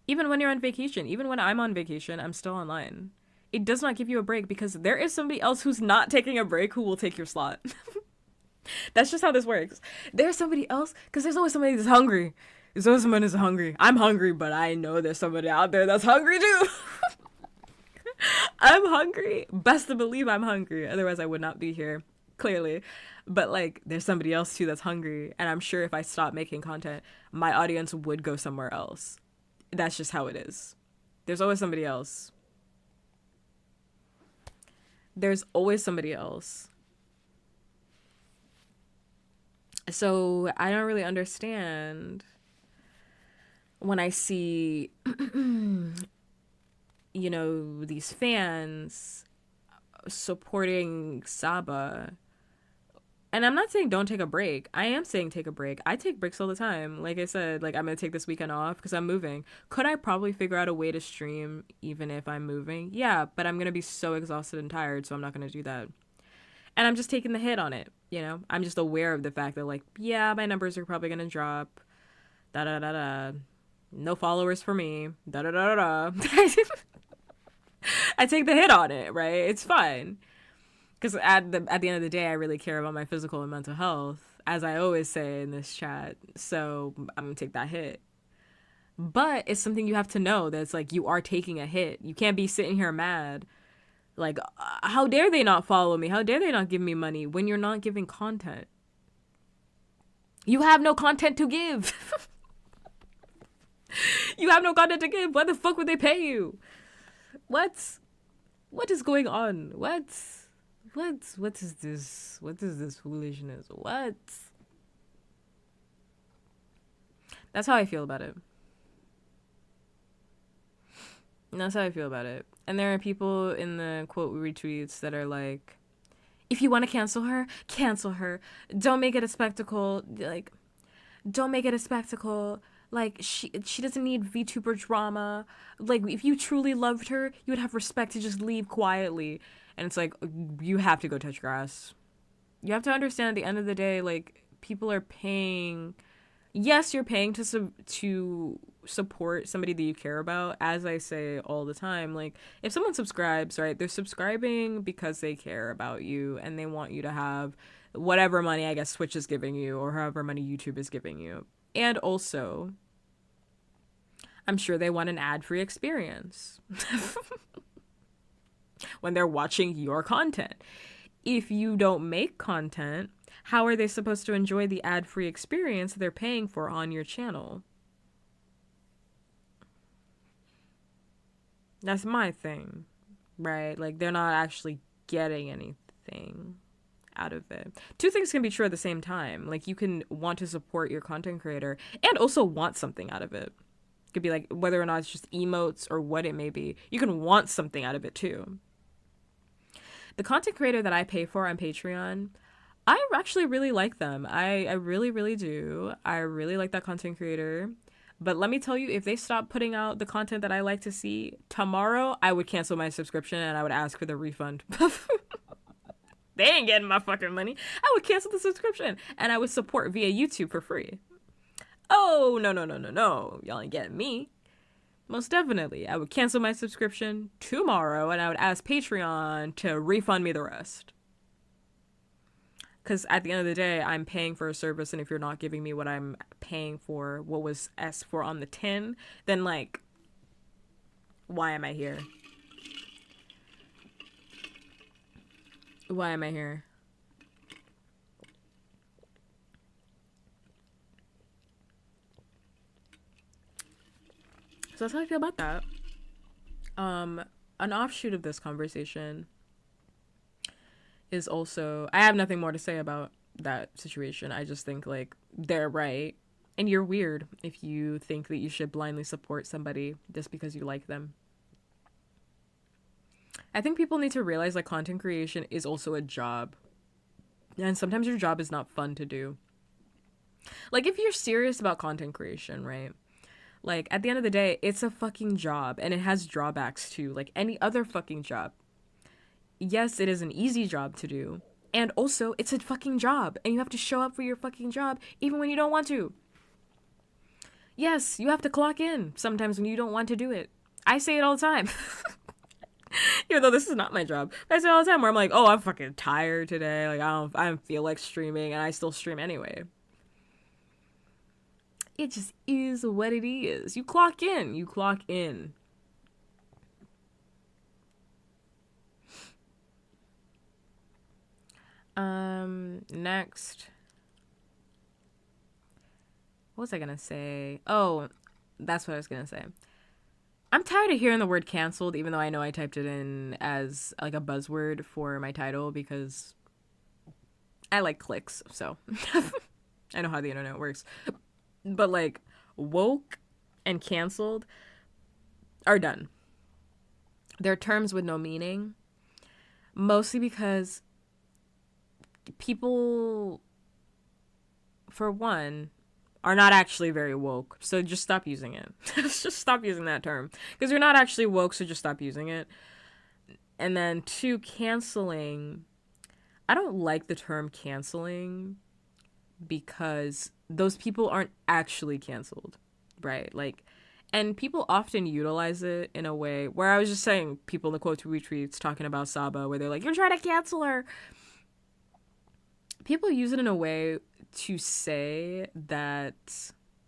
Even when you're on vacation, even when I'm on vacation, I'm still online. It does not give you a break because there is somebody else who's not taking a break who will take your slot. That's just how this works. There's somebody else because there's always somebody that's hungry. There's always someone who's hungry. I'm hungry, but I know there's somebody out there that's hungry too. I'm hungry. Best to believe I'm hungry. Otherwise, I would not be here. Clearly. But like there's somebody else too that's hungry, and I'm sure if I stop making content, my audience would go somewhere else. That's just how it is. There's always somebody else. There's always somebody else. So I don't really understand when I see, you know, these fans supporting Saba. And I'm not saying don't take a break. I am saying take a break. I take breaks all the time. Like I said, like I'm going to take this weekend off because I'm moving. Could I probably figure out a way to stream even if I'm moving? Yeah, but I'm going to be so exhausted and tired, so I'm not going to do that. And I'm just taking the hit on it, you know? I'm just aware of the fact that, like, yeah, my numbers are probably going to drop. Da-da-da-da. No followers for me. Da-da-da-da-da. I take the hit on it, right? It's fine. Because at the end of the day, I really care about my physical and mental health, as I always say in this chat. So I'm going to take that hit. But it's something you have to know that it's like you are taking a hit. You can't be sitting here mad. Like, how dare they not follow me? How dare they not give me money when you're not giving content? You have no content to give. You have no content to give. Why the fuck would they pay you? What is going on? What is this? What is this foolishness? What? That's how I feel about it. That's how I feel about it. And there are people in the quote retweets that are like, if you want to cancel her, cancel her. Don't make it a spectacle. Like, don't make it a spectacle. Like, she doesn't need VTuber drama. Like, if you truly loved her, you would have respect to just leave quietly. And it's like, you have to go touch grass. You have to understand at the end of the day, like, people are paying. Yes, you're paying to support somebody that you care about. As I say all the time, like, if someone subscribes, right, they're subscribing because they care about you and they want you to have whatever money, I guess, Twitch is giving you or however money YouTube is giving you. And also, I'm sure they want an ad-free experience when they're watching your content. If you don't make content, how are they supposed to enjoy the ad-free experience they're paying for on your channel? That's my thing, right? Like, they're not actually getting anything out of it. Two things can be true at the same time. Like, you can want to support your content creator and also want something out of it. It could be like, whether or not it's just emotes or what it may be, you can want something out of it too. The content creator that I pay for on Patreon, I actually really like them. I really, really do. I really like that content creator. But let me tell you, if they stop putting out the content that I like to see, tomorrow I would cancel my subscription and I would ask for the refund. They ain't getting my fucking money. I would cancel the subscription and I would support via YouTube for free. Oh, no. Y'all ain't getting me. Most definitely. I would cancel my subscription tomorrow and I would ask Patreon to refund me the rest. Because at the end of the day, I'm paying for a service, and if you're not giving me what I'm paying for, what was asked for on the tin, then, like, why am I here? Why am I here? So that's how I feel about that. An offshoot of this conversation is also, I have nothing more to say about that situation. I just think, like, they're right. And you're weird if you think that you should blindly support somebody just because you like them. I think people need to realize, like, content creation is also a job. And sometimes your job is not fun to do. Like, if you're serious about content creation, right? Like, at the end of the day, it's a fucking job. And it has drawbacks, too. Like, any other fucking job. Yes, it is an easy job to do. And also, it's a fucking job. And you have to show up for your fucking job even when you don't want to. Yes, you have to clock in sometimes when you don't want to do it. I say it all the time. Even though this is not my job. I say it all the time where I'm like, oh, I'm fucking tired today. Like, I don't feel like streaming. And I still stream anyway. It just is what it is. You clock in. You clock in. Next. What was I gonna say? Oh, that's what I was gonna say. I'm tired of hearing the word canceled, even though I know I typed it in as like a buzzword for my title because I like clicks, so I know how the internet works. But like woke and canceled are done. They're terms with no meaning, mostly because people, for one, are not actually very woke. So just stop using it. Just stop using that term. Because you're not actually woke, so just stop using it. And then two, canceling. I don't like the term canceling because those people aren't actually canceled, right? Like, and people often utilize it in a way where I was just saying people in the quote retweets talking about Saba where they're like, you're trying to cancel her. People use it in a way to say that,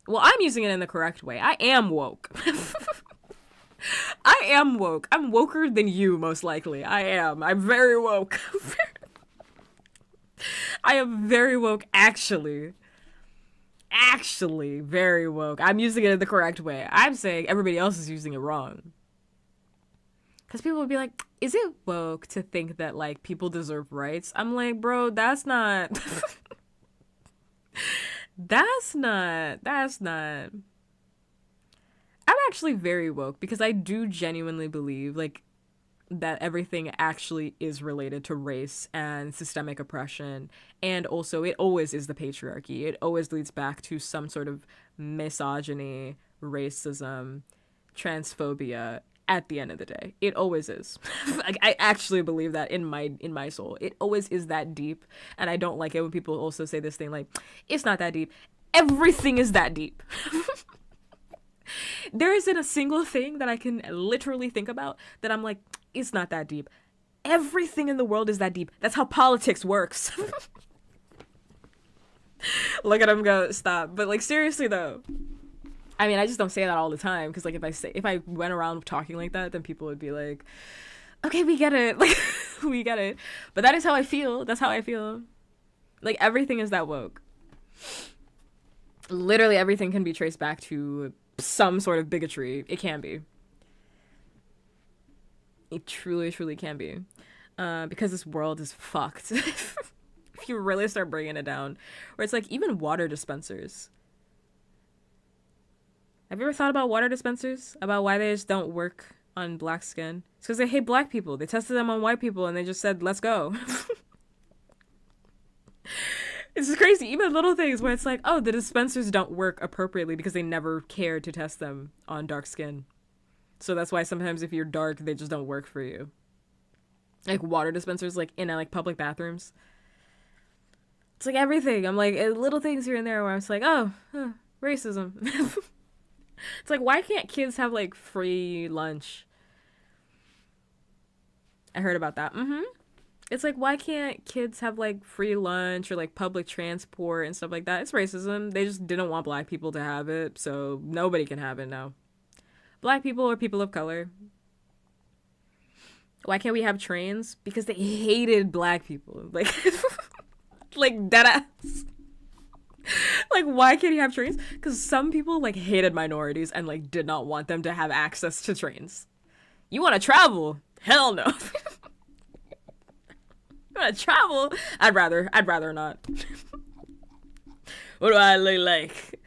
well, I'm using it in the correct way. I am woke. I am woke. I'm woker than you, most likely. I am. I'm very woke. I am very woke, actually. Actually, very woke. I'm using it in the correct way. I'm saying everybody else is using it wrong. Because people would be like, is it woke to think that, like, people deserve rights? I'm like, bro, that's not... that's not... I'm actually very woke because I do genuinely believe, like, that everything actually is related to race and systemic oppression. And also, it always is the patriarchy. It always leads back to some sort of misogyny, racism, transphobia at the end of the day. It always is. Like, I actually believe that in my soul. It always is that deep. And I don't like it when people also say this thing like, it's not that deep. Everything is that deep. There isn't a single thing that I can literally think about that I'm like, it's not that deep. Everything in the world is that deep. That's how politics works. Look at him go, stop. But like, seriously though, I mean, I just don't say that all the time because like if I went around talking like that, then people would be like, okay, we get it. Like, we get it. But that is how I feel. That's how I feel. Like, everything is that woke. Literally everything can be traced back to some sort of bigotry. It can be. It truly, truly can be. Because this world is fucked. If you really start bringing it down. Where it's like, even water dispensers. Have you ever thought about water dispensers? About why they just don't work on black skin? It's because they hate black people. They tested them on white people and they just said, let's go. It's crazy. Even little things where it's like, oh, the dispensers don't work appropriately because they never cared to test them on dark skin. So that's why sometimes if you're dark, they just don't work for you. Like water dispensers, like in like public bathrooms. It's like everything. I'm like, little things here and there where I was like, oh, racism. It's like, why can't kids have like free lunch? I heard about that. It's like, why can't kids have like free lunch or like public transport and stuff like that? It's racism. They just didn't want black people to have it, so nobody can have it now. Black people or people of color. Why can't we have trains? Because they hated black people. Like, like deadass. Like, why can't you have trains? Because some people like hated minorities and like did not want them to have access to trains. You want to travel? Hell no. To travel, I'd rather not. What do I look like?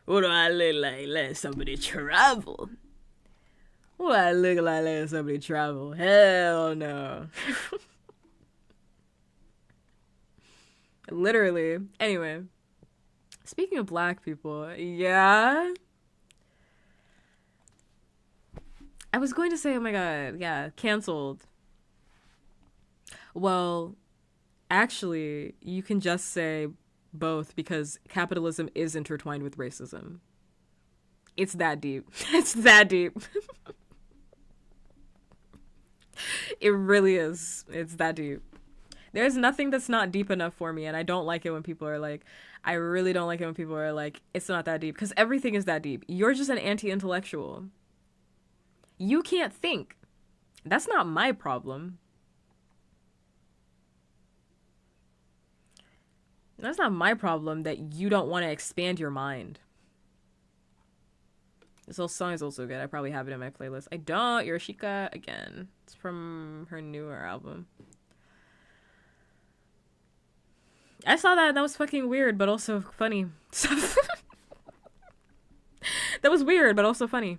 What do I look like? Let somebody travel. What do I look like? Let somebody travel? Hell no. Literally. Anyway, speaking of black people, yeah. I was going to say, oh my god, yeah, canceled. Well, actually, you can just say both because capitalism is intertwined with racism. It's that deep. It's that deep. It really is. It's that deep. There's nothing that's not deep enough for me, and I don't like it when people are like, I really don't like it when people are like, it's not that deep, because everything is that deep. You're just an anti-intellectual. You can't think. That's not my problem. That's not my problem that you don't want to expand your mind. This whole song is also good. I probably have it in my playlist. I don't. Yoshika again. It's from her newer album. I saw that and that was fucking weird, but also funny. That was weird, but also funny.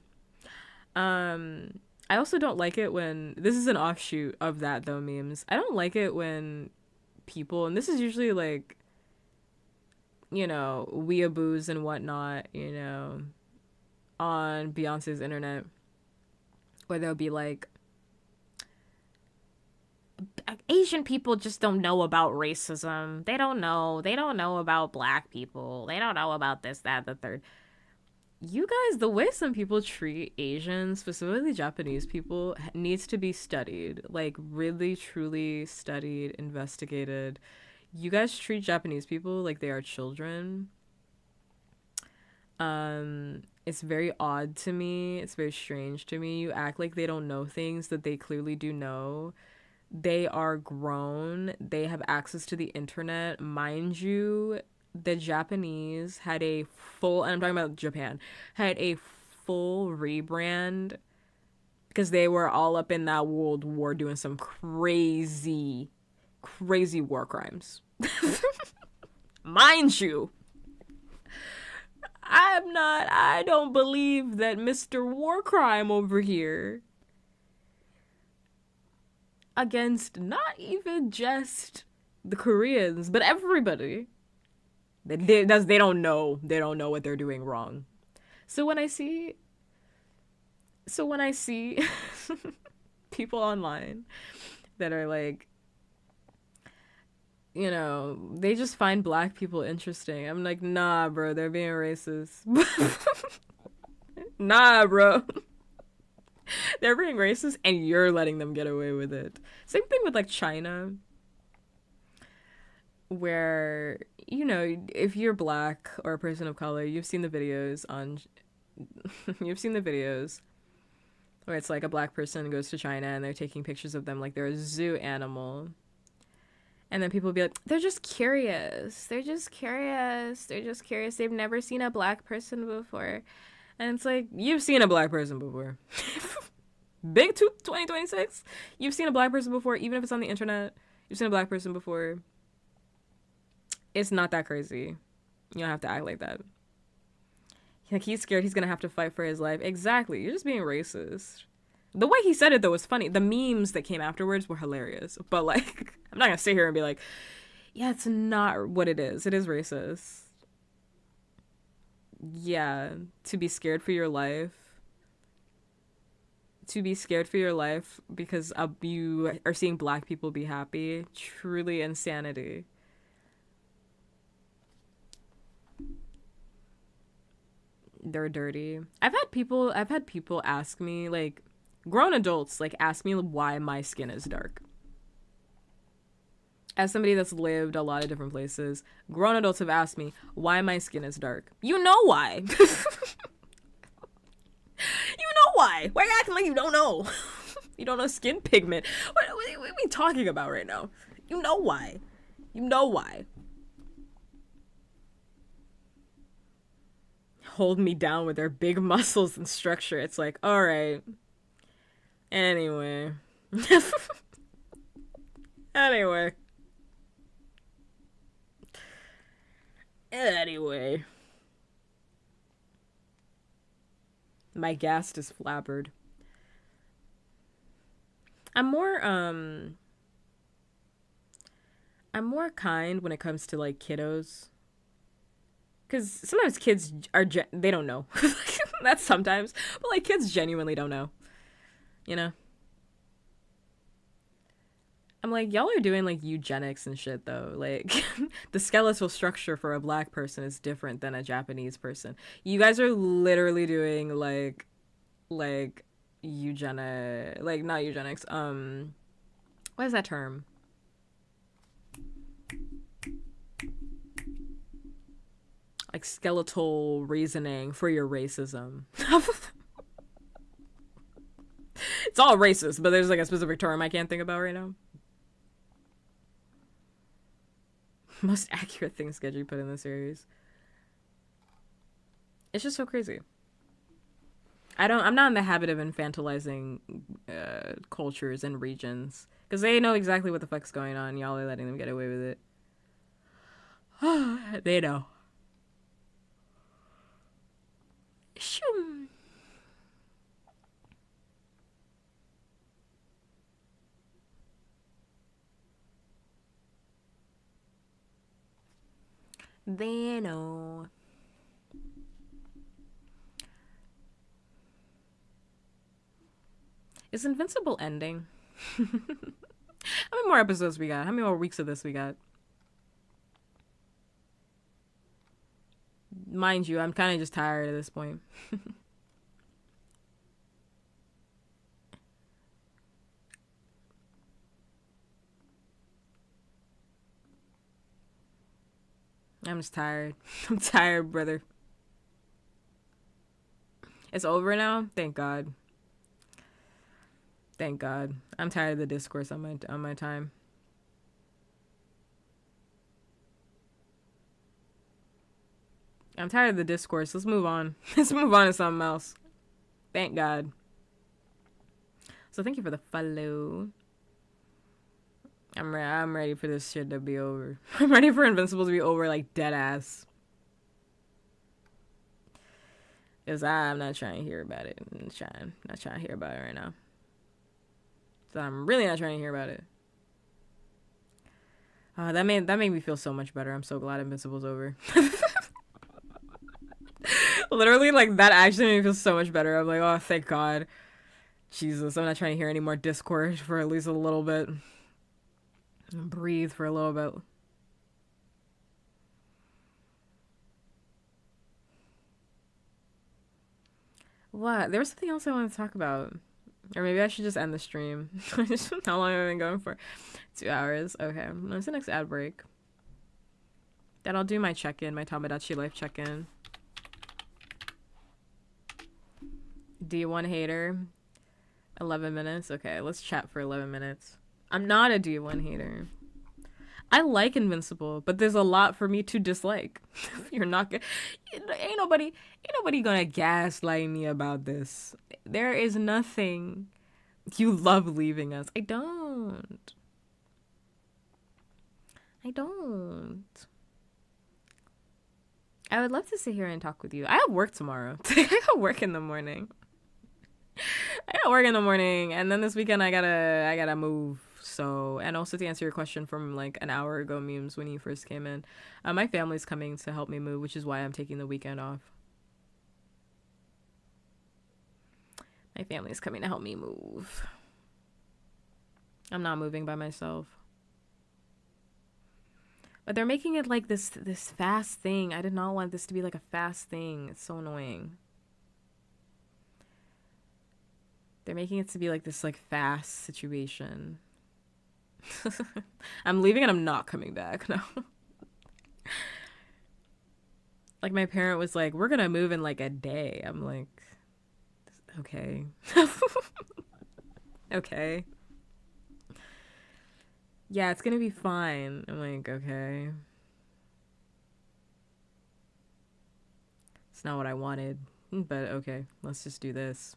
I also don't like it when this is an offshoot of that though, memes. I don't like it when people, and this is usually like, you know, weeaboos and whatnot, you know, on Beyonce's internet, where they'll be like, Asian people just don't know about racism. They don't know. They don't know about black people. They don't know about this, that, the third. You guys, the way some people treat Asians, specifically Japanese people, needs to be studied. Like, really, truly studied, investigated. You guys treat Japanese people like they are children. It's very odd to me. It's very strange to me. You act like they don't know things that they clearly do know. They are grown. They have access to the internet. Mind you, the Japanese had a full, and I'm talking about Japan, had a full rebrand because they were all up in that World War doing some crazy, crazy war crimes. Mind you, I don't believe that Mr. War Crime over here against not even just the Koreans, but everybody. They don't know. They don't know what they're doing wrong. So when I see people online that are like, you know, they just find black people interesting. I'm like, nah, bro, they're being racist. Nah, bro. They're being racist and you're letting them get away with it. Same thing with like China, where, you know, if you're black or a person of color, you've seen the videos where it's like a black person goes to China and they're taking pictures of them like they're a zoo animal. And then people will be like, they're just curious. They're just curious. They're just curious. They've never seen a black person before. And it's like, you've seen a black person before. Big 2026. You've seen a black person before, even if it's on the internet. You've seen a black person before. It's not that crazy. You don't have to act like that. Like, he's scared he's gonna have to fight for his life. Exactly. You're just being racist. The way he said it, though, was funny. The memes that came afterwards were hilarious. But, like, I'm not gonna sit here and be like, yeah, it's not what it is. It is racist. Yeah. To be scared for your life. To be scared for your life because you are seeing black people be happy. Truly insanity. They're dirty. I've had people ask me, like, grown adults, like, ask me why my skin is dark. As somebody that's lived a lot of different places, grown adults have asked me why my skin is dark. You know why. You know why. Why are you acting like you don't know? You don't know skin pigment. What are we talking about right now? You know why. You know why. Hold me down with their big muscles and structure. It's like, all right. Anyway. Anyway. My ghast is flabbered. I'm more kind when it comes to like kiddos. Because sometimes kids are, they don't know. That's sometimes. But, like, kids genuinely don't know. You know? I'm like, y'all are doing, like, eugenics and shit, though. Like, the skeletal structure for a black person is different than a Japanese person. You guys are literally doing, like, eugenic... Like, not eugenics. What is that term? Like skeletal reasoning for your racism. It's all racist, but there's like a specific term I can't think about right now. Most accurate thing Sketchy put in the series. It's just so crazy. I'm not in the habit of infantilizing cultures and regions because they know exactly what the fuck's going on. Y'all are letting them get away with it. They know. Shoom. They know. Is Invincible ending? How many more episodes we got? How many more weeks of this we got? Mind you, I'm kind of just tired at this point. I'm just tired. I'm tired, brother. It's over now? Thank God. Thank God. I'm tired of the discourse on my time. I'm tired of the discourse. Let's move on. Let's move on to something else. Thank God. So thank you for the follow. I'm ready for this shit to be over. I'm ready for Invincible to be over, like, dead ass. Because I'm not trying to hear about it. I'm not trying to hear about it right now. So I'm really not trying to hear about it. That made me feel so much better. I'm so glad Invincible's over. Literally, like, that actually made me feel so much better. I'm like, oh, thank God. Jesus, I'm not trying to hear any more discourse for at least a little bit. Breathe for a little bit. What? There was something else I wanted to talk about. Or maybe I should just end the stream. How long have I been going for? 2 hours. Okay. When's the next ad break? Then I'll do my check-in, my Tamagotchi life check-in. D1 hater. 11 minutes. Okay, let's chat for 11 minutes. I'm not a D1 hater. I like Invincible, but there's a lot for me to dislike. You're not gonna... Ain't nobody gonna gaslight me about this. There is nothing. You love leaving us. I don't. I would love to sit here and talk with you. I have work tomorrow. I got work in the morning. And then this weekend I gotta move. So, and also to answer your question from like an hour ago, memes, when you first came in, my family's coming to help me move, which is why I'm taking the weekend off. My family's coming to help me move. I'm not moving by myself. But they're making it like this fast thing. I did not want this to be like a fast thing. It's so annoying. They're making it to be like this like fast situation. I'm leaving and I'm not coming back. No. Like my parent was like, we're gonna move in like a day. I'm like, okay. Okay. Yeah, it's gonna be fine. I'm like, okay. It's not what I wanted, but okay, let's just do this.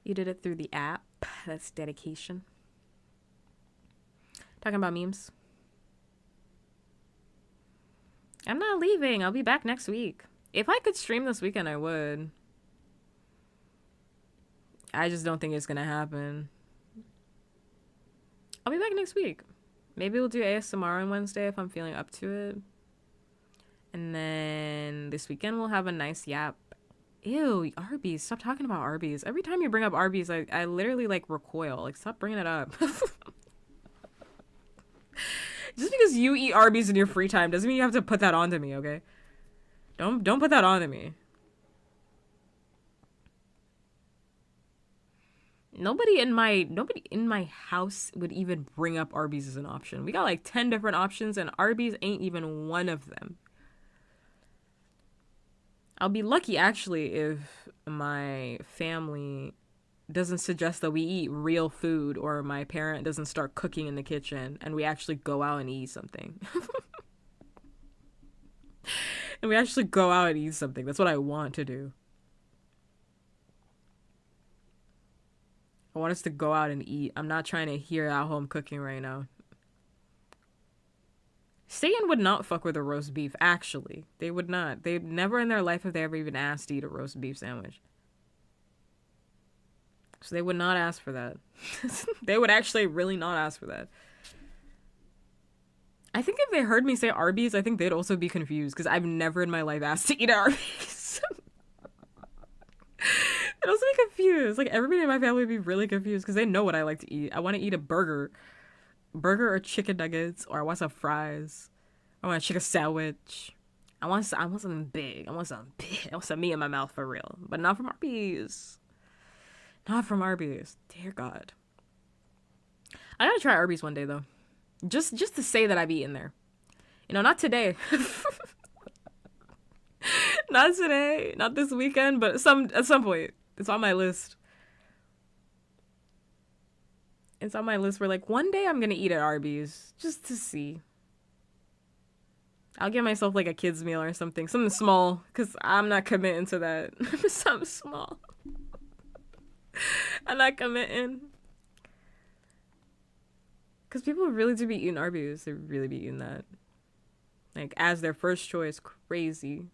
You did it through the app. That's dedication. Talking about memes. I'm not leaving. I'll be back next week. If I could stream this weekend, I would. I just don't think it's gonna happen. I'll be back next week. Maybe we'll do ASMR on Wednesday if I'm feeling up to it. And then this weekend we'll have a nice yap. Ew, Arby's. Stop talking about Arby's. Every time you bring up Arby's, I literally, like, recoil. Like, stop bringing it up. Just because you eat Arby's in your free time doesn't mean you have to put that onto me, okay? Don't put that onto me. Nobody in my house would even bring up Arby's as an option. We got, like, 10 different options, and Arby's ain't even one of them. I'll be lucky, actually, if my family doesn't suggest that we eat real food, or my parent doesn't start cooking in the kitchen and we actually go out and eat something. And we actually go out and eat something. That's what I want to do. I want us to go out and eat. I'm not trying to hear at home cooking right now. Satan would not fuck with a roast beef, actually. They would not. They'd never in their life have they ever even asked to eat a roast beef sandwich. So they would not ask for that. They would actually really not ask for that. I think if they heard me say Arby's, I think they'd also be confused, because I've never in my life asked to eat at Arby's. They'd also be confused. Like, everybody in my family would be really confused, because they know what I like to eat. I want to eat a burger or chicken nuggets, or I want some fries. I want a chicken sandwich. I want something big. I want some meat in my mouth for real, but not from Arby's. Not from Arby's. Dear God. I gotta try Arby's one day though, just to say that I've eaten there. You know, not today. Not today. Not this weekend, but at some point. It's on my list. It's on my list where, like, one day I'm gonna eat at Arby's just to see. I'll get myself like a kid's meal or something small, because I'm not committing to that. Something small. I'm not committing. Because people really do be eating Arby's. They really be eating that, like, as their first choice. Crazy.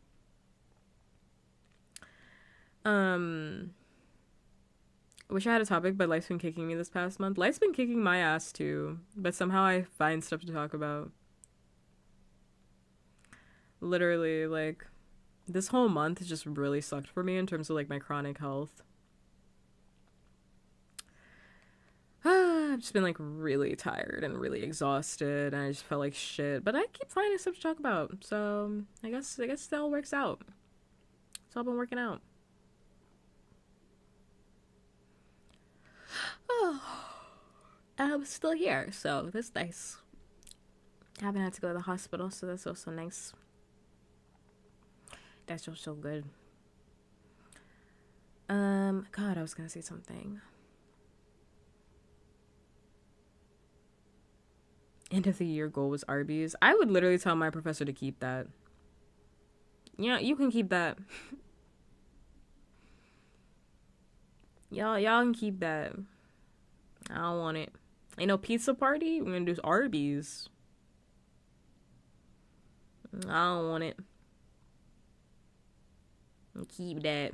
Wish I had a topic, but life's been kicking me this past month. Life's been kicking my ass too, but somehow I find stuff to talk about. Literally, like, this whole month has just really sucked for me in terms of, like, my chronic health. I've just been, like, really tired and really exhausted, and I just felt like shit. But I keep finding stuff to talk about, so I guess it all works out. It's all been working out. Oh, I'm still here, so that's nice. I haven't had to go to the hospital, so that's also nice. That's also good. God, I was gonna say something. End of the year goal was Arby's. I would literally tell my professor to keep that. Yeah, you can keep that. Y'all can keep that. I don't want it. Ain't no pizza party? We're gonna do Arby's. I don't want it. Keep that.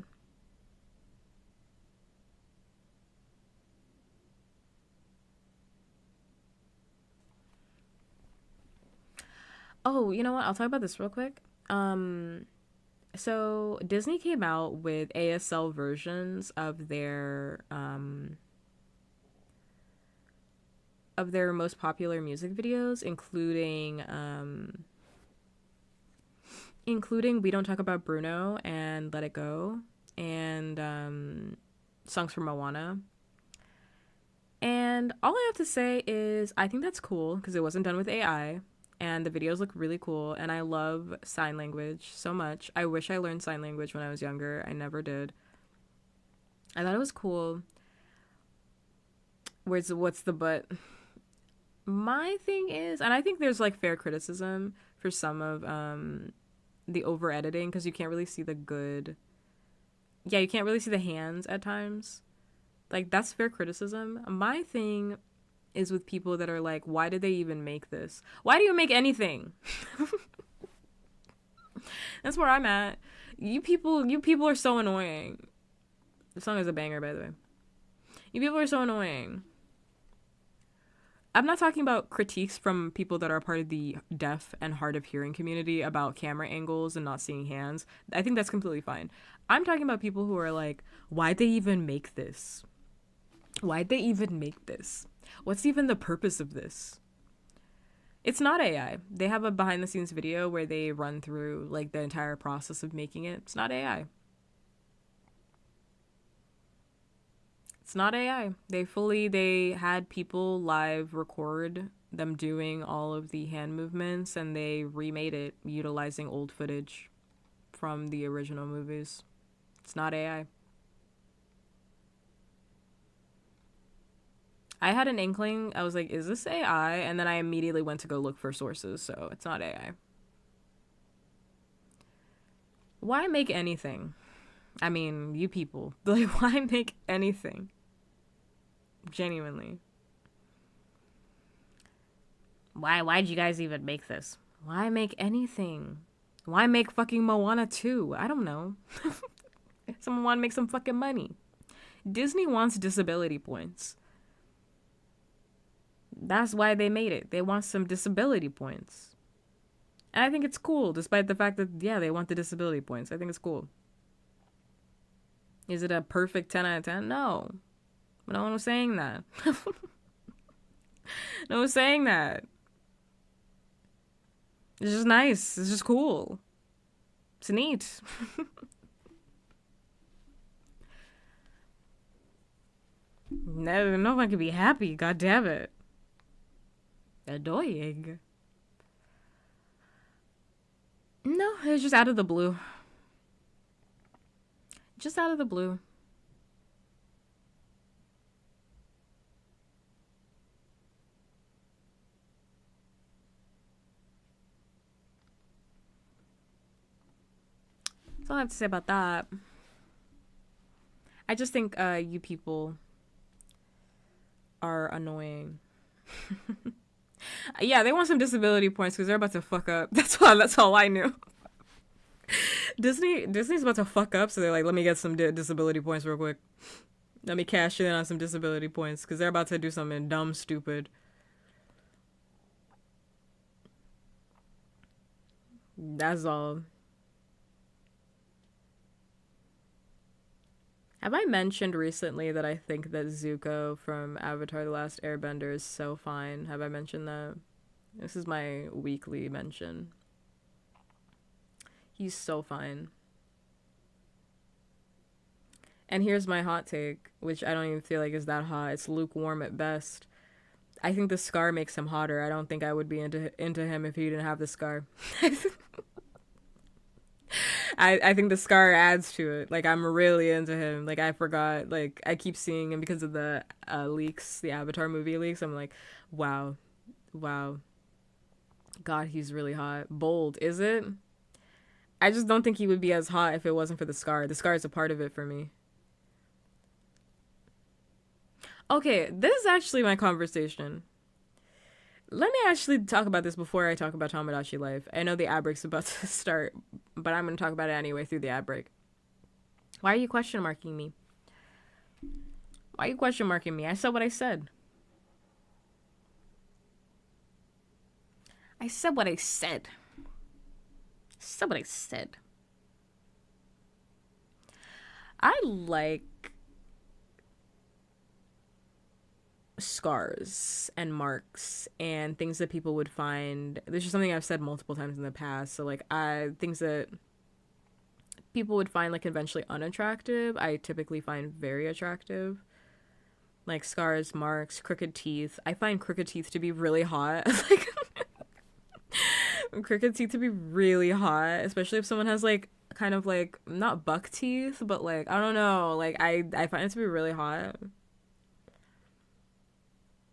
Oh, you know what? I'll talk about this real quick. So Disney came out with ASL versions of their most popular music videos, including We Don't Talk About Bruno and Let It Go, and songs from Moana. And all I have to say is I think that's cool because it wasn't done with AI, and the videos look really cool, and I love sign language so much. I wish I learned sign language when I was younger. I never did. I thought it was cool. What's the but? My thing is, and I think there's, like, fair criticism for some of the over editing, because you can't really see you can't really see the hands at times. Like, that's fair criticism. My thing is with people that are like, why did they even make this? Why do you make anything? That's where I'm at. You people are so annoying. The song is a banger, by the way. You people are so annoying. I'm not talking about critiques from people that are part of the deaf and hard of hearing community about camera angles and not seeing hands. I think that's completely fine. I'm talking about people who are like, why'd they even make this? Why'd they even make this? What's even the purpose of this? It's not AI. They have a behind the scenes video where they run through, like, the entire process of making it. It's not AI. It's not AI. They had people live record them doing all of the hand movements, and they remade it utilizing old footage from the original movies. It's not AI. I had an inkling. I was like, is this AI? And then I immediately went to go look for sources, so it's not AI. Why make anything? I mean, you people. Like, why make anything? Genuinely. Why'd you guys even make this? Why make anything? Why make fucking Moana 2? I don't know. Someone want to make some fucking money. Disney wants disability points. That's why they made it. They want some disability points. And I think it's cool, despite the fact that, yeah, they want the disability points. I think it's cool. Is it a perfect 10 out of 10? No. But no one was saying that. No one was saying that. It's just nice. It's just cool. It's neat. No one can be happy. God damn it. Annoying. No, it was just out of the blue. Just out of the blue. That's all I have to say about that. I just think you people are annoying. Yeah, they want some disability points because they're about to fuck up. That's all I knew. Disney's about to fuck up, so they're like, let me get some disability points real quick. Let me cash in on some disability points because they're about to do something dumb, stupid. That's all. Have I mentioned recently that I think that Zuko from Avatar The Last Airbender is so fine? Have I mentioned that? This is my weekly mention. He's so fine. And here's my hot take, which I don't even feel like is that hot. It's lukewarm at best. I think the scar makes him hotter. I don't think I would be into him if he didn't have the scar. I think the scar adds to it. Like, I'm really into him. Like, I forgot. Like, I keep seeing him because of the leaks, the Avatar movie leaks. I'm like, wow. God, he's really hot. Bold, is it? I just don't think he would be as hot if it wasn't for the scar. The scar is a part of it for me. Okay, this is actually my conversation. Let me actually talk about this before I talk about Tomodachi Life. I know the ad break's about to start, but I'm going to talk about it anyway through the ad break. Why are you question marking me? Why are you question marking me? I said what I said. I said what I said. I like scars and marks and things that people would find. This is something I've said multiple times in the past. So like things that people would find like conventionally unattractive, I typically find very attractive. Like scars, marks, crooked teeth. I find crooked teeth to be really hot. Like crooked teeth to be really hot, especially if someone has like kind of like not buck teeth, but like I don't know, like I find it to be really hot.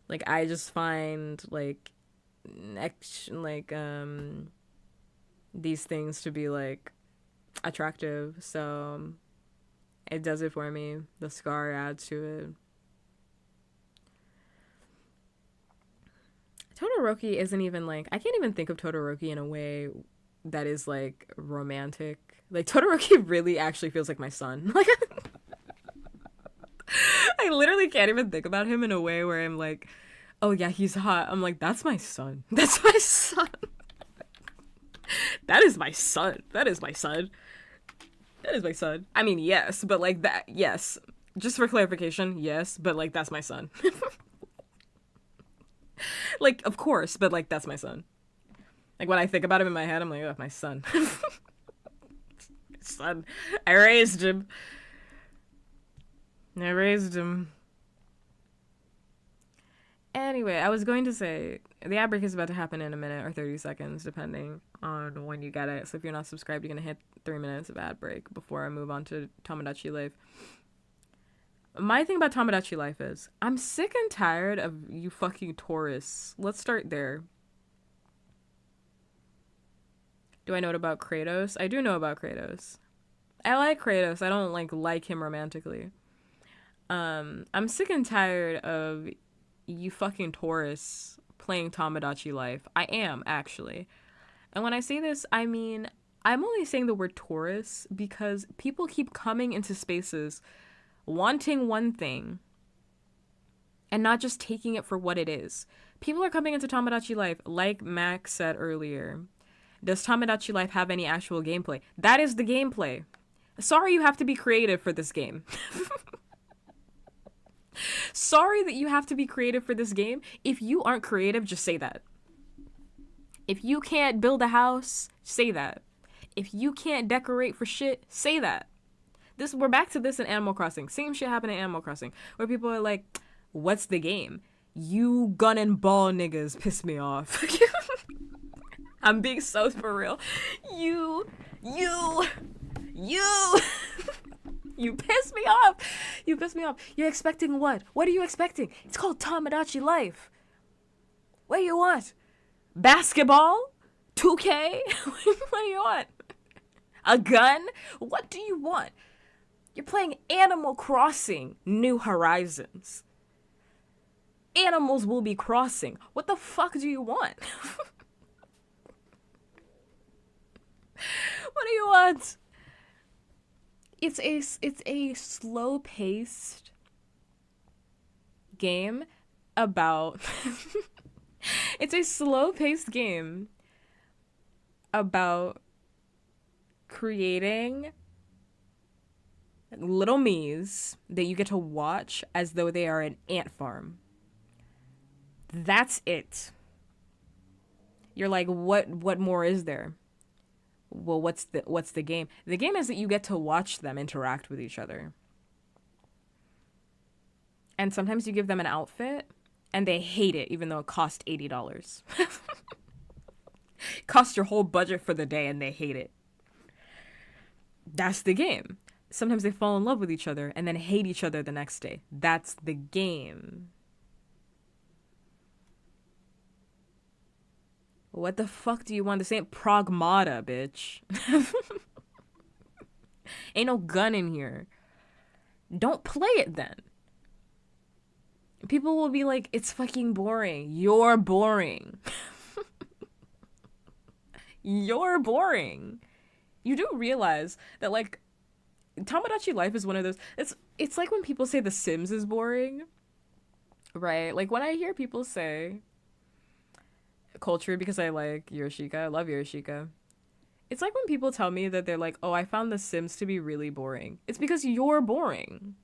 Like I just find like these things to be like attractive, so it does it for me. The scar adds to it. Todoroki isn't even like, I can't even think of Todoroki in a way that is like romantic. Like Todoroki really actually feels like my son. Like I literally can't even think about him in a way where I'm like, oh yeah, he's hot. I'm like, that's my son. That's my son. That is my son. That is my son. That is my son. I mean, yes, but like that, yes. Just for clarification, yes, but like that's my son. Like, of course, but like that's my son. Like when I think about him in my head, I'm like, oh, my son. Son. I raised him. Anyway, I was going to say, the ad break is about to happen in a minute or 30 seconds, depending on when you get it. So if you're not subscribed, you're going to hit 3 minutes of ad break before I move on to Tomodachi Life. My thing about Tamagotchi life is I'm sick and tired of you fucking tourists. Let's start there. Do I know about Kratos? I do know about Kratos. I like Kratos. I don't like him romantically. I'm sick and tired of you fucking tourists playing Tamagotchi life. I am, actually. And when I say this, I mean, I'm only saying the word tourists because people keep coming into spaces wanting one thing and not just taking it for what it is. People are coming into Tamagotchi life, like Max said earlier. Does Tamagotchi life have any actual gameplay? That is the gameplay. Sorry you have to be creative for this game. Sorry that you have to be creative for this game. If you aren't creative, just say that. If you can't build a house, say that. If you can't decorate for shit, say that. We're back to this in Animal Crossing. Same shit happened in Animal Crossing, where people are like, what's the game? You gun and ball niggas piss me off. I'm being so for real. You You piss me off. You piss me off. You're expecting what? What are you expecting? It's called Tamagotchi life. What do you want? Basketball? 2K? What do you want? A gun? What do you want? You're playing Animal Crossing New Horizons. Animals will be crossing. What the fuck do you want? What do you want? It's a slow-paced game about it's a slow-paced game about creating little me's that you get to watch as though they are an ant farm. That's it. You're like, what more is there? Well, what's the game? The game is that you get to watch them interact with each other. And sometimes you give them an outfit and they hate it even though it cost $80. Cost your whole budget for the day and they hate it. That's the game. Sometimes they fall in love with each other and then hate each other the next day. That's the game. What the fuck do you want? This ain't Pragmata, bitch. Ain't no gun in here. Don't play it then. People will be like, it's fucking boring. You're boring. You're boring. You do realize that, like, Tamagotchi life is one of those... It's like when people say The Sims is boring. Right? Like, when I hear people say... Culture, because I like Yoshika. I love Yoshika. It's like when people tell me that they're like, oh, I found The Sims to be really boring. It's because you're boring.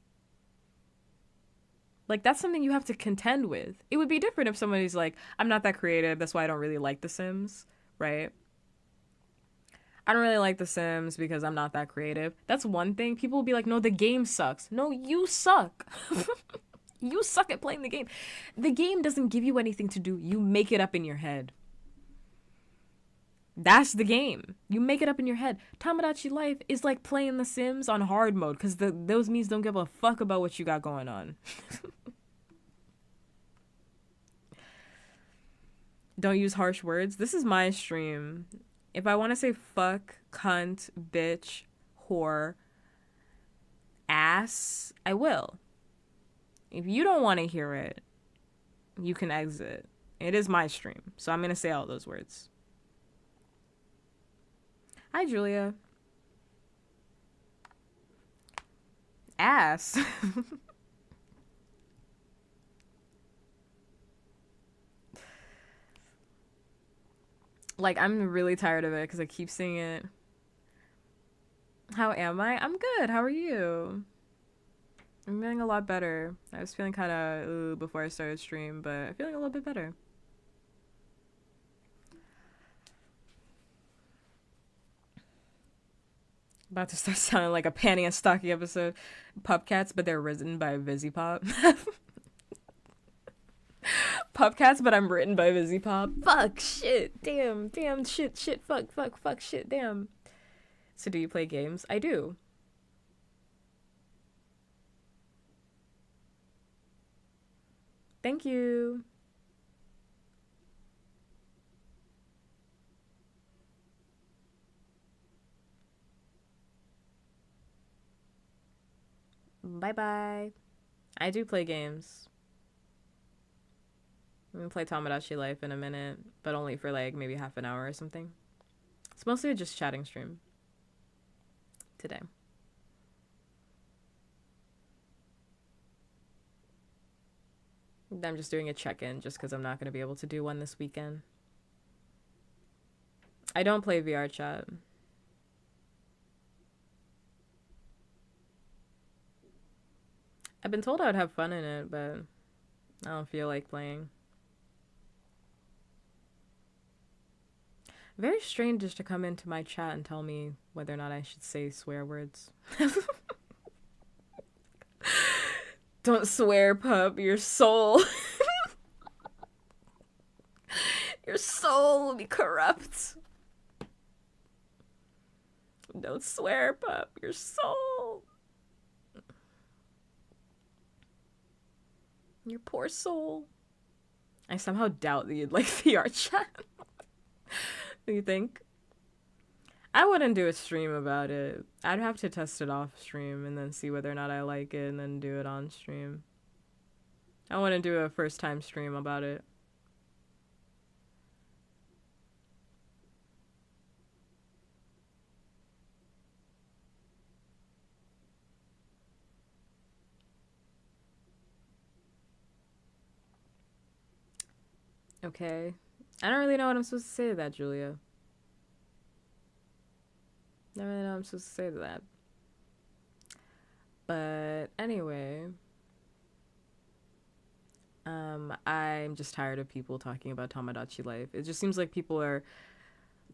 Like, that's something you have to contend with. It would be different if somebody's like, I'm not that creative, that's why I don't really like The Sims, right? I don't really like The Sims because I'm not that creative. That's one thing. People will be like, no, the game sucks. No, you suck. You suck at playing the game. The game doesn't give you anything to do. You make it up in your head. That's the game. You make it up in your head. Tamagotchi life is like playing The Sims on hard mode because those memes don't give a fuck about what you got going on. Don't use harsh words. This is my stream. If I want to say fuck, cunt, bitch, whore, ass, I will. If you don't want to hear it, you can exit. It is my stream, so I'm going to say all those words. Hi, Julia. Ass. Like, I'm really tired of it because I keep seeing it. How am I? I'm good. How are you? I'm feeling a lot better. I was feeling kind of before I started stream, but I'm feeling a little bit better. About to start sounding like a panty and stocking episode. Puppkats, but they're written by VisiPop. Puppkats, but I'm written by VisiPop. Fuck, shit, damn, shit, fuck, shit, damn. So do you play games? I do. Thank you. Bye bye. I do play games. I'm gonna play Tomodachi Life in a minute, but only for like maybe half an hour or something. It's mostly a just chatting stream today. I'm just doing a check-in just because I'm not going to be able to do one this weekend. I don't play VR chat. I've been told I would have fun in it, but I don't feel like playing. Very strange just to come into my chat and tell me whether or not I should say swear words. Don't swear, pup. Your soul. Your soul will be corrupt. Don't swear, pup. Your soul. Your poor soul. I somehow doubt that you'd like VR chat. Do you think? I wouldn't do a stream about it. I'd have to test it off stream and then see whether or not I like it and then do it on stream. I wouldn't do a first time stream about it. Okay. I don't really know what I'm supposed to say to that, Julia. I don't really know what I'm supposed to say to that. But anyway, I'm just tired of people talking about Tomodachi Life. It just seems like people are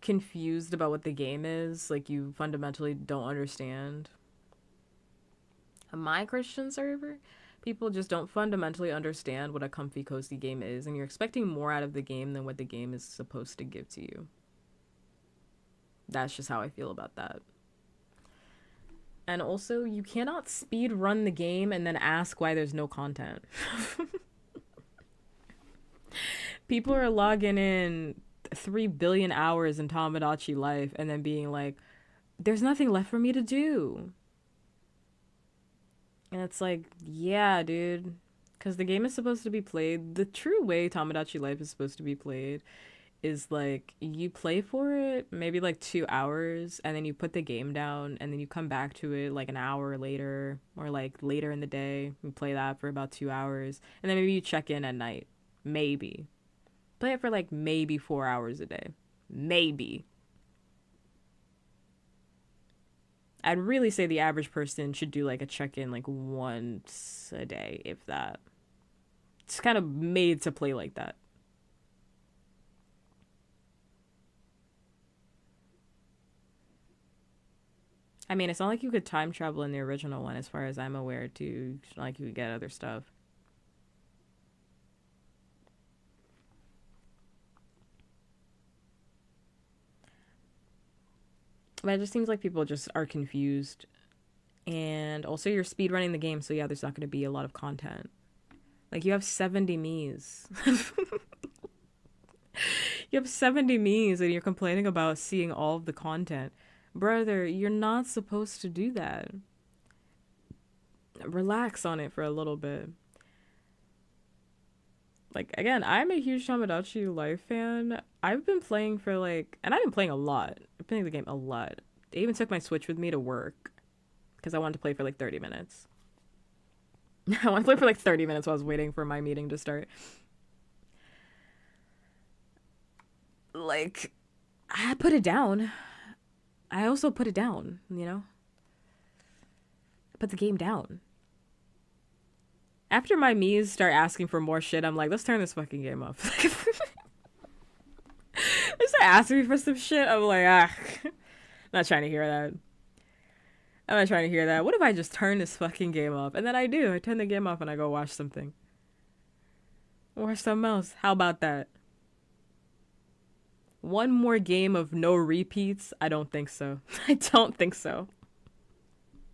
confused about what the game is. Like, you fundamentally don't understand. On my Christian server, people just don't fundamentally understand what a comfy, cozy game is, and you're expecting more out of the game than what the game is supposed to give to you. That's just how I feel about that. And also, you cannot speed run the game and then ask why there's no content. People are logging in 3 billion hours in Tomodachi Life and then being like, there's nothing left for me to do. And it's like, yeah, dude. Because the game is supposed to be played. The true way Tomodachi Life is supposed to be played is like, you play for it maybe like 2 hours and then you put the game down and then you come back to it like an hour later or like later in the day. You play that for about 2 hours and then maybe you check in at night. Maybe. Play it for like maybe 4 hours a day. Maybe. I'd really say the average person should do like a check-in like once a day, if that. It's kind of made to play like that. I mean, it's not like you could time travel in the original one, as far as I'm aware, too. It's not like you could get other stuff. But it just seems like people just are confused. And also, you're speedrunning the game, so yeah, there's not going to be a lot of content. Like, you have 70 Miis. You have 70 Miis, and you're complaining about seeing all of the content. Brother, you're not supposed to do that. Relax on it for a little bit. Like, again, I'm a huge Tomodachi Life fan. I've been playing for like, and I've been playing a lot. I've been playing the game a lot. I even took my Switch with me to work because I wanted to play for like 30 minutes. I wanted to play for like 30 minutes while I was waiting for my meeting to start. Like, I put it down. I also put it down, you know? I put the game down. After my Miis start asking for more shit, I'm like, let's turn this fucking game off. They start asking me for some shit, I'm like, I'm not trying to hear that. I'm not trying to hear that. What if I just turn this fucking game off? And then I do. I turn the game off and I go watch something. Watch something else. How about that? One more game of no repeats? I don't think so. I don't think so.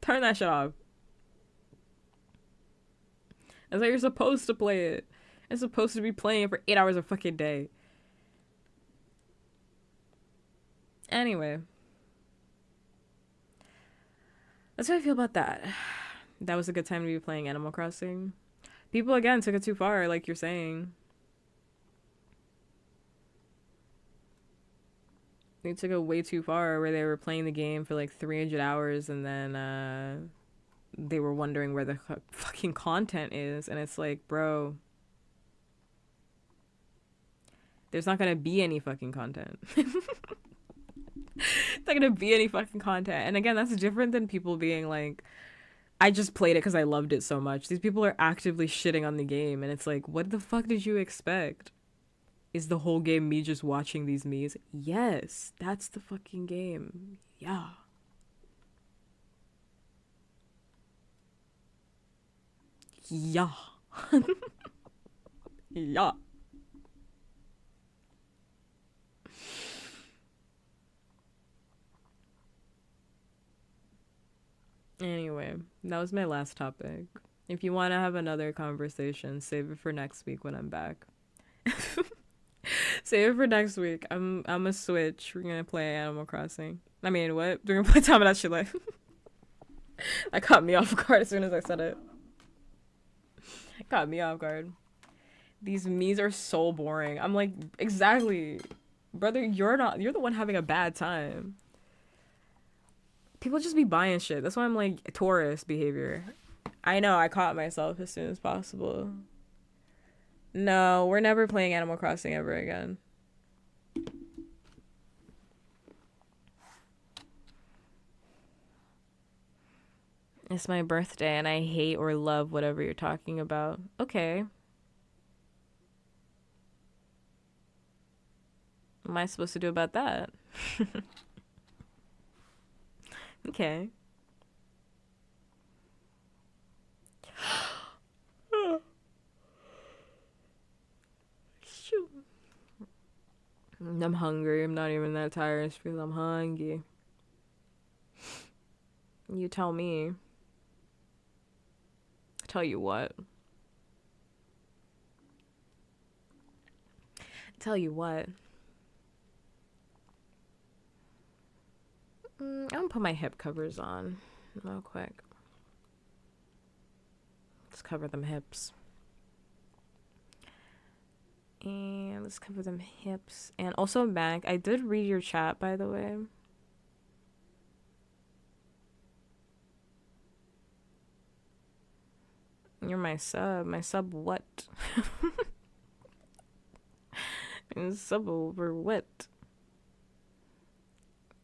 Turn that shit off. That's how you're supposed to play it. I'm supposed to be playing for 8 hours a fucking day. Anyway. That's how I feel about that. That was a good time to be playing Animal Crossing. People, again, took it too far, like you're saying. They took it way too far where they were playing the game for like 300 hours and then they were wondering where the fucking content is. And it's like, bro, there's not gonna be any fucking content. It's not gonna be any fucking content. And again, that's different than people being like, I just played it because I loved it so much. These people are actively shitting on the game, and it's like, what the fuck did you expect? Is the whole game me just watching these me's? Yes, that's the fucking game. Yeah. Yeah. Yeah. Anyway, that was my last topic. If you want to have another conversation, save it for next week when I'm back. Save it for next week. I'm a switch. We're gonna play Animal Crossing. I mean, what? We're gonna play Tomodachi Life. That caught me off guard as soon as I said it. It caught me off guard. These me's are so boring. I'm like, exactly. Brother, you're the one having a bad time. People just be buying shit. That's why I'm like, tourist behavior. I know, I caught myself as soon as possible. No, we're never playing Animal Crossing ever again. It's my birthday and I hate or love whatever you're talking about. Okay. What am I supposed to do about that? Okay. Shoot. I'm hungry. I'm not even that tired. I just feel I'm hungry. You tell me. Tell you what. Tell you what. I'm gonna put my hip covers on real quick. Let's cover them hips. And let's cover them hips. And also, Mac, I did read your chat, by the way. You're my sub. My sub what? Sub over what?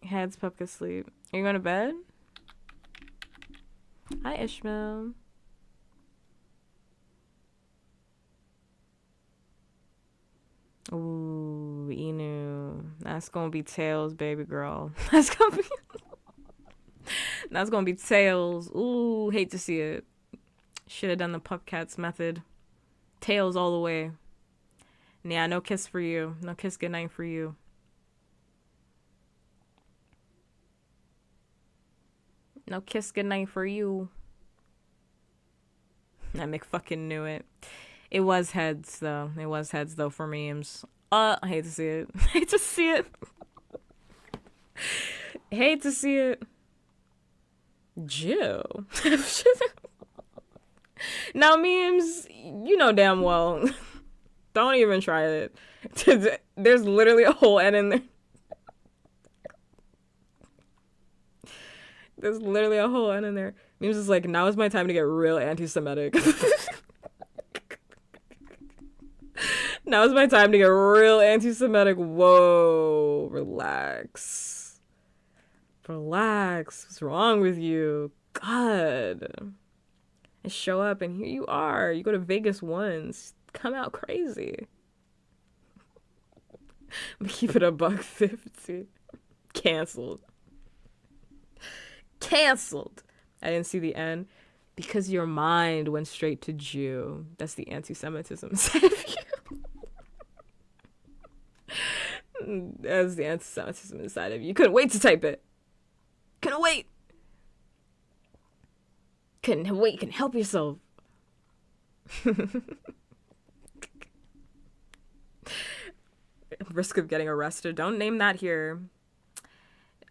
Heads puppka sleep. Are you going to bed? Hi, Ishmael. Ooh, Inu. That's gonna be tails, baby girl. That's gonna be tails. Ooh, hate to see it. Should have done the puppkats method. Tails all the way. Yeah, no kiss for you. No kiss goodnight for you. No kiss goodnight for you. I McFucking knew it. It was heads though. It was heads though for memes. I hate to see it. Hate to see it. Hate to see it. Jill. Now memes, you know damn well. Don't even try it. There's literally a whole N in there. There's literally a whole N in there. Memes is like, now is my time to get real anti-Semitic. Now is my time to get real anti-Semitic. Whoa, relax. Relax. What's wrong with you? God. I show up and here you are. You go to Vegas once. Come out crazy. I'm gonna keep it $1.50. Canceled. Canceled. I didn't see the end because your mind went straight to Jew. That's the anti-Semitism inside of you. That's the anti-Semitism inside of you. You couldn't wait to type it. Couldn't wait. Couldn't wait. You can help yourself. Risk of getting arrested. Don't name that here.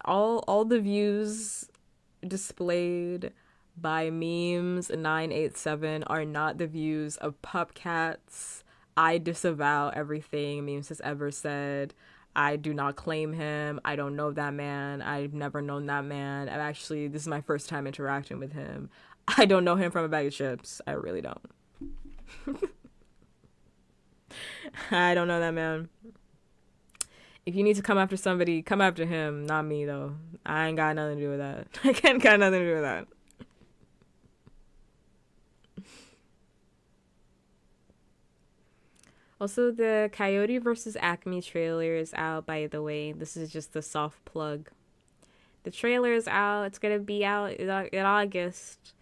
All the views displayed by memes 987 are not the views of puppkats. I disavow everything memes has ever said. I do not claim him. I don't know that man. I've never known that man. This is my first time interacting with him. I don't know him from a bag of chips. I really don't. I don't know that man. If you need to come after somebody, come after him, not me though. I ain't got nothing to do with that. I can't got nothing to do with that. Also, the Coyote versus Acme trailer is out, by the way. This is just a soft plug. The trailer is out. It's gonna be out in August.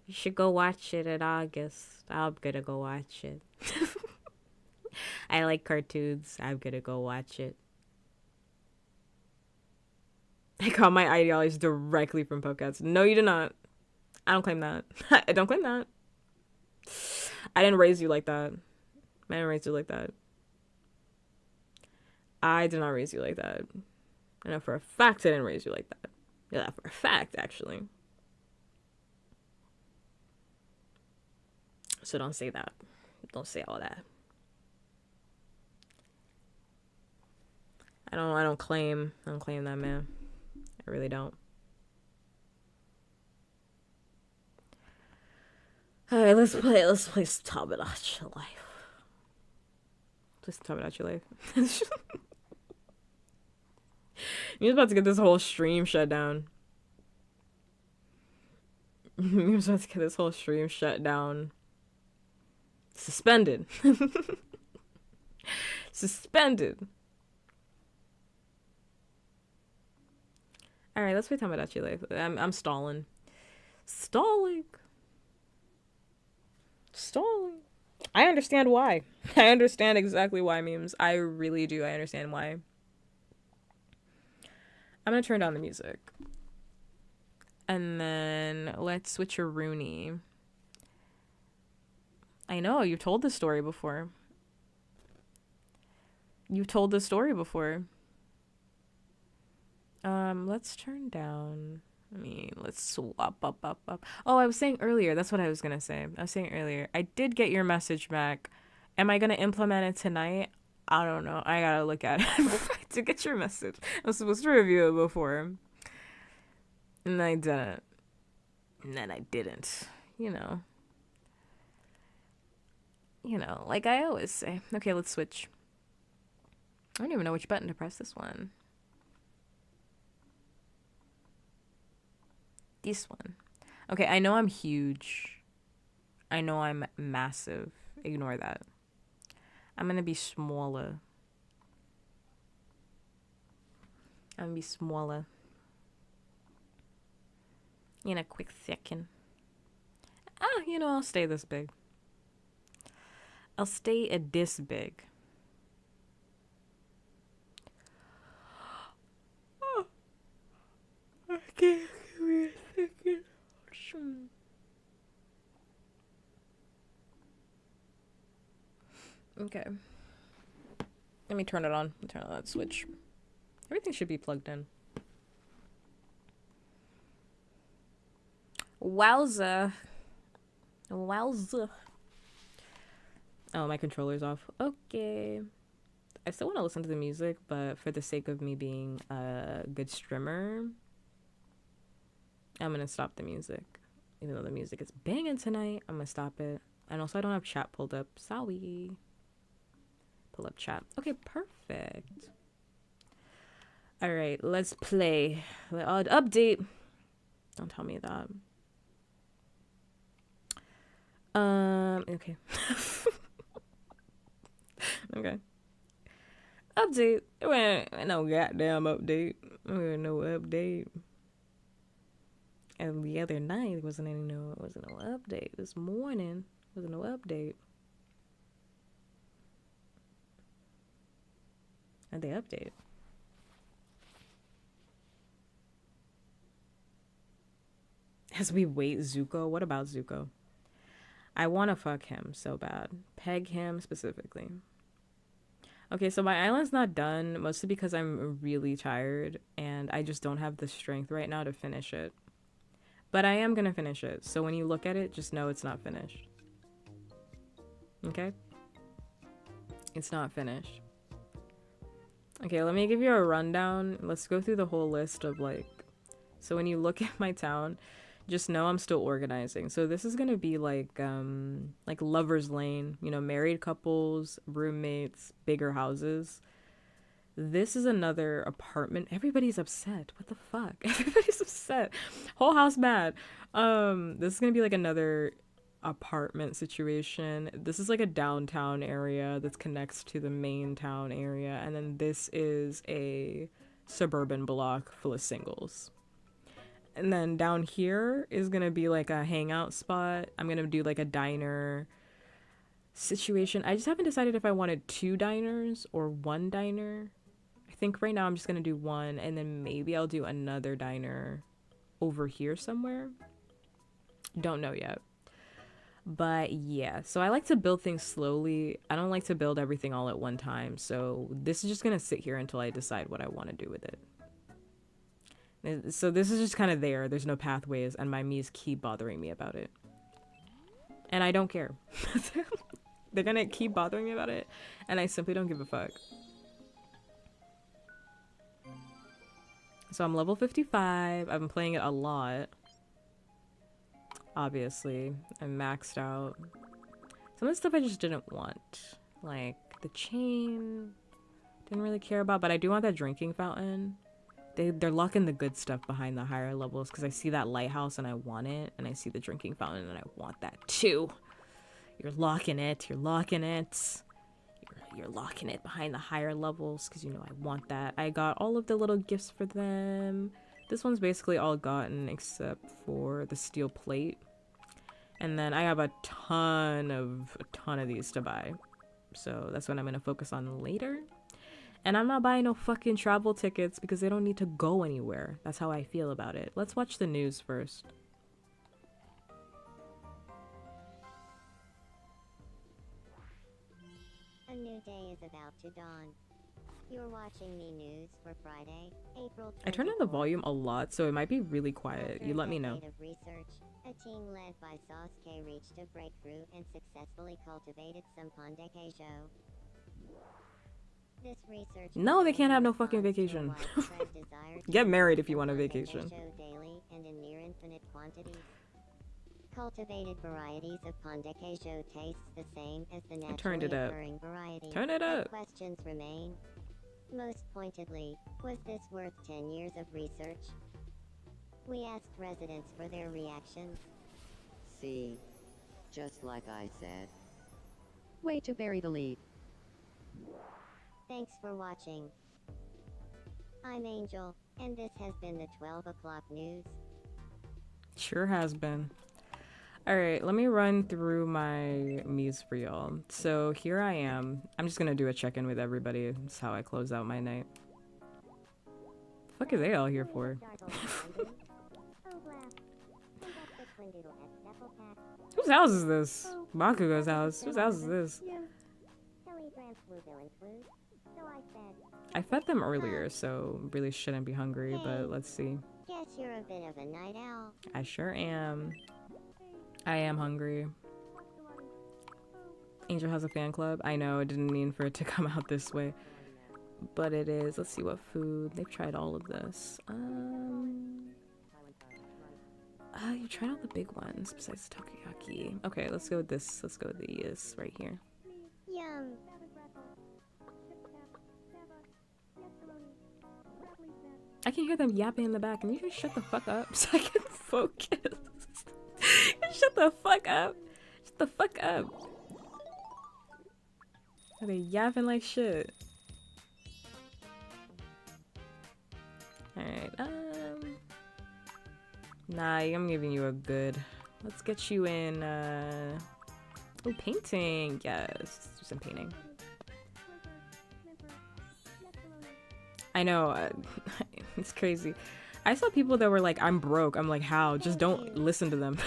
You should go watch it in August. I'm gonna go watch it. I like cartoons. I'm gonna go watch it. I got my ideologies directly from puppkats. No, you did not. I don't claim that. I don't claim that. I didn't raise you like that. I didn't raise you like that. I did not raise you like that. I know for a fact I didn't raise you like that. Yeah, for a fact, actually. So don't say that. Don't say all that. I don't claim that man. I really don't. Alright, let's play Saba Out Your Life. Please tell me about your life. You're about to get this whole stream shut down. You're about to get this whole stream shut down. Suspended. Suspended. Alright, let's play Tell Me About Your Life. I'm stalling. Stalling. I understand why. I understand exactly why, memes. I really do. I understand why. I'm gonna turn down the music. And then let's switch a Rooney. I know, you've told this story before. Let's turn down. Let's swap up. Oh, I was saying earlier. That's what I was gonna say. I did get your message back. Am I gonna implement it tonight? I don't know. I gotta look at it to get your message. I was supposed to review it before, and I didn't. And then I didn't. You know, like I always say. Okay, let's switch. I don't even know which button to press this one. This one. Okay, I know I'm huge. I know I'm massive. Ignore that. I'm gonna be smaller. In a quick second. I'll stay this big. I'll stay a this big. Okay, give me a second. Okay. Let me turn it on. Turn on that switch. Everything should be plugged in. Wowza. Oh, my controller's off. Okay. I still want to listen to the music, but for the sake of me being a good streamer, I'm going to stop the music. Even though the music is banging tonight, I'm going to stop it. And also, I don't have chat pulled up. Sorry. Pull up chat. Okay, perfect. All right, let's play. Update. Don't tell me that. Okay. Okay. Update. No goddamn update. No update. And the other night it wasn't no update. This morning wasn't no update. And they update. As we wait, Zuko. What about Zuko? I want to fuck him so bad. Peg him specifically. Okay, so my island's not done, mostly because I'm really tired and I just don't have the strength right now to finish it. But I am gonna finish it, so when you look at it, just know it's not finished. Okay? It's not finished. Okay, let me give you a rundown. Let's go through the whole list of like... So when you look at my town, just know I'm still organizing. So this is gonna be like Lover's Lane, you know, married couples, roommates, bigger houses. This is another apartment. Everybody's upset. What the fuck? Everybody's upset. Whole house mad. This is gonna be like another apartment situation. This is like a downtown area that connects to the main town area, and then this is a suburban block full of singles. And then down here is gonna be like a hangout spot. I'm gonna do like a diner situation. I just haven't decided if I wanted 2 diners or 1 diner. I think right now I'm just gonna do 1, and then maybe I'll do another diner over here somewhere. Don't know yet. But yeah, so I like to build things slowly. I don't like to build everything all at one time. So this is just gonna sit here until I decide what I want to do with it. So this is just kind of there. There's no pathways, and my Miis keep bothering me about it. And I don't care. They're gonna keep bothering me about it, and I simply don't give a fuck. So I'm level 55. I've been playing it a lot. Obviously, I'm maxed out. Some of the stuff I just didn't want. Like, the chain. Didn't really care about, but I do want that drinking fountain. They're locking the good stuff behind the higher levels because I see that lighthouse and I want it, and I see the drinking fountain and I want that too. You're locking it. You're locking it. You're locking it behind the higher levels because you know I want that. I got all of the little gifts for them. This one's basically all gotten except for the steel plate. And then I have a ton of these to buy. So that's what I'm going to focus on later. And I'm not buying no fucking travel tickets because they don't need to go anywhere. That's how I feel about it. Let's watch the news first. A new day is about to dawn. You're watching Me News for Friday, April 24th. I turned on the volume a lot, so it might be really quiet. After You let a me know. decade of research, a team led by Sasuke reached a breakthrough and successfully cultivated some queijo. This research No, they can't have no fucking vacation. Get married if you want a vacation. Daily and in near infinite quantities. Cultivated varieties of queijo tastes the same as the naturally occurring variety. Turn it up. Questions remain. Most pointedly, was this worth 10 years of research? We asked residents for their reactions. See, just like I said. Way to bury the lead. Thanks for watching. I'm Angel, and this has been the 12 o'clock news. Sure has been. Alright, let me run through my Miis for y'all. So here I am. I'm just gonna do a check-in with everybody. That's how I close out my night. The fuck are they all here for? Whose house is this? Bakugo's house. Whose house is this? I fed them earlier, so really shouldn't be hungry, but let's see. Guess you're a bit of a night owl. I sure am. I am hungry. Angel has a fan club. I know, I didn't mean for it to come out this way. But it is. Let's see what food. They've tried all of this. You tried all the big ones besides takoyaki. Okay, let's go with this. Let's go with these right here. Yum. I can hear them yapping in the back. Can you just shut the fuck up so I can focus? Shut the fuck up. Shut the fuck up. Are they yapping like shit? Alright, nah, I'm giving you a good. Let's get you in, oh, painting. Yes, let's do some painting. I know, it's crazy. I saw people that were like, I'm broke. I'm like, how? Just don't listen to them.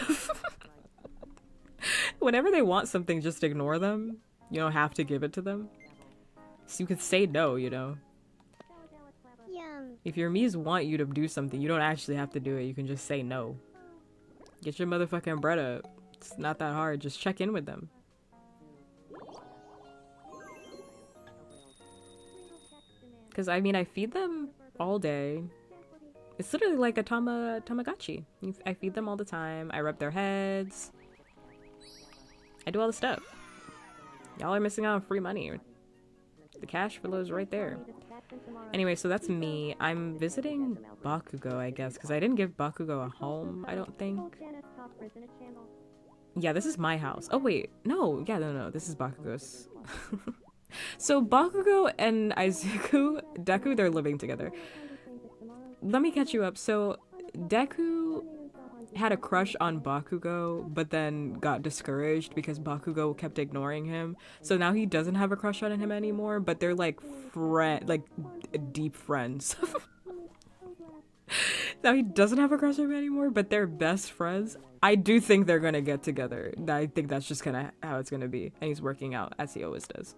Whenever they want something, just ignore them. You don't have to give it to them. So you could say no, you know? Yum. If your Mies want you to do something, you don't actually have to do it. You can just say no. Get your motherfucking bread up. It's not that hard. Just check in with them. Because, I mean, I feed them all day. It's literally like a Tamagotchi. I feed them all the time. I rub their heads. I do all the stuff. Y'all are missing out on free money. The cash flow is right there. Anyway, so that's me. I'm visiting Bakugo, I guess, because I didn't give Bakugo a home, I don't think. Yeah, this is my house. Oh, wait. No. Yeah, no. This is Bakugo's. So Bakugo and Deku, they're living together. Let me catch you up. So Deku had a crush on Bakugo, but then got discouraged because Bakugo kept ignoring him. So now he doesn't have a crush on him anymore, but they're like deep friends. Now he doesn't have a crush on him anymore, but they're best friends. I do think they're gonna get together. I think that's just kind of how it's gonna be. And he's working out, as he always does.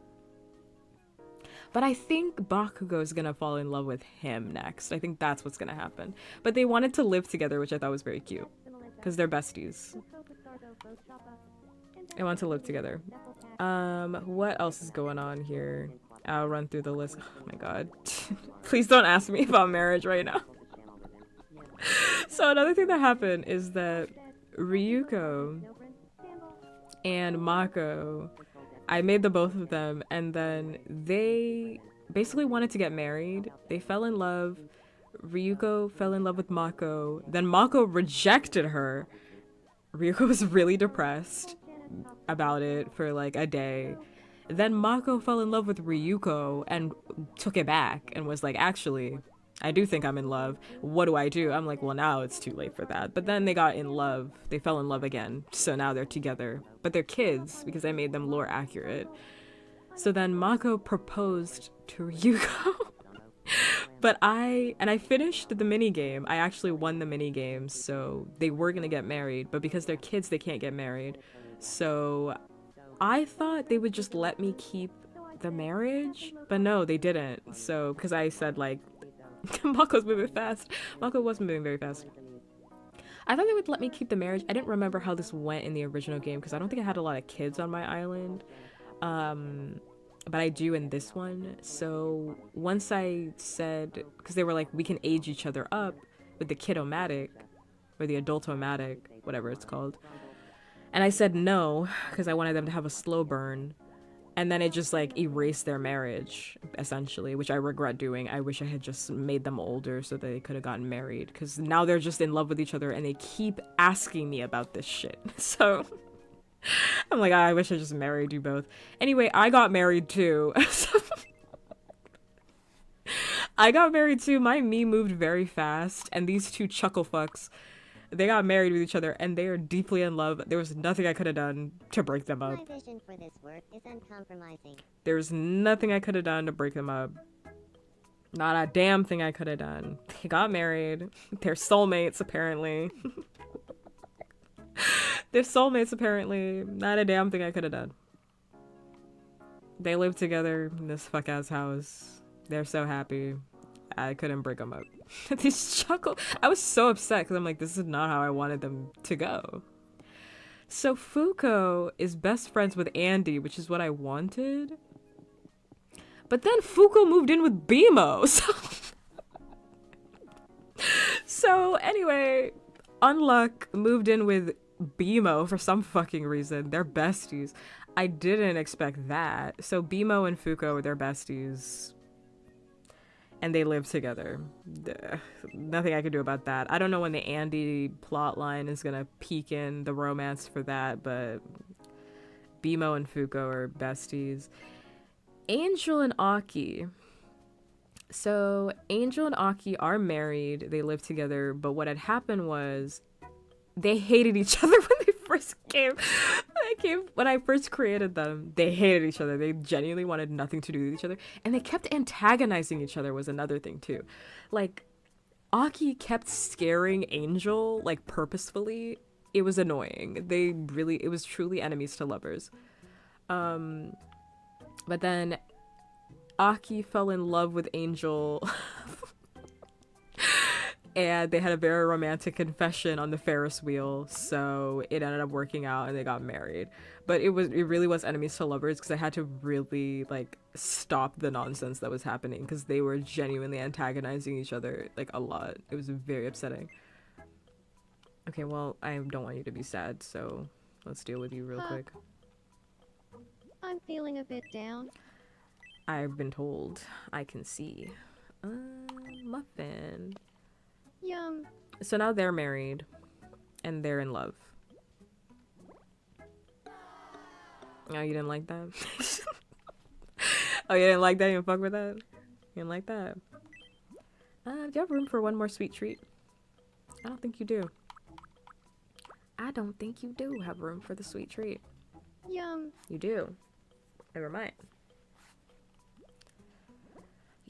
But I think Bakugo is gonna fall in love with him next. I think that's what's gonna happen. But they wanted to live together, which I thought was very cute. Because they're besties. They want to live together. What else is going on here? I'll run through the list. Oh my god. Please don't ask me about marriage right now. So another thing that happened is that Ryuko and Mako, I made the both of them, and then they basically wanted to get married. They fell in love. Ryuko fell in love with Mako. Then Mako rejected her. Ryuko was really depressed about it for like a day. Then Mako fell in love with Ryuko and took it back and was like, actually, I do think I'm in love. What do I do? I'm like, well, now it's too late for that. But then they got in love. They fell in love again. So now they're together. But they're kids because I made them lore accurate. So then Mako proposed to Ryuko. But I finished the mini game. I actually won the mini game. So they were going to get married. But because they're kids, they can't get married. So I thought they would just let me keep the marriage. But no, they didn't. So because I said like, Mako's moving fast. Mako wasn't moving very fast. I thought they would let me keep the marriage. I didn't remember how this went in the original game because I don't think I had a lot of kids on my island. But I do in this one. So once I said, because they were like, we can age each other up with the kid-o-matic, or the adult-o-matic, whatever it's called. And I said no, because I wanted them to have a slow burn. And then it just like erased their marriage, essentially, which I regret doing. I wish I had just made them older so that they could have gotten married. Because now they're just in love with each other and they keep asking me about this shit. So I'm like, I wish I just married you both. Anyway, I got married too. I got married too. My me moved very fast. And these two chuckle fucks, they got married with each other and they are deeply in love. There was nothing I could have done to break them up. My vision for this work is uncompromising. There's nothing I could have done to break them up. Not a damn thing I could have done. They got married. They're soulmates, apparently. They're soulmates, apparently. Not a damn thing I could have done. They live together in this fuck-ass house. They're so happy. I couldn't break them up. These chuckle. I was so upset because I'm like, this is not how I wanted them to go. So Fuko is best friends with Andy, which is what I wanted. But then Fuko moved in with Bimo. So anyway, Unluck moved in with Bimo for some fucking reason. They're besties. I didn't expect that. So Bimo and Fuko are their besties. And they live together. Nothing I can do about that. I don't know when the Andy plotline is gonna peak in the romance for that, but Bimo and Fuko are besties. Angel and Aki. So Angel and Aki are married. They live together, but what had happened was they hated each other when they first came. When I first created them, they hated each other. They genuinely wanted nothing to do with each other. And they kept antagonizing each other was another thing too. Like, Aki kept scaring Angel, like, purposefully. It was annoying. It was truly enemies to lovers. But then Aki fell in love with Angel. And they had a very romantic confession on the Ferris wheel, so it ended up working out and they got married. But it really was enemies to lovers because I had to really like stop the nonsense that was happening because they were genuinely antagonizing each other like a lot. It was very upsetting. Okay, well, I don't want you to be sad, so let's deal with you real quick. I'm feeling a bit down. I've been told. I can see. Muffin. Yum. So now they're married and they're in love. Oh, you didn't like that? Oh, you didn't like that? You didn't fuck with that? You didn't like that? Do you have room for one more sweet treat? I don't think you do. I don't think you do have room for the sweet treat. Yum. You do. Never mind.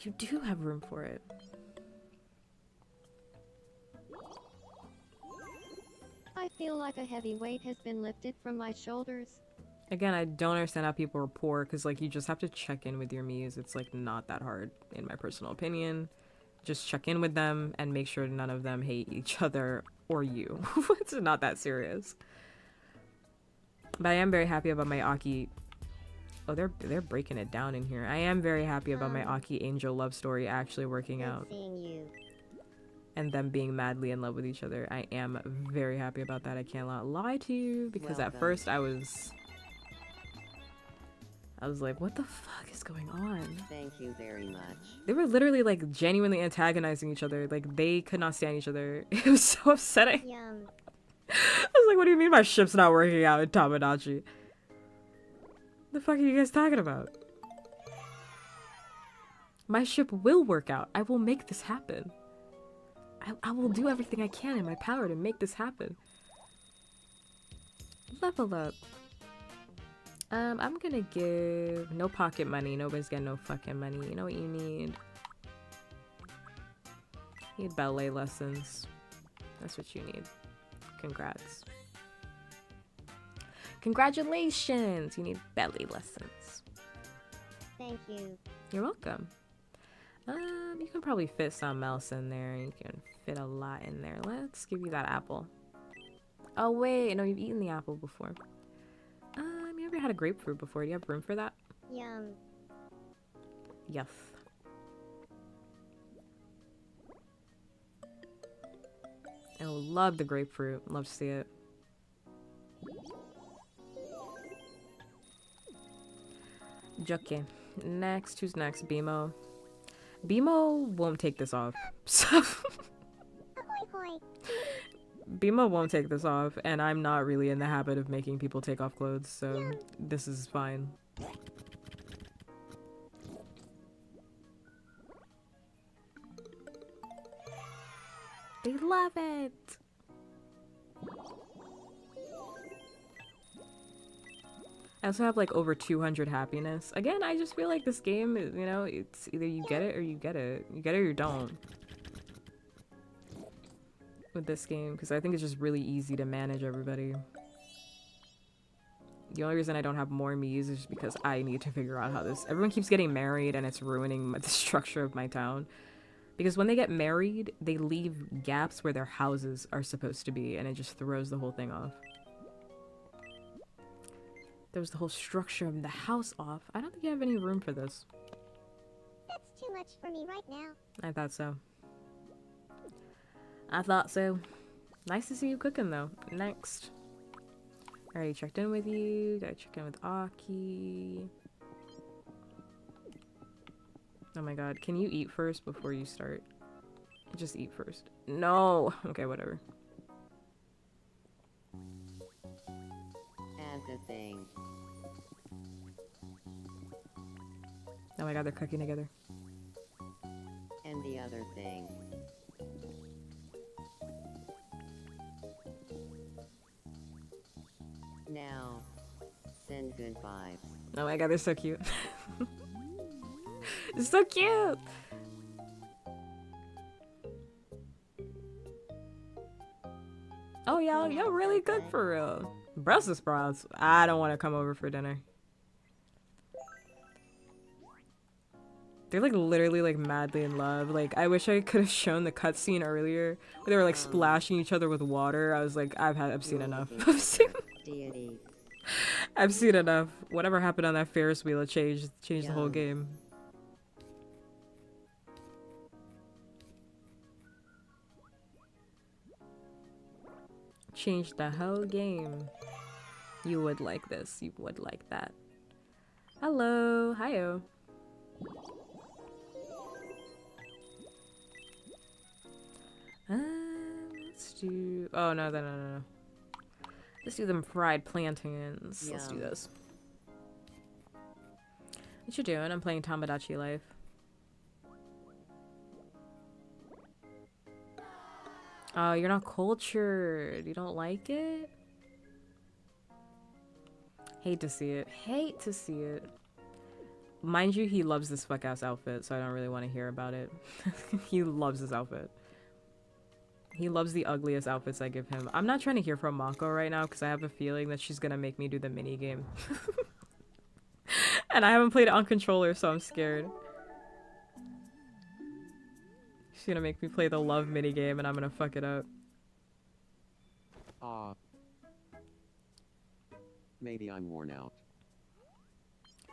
You do have room for it. I feel like a heavy weight has been lifted from my shoulders. Again, I don't understand how people are poor because like you just have to check in with your Miis. It's like not that hard in my personal opinion. Just check in with them and make sure none of them hate each other or you. It's not that serious. But I am very happy about my Aki. Oh, they're breaking it down in here. I am very happy about my Aki Angel love story actually working out. Seeing you. And them being madly in love with each other. I am very happy about that. I can't lie to you because at first I was like, what the fuck is going on? Thank you very much. They were literally like genuinely antagonizing each other. Like they could not stand each other. It was so upsetting. Yum. I was like, what do you mean my ship's not working out in Tamagotchi? The fuck are you guys talking about? My ship will work out. I will make this happen. I will do everything I can in my power to make this happen. Level up. I'm gonna give no pocket money. Nobody's getting no fucking money. You know what you need? You need ballet lessons. That's what you need. Congrats. Congratulations! You need ballet lessons. Thank you. You're welcome. You can probably fit something else in there. You can fit a lot in there. Let's give you that apple. Oh wait, no, you've eaten the apple before. You ever had a grapefruit before? Do you have room for that? Yum. Yes. I love the grapefruit. Love to see it. Okay. Next, who's next? Bimo. Bimo won't take this off. So Bimo won't take this off, and I'm not really in the habit of making people take off clothes, so this is fine. They love it! I also have like over 200 happiness. Again, I just feel like this game, you know, it's either you get it or you get it. You get it or you don't. With this game, because I think it's just really easy to manage everybody. The only reason I don't have more Miis is because I need to figure out how this... Everyone keeps getting married and it's ruining the structure of my town. Because when they get married, they leave gaps where their houses are supposed to be, and it just throws the whole thing off. Throws the whole structure of the house off. I don't think you have any room for this. That's too much for me right now. I thought so. I thought so. Nice to see you cooking, though. Next. I already checked in with you. Gotta check in with Aki. Oh my god. Can you eat first before you start? Just eat first. No! Okay, whatever. And the thing. Oh my god, they're cooking together. And the other thing. Now, send good vibes. Oh my god, they're so cute. It's so cute! Oh, y'all really good for real. Brussels sprouts. I don't want to come over for dinner. They're like literally like madly in love. Like I wish I could have shown the cutscene earlier where they were like splashing each other with water. I was like, I've seen enough. I've seen enough. Whatever happened on that Ferris wheel, it changed the whole game. Changed the whole game. You would like this. You would like that. Hello. Hiyo. Let's do... Oh, no. Let's do them fried plantains. Yum. Let's do this. What you doing? I'm playing Tomodachi Life. Oh, you're not cultured. You don't like it? Hate to see it. Hate to see it. Mind you, he loves this fuck-ass outfit, so I don't really want to hear about it. He loves this outfit. He loves the ugliest outfits I give him. I'm not trying to hear from Mako right now because I have a feeling that she's gonna make me do the mini game. And I haven't played it on controller, so I'm scared. She's gonna make me play the love mini game and I'm gonna fuck it up. Maybe I'm worn out.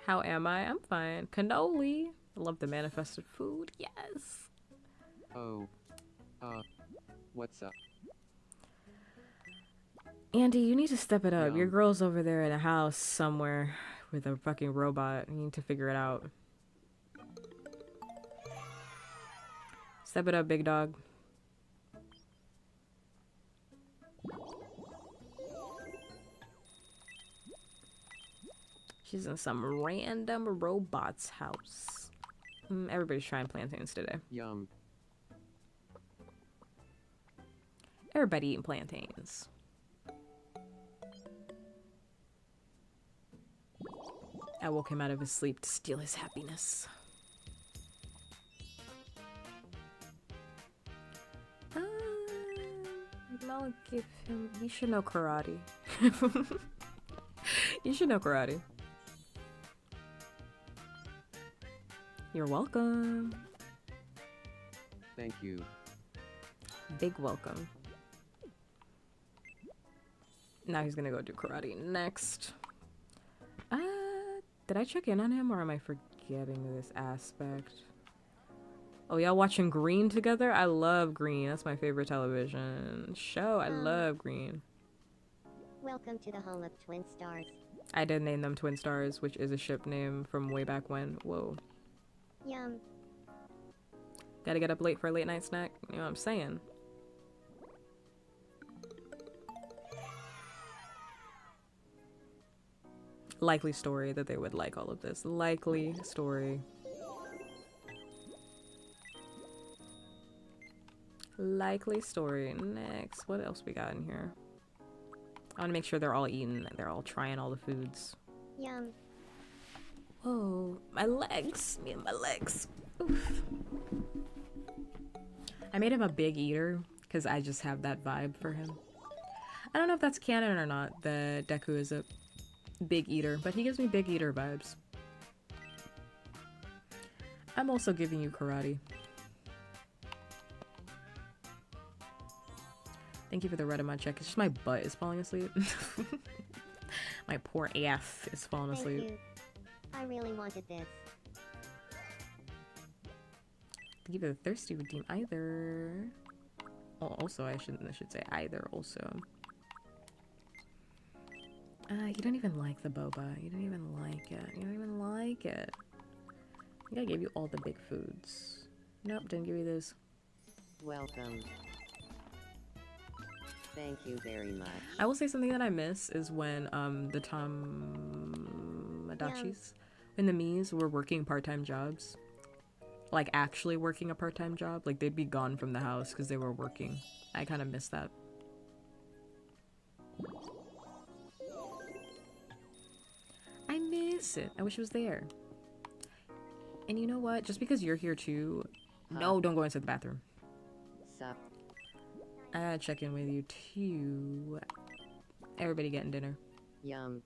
How am I? I'm fine. Cannoli. I love the manifested food. Yes. Oh. What's up? Andy, you need to step it up. Yeah. Your girl's over there in a house somewhere with a fucking robot. You need to figure it out. Step it up, big dog. She's in some random robot's house. Everybody's trying plantains today. Yum. Everybody eating plantains. I woke him out of his sleep to steal his happiness. I'll give him... He should know karate. You should know karate. You're welcome. Thank you. Big welcome. Now he's gonna go do karate next. Did I check in on him or am I forgetting this aspect? Oh, y'all watching Green together? I love Green. That's my favorite television show. I love Green. Welcome to the home of Twin Stars. I did name them Twin Stars, which is a ship name from way back when. Whoa. Yum. Gotta get up late for a late night snack? You know what I'm saying? Likely story that they would like all of this. Likely story. Likely story. Next. What else we got in here? I want to make sure they're all eating. They're all trying all the foods. Yum. Whoa. My legs. Me and my legs. Oof. I made him a big eater because I just have that vibe for him. I don't know if that's canon or not, that Deku is a big eater, but he gives me big eater vibes. I'm also giving you karate. Thank you for the red on my check. It's just my butt is falling asleep. My poor ass is falling asleep. Thank you. I really wanted this. Thank you for the thirsty redeem either. Oh, also I should say either also. You don't even like the boba. You don't even like it. You don't even like it. I think I gave you all the big foods. Nope, didn't give you this. Welcome. Thank you very much. I will say something that I miss is when the Tomadachis and the Miis were working part-time jobs. Like actually working a part-time job. Like they'd be gone from the house because they were working. I kind of miss that. I miss it. I wish it was there. And you know what? Just because you're here too... No, don't go into the bathroom. Sup? I gotta check in with you too. Everybody getting dinner. Yum.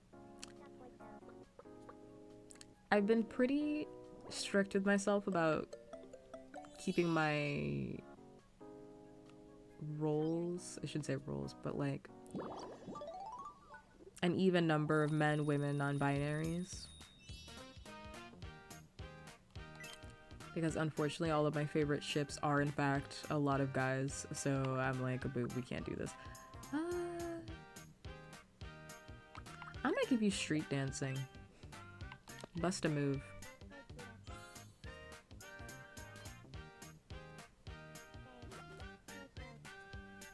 I've been pretty strict with myself about keeping my roles. I should say roles, but like an even number of men, women, non-binaries. Because unfortunately all of my favorite ships are in fact a lot of guys, so I'm like, we can't do this. I'm gonna give you street dancing. Bust a move.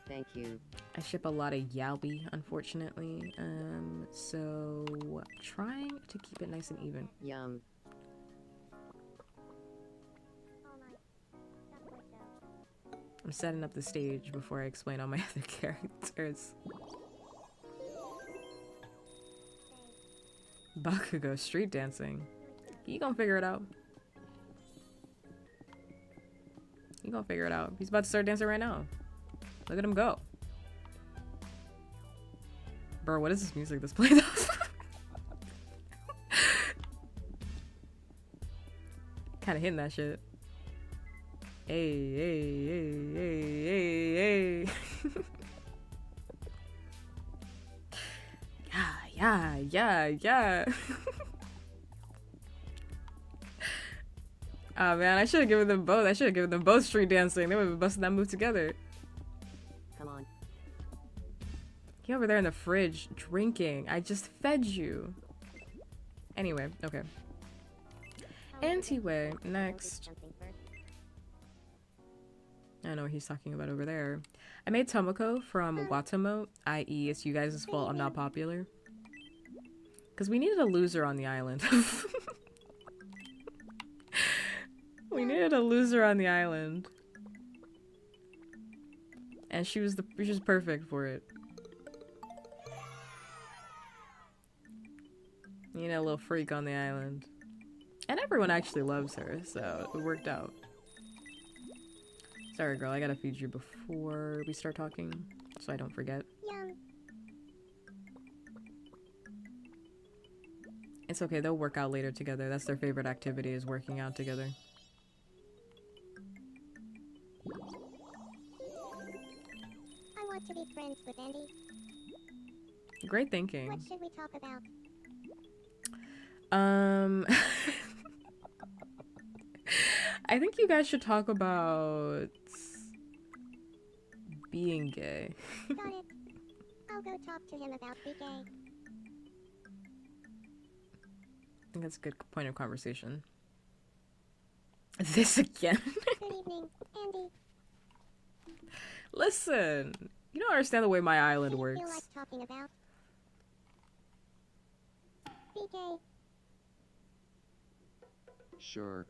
Thank you. I ship a lot of yaoi, unfortunately. So trying to keep it nice and even. Yum. I'm setting up the stage before I explain all my other characters. Bakugo street dancing. He gonna figure it out. He gonna figure it out. He's about to start dancing right now. Look at him go. Bro, what is this music that's playing? Kinda hitting that shit. Hey, hey, hey, hey, hey, hey. Yeah. Oh man, I should have given them both. I should have given them both street dancing. They would have busted that move together. Come on. He over there in the fridge drinking. I just fed you. Anyway, okay. Anyway, next. I know what he's talking about over there. I made Tomoko from Watamote, i.e. it's you guys' fault I'm not popular. Because we needed a loser on the island. We needed a loser on the island. And she was perfect for it. You know, a little freak on the island. And everyone actually loves her, so it worked out. Sorry, girl, I gotta feed you before we start talking, so I don't forget. Yum. It's okay, they'll work out later together. That's their favorite activity, is working out together. I want to be friends with Andy. Great thinking. What should we talk about? I think you guys should talk about being gay. Got it. I'll go talk to him about being gay. I think that's a good point of conversation. This again? Good evening, Andy. Listen, you don't understand the way my island What do you works. feel like talking about? Be gay. Sure.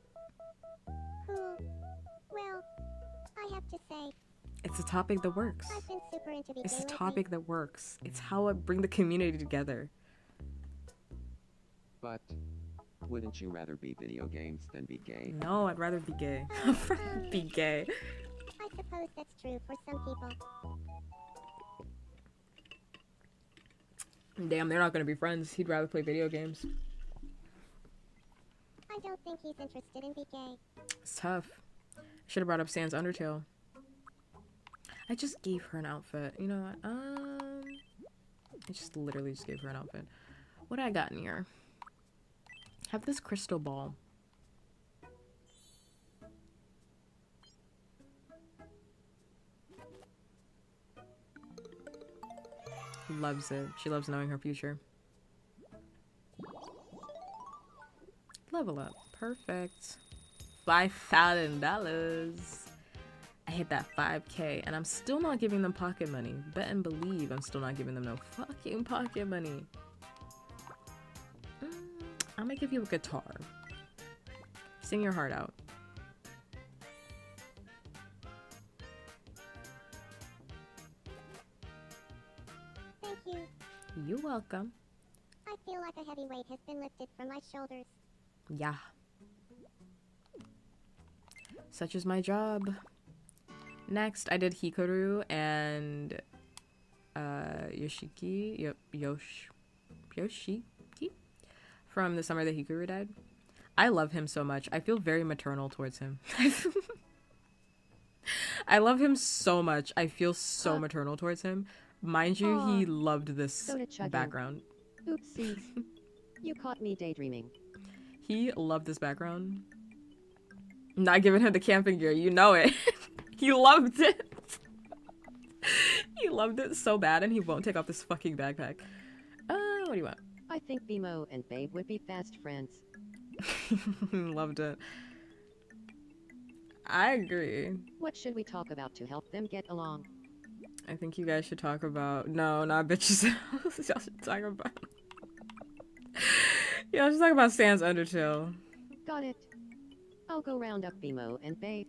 Cool. Well, I have to say, It's a topic that works. I've been super into be It's gay a lately. topic that works. It's how I bring the community together. But wouldn't you rather be video games than be gay? No, I'd rather be gay. I'd rather be gay. I suppose that's true for some people. Damn, they're not gonna be friends. He'd rather play video games. I don't think he's interested in be gay. It's tough. I should have brought up Sans Undertale. I just gave her an outfit. You know what? I just literally just gave her an outfit. What I got in here? Have this crystal ball. Loves it. She loves knowing her future. Level up. Perfect. $5,000. I hit that 5K and I'm still not giving them pocket money. Bet and believe I'm still not giving them no fucking pocket money. I'm gonna give you a guitar. Sing your heart out. Thank you. You're welcome. I feel like a heavy weight has been lifted from my shoulders. Yeah. Such is my job. Next, I did Hikaru and Yoshiki. Yoshiki from the summer that Hikaru died. I love him so much. I feel very maternal towards him. I love him so much. I feel so maternal towards him. Mind you, he loved this Soda chugging. background. Oopsies. You caught me daydreaming. He loved this background. Not giving him the camping gear, you know it. He loved it. He loved it so bad, and he won't take off this fucking backpack. What do you want? I think Bimo and Babe would be fast friends. Loved it. I agree. What should we talk about to help them get along? I think you guys should talk about... No, not bitches. Y'all should talk about... Y'all should talk about Sans Undertale. Got it. I'll go round up Bimo and Babe.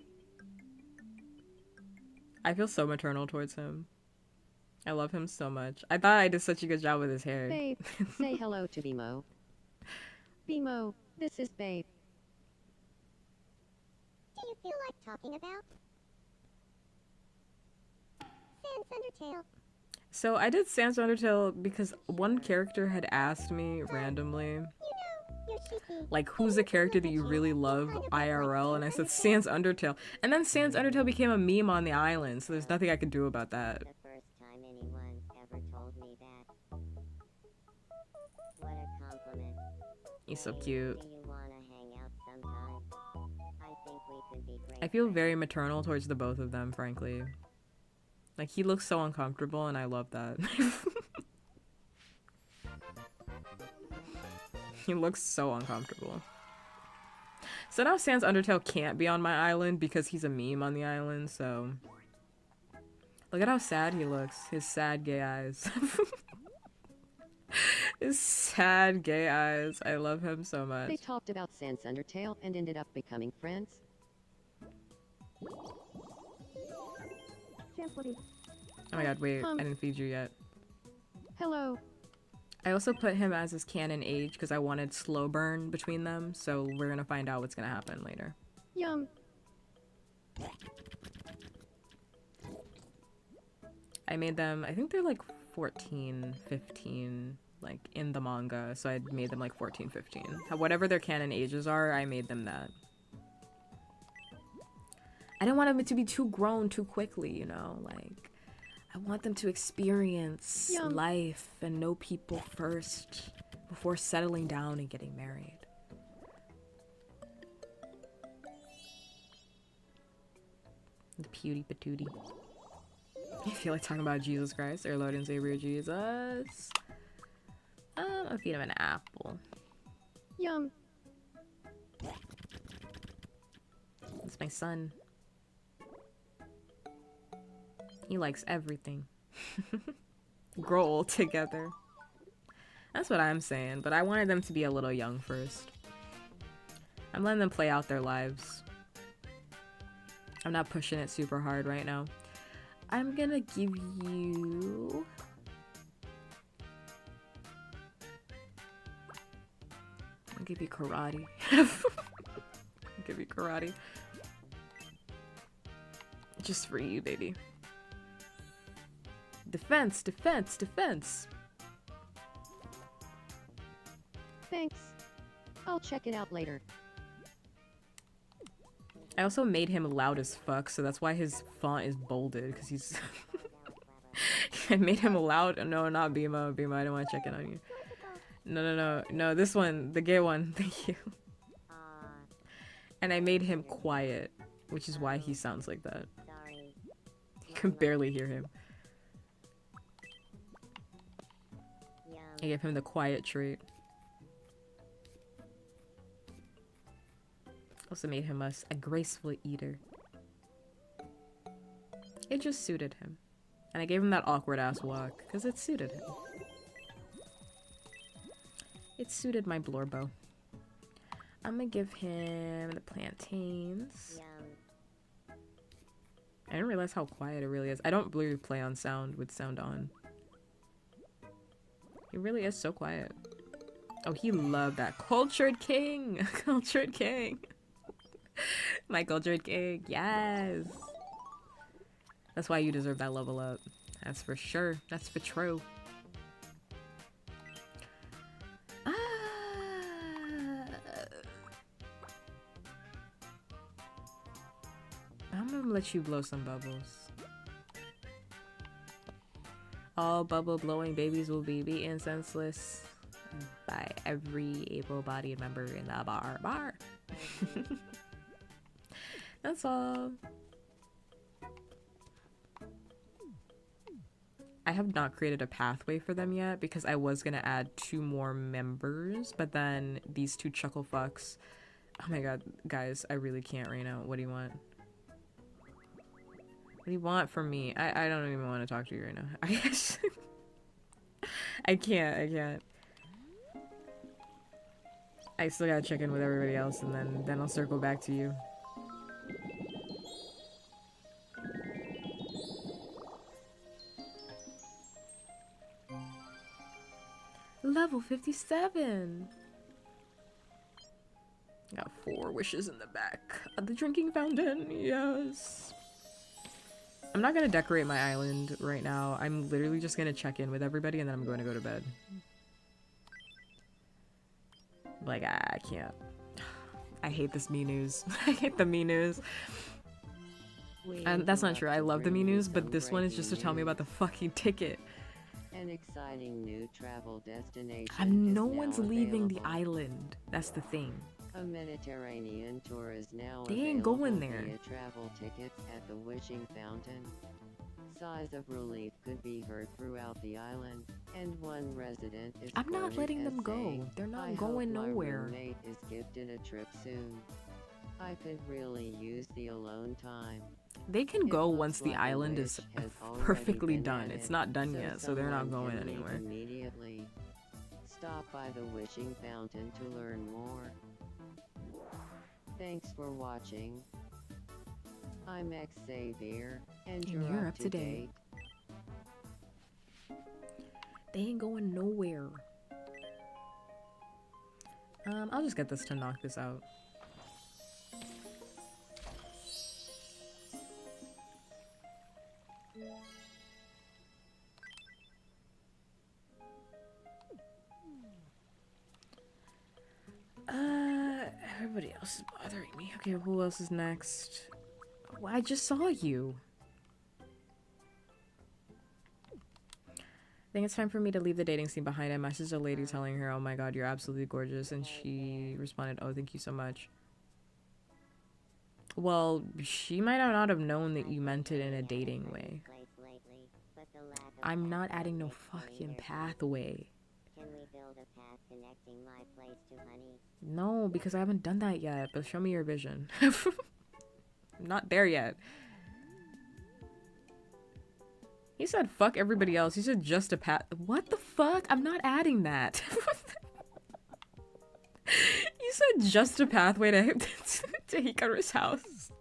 I feel so maternal towards him. I love him so much. I thought I did such a good job with his hair. Babe, say hello to Bimo. Bimo, this is Babe. Do you feel like talking about Sans Undertale? So I did Sans Undertale because one character had asked me randomly, like, who's the character that you really love IRL? And I said Sans Undertale. And then Sans Undertale became a meme on the island, so there's nothing I could do about that. The first time anyone ever told me that. What a compliment. He's so Hey, cute. Do you wanna hang out sometime? I think we could be great. I feel very maternal towards the both of them, frankly. Like, he looks so uncomfortable, and I love that. He looks so uncomfortable. So now Sans Undertale can't be on my island because he's a meme on the island, so... Look at how sad he looks. His sad gay eyes. His sad gay eyes. I love him so much. They talked about Sans Undertale and ended up becoming friends. Oh my god, wait. I didn't feed you yet. Hello. I also put him as his canon age because I wanted slow burn between them, so we're gonna find out what's gonna happen later. Yum. I made them, I think they're like 14, 15, like in the manga, so I made them like 14, 15. Whatever their canon ages are, I made them that. I didn't want them to be too grown too quickly, you know, like... I want them to experience life and know people first before settling down and getting married. The cutie patootie. I feel like talking about Jesus Christ, our Lord and Savior Jesus. I'll feed him an apple. Yum. It's my son. He likes everything. Grow old together. That's what I'm saying, but I wanted them to be a little young first. I'm letting them play out their lives. I'm not pushing it super hard right now. I'm gonna give you... I'll give you karate. I'll give you karate. Just for you, baby. Defense, defense, defense. Thanks. I'll check it out later. I also made him loud as fuck, so that's why his font is bolded, because he's... I made him loud. No, not Bimo. Bimo, I don't want to check in on you. No, this one, the gay one. Thank you. And I made him quiet, which is why he sounds like that. Sorry. You can barely hear him. I gave him the quiet trait. Also made him a graceful eater. It just suited him. And I gave him that awkward ass walk, because it suited him. It suited my Blorbo. I'm gonna give him the plantains. Yum. I didn't realize how quiet it really is. I don't really play on sound with sound on. He really is so quiet. Oh, he loved that. Cultured king! Cultured king! My cultured king, yes! That's why you deserve that level up. That's for sure. That's for true. let you blow some bubbles. All bubble blowing babies will be beaten senseless by every able-bodied member in the bar. That's all. I have not created a pathway for them yet because I was gonna add 2 more members, but then these 2 chuckle fucks. Oh my god, guys, I really can't right now. What do you want? What do you want from me? I don't even want to talk to you right now. I can't. I still gotta check in with everybody else and then I'll circle back to you. Level 57! Got 4 wishes in the back of the drinking fountain, yes! I'm not gonna decorate my island right now. I'm literally just gonna check in with everybody and then I'm going to go to bed. Like, I can't. I hate this me news. I hate the me news. And that's not true. I love the me news, but this one is just to tell me about the fucking ticket. An exciting new travel destination. No one's leaving the island. That's the thing. A Mediterranean tour is now They ain't going available there. via travel tickets at the Wishing Fountain. Sighs of relief could be heard throughout the island, and one resident is I'm not quoted letting as them go. saying, They're not "I going hope nowhere." My roommate is gifted a trip soon. I could really use the alone time. They can It go looks once the like a island is wish has already perfectly been done. added, It's not done yet, so they're not someone going can leave anywhere. Immediately. Stop by the Wishing Fountain to learn more. Thanks for watching. I'm Xavier, and you're up to date. They ain't going nowhere. I'll just get this to knock this out. Everybody else is bothering me. Okay, who else is next? Oh, I just saw you. I think it's time for me to leave the dating scene behind. I messaged a lady telling her, "Oh my god, you're absolutely gorgeous," and she responded, "Oh, thank you so much." Well, she might not have known that you meant it in a dating way. I'm not adding no fucking pathway. Can we build a path connecting my place to Honey? No, because I haven't done that yet, but show me your vision. I'm not there yet. He said fuck everybody else. He said just a path. What the fuck? I'm not adding that. You said just a pathway to Hikaru's house.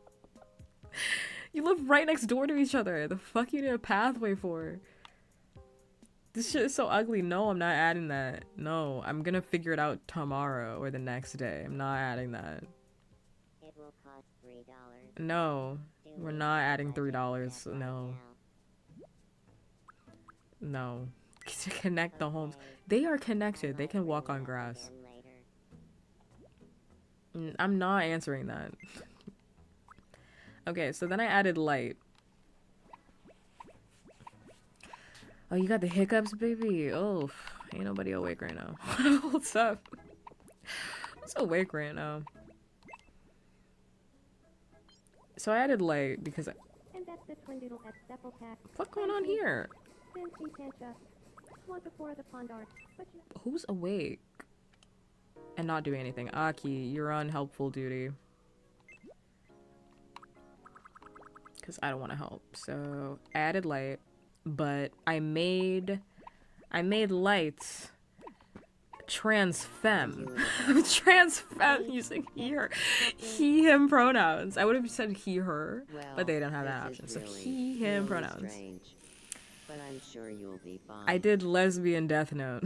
You live right next door to each other. The fuck you need a pathway for? This shit is so ugly. No, I'm not adding that. No, I'm gonna figure it out tomorrow or the next day. I'm not adding that. It will cost $3. No, we're not adding $3. No. No. To connect the homes. They are connected. They can walk on grass. I'm not answering that. Okay, so then I added light. Oh, you got the hiccups, baby? Oh, ain't nobody awake right now. What's up? Who's awake right now? So I added light because And that's the twin doodle at Sepple Pack. what's going on here? Since you can't just want before the pond art, but you Who's awake and not doing anything? Aki, you're on helpful duty. Because I don't want to help. So I added light, but I made light transfem. Transfem using he, him pronouns. I would have said he, her, but they don't have that option. So he, him pronouns. Strange, but I'm sure you'll be fine. I did lesbian death note.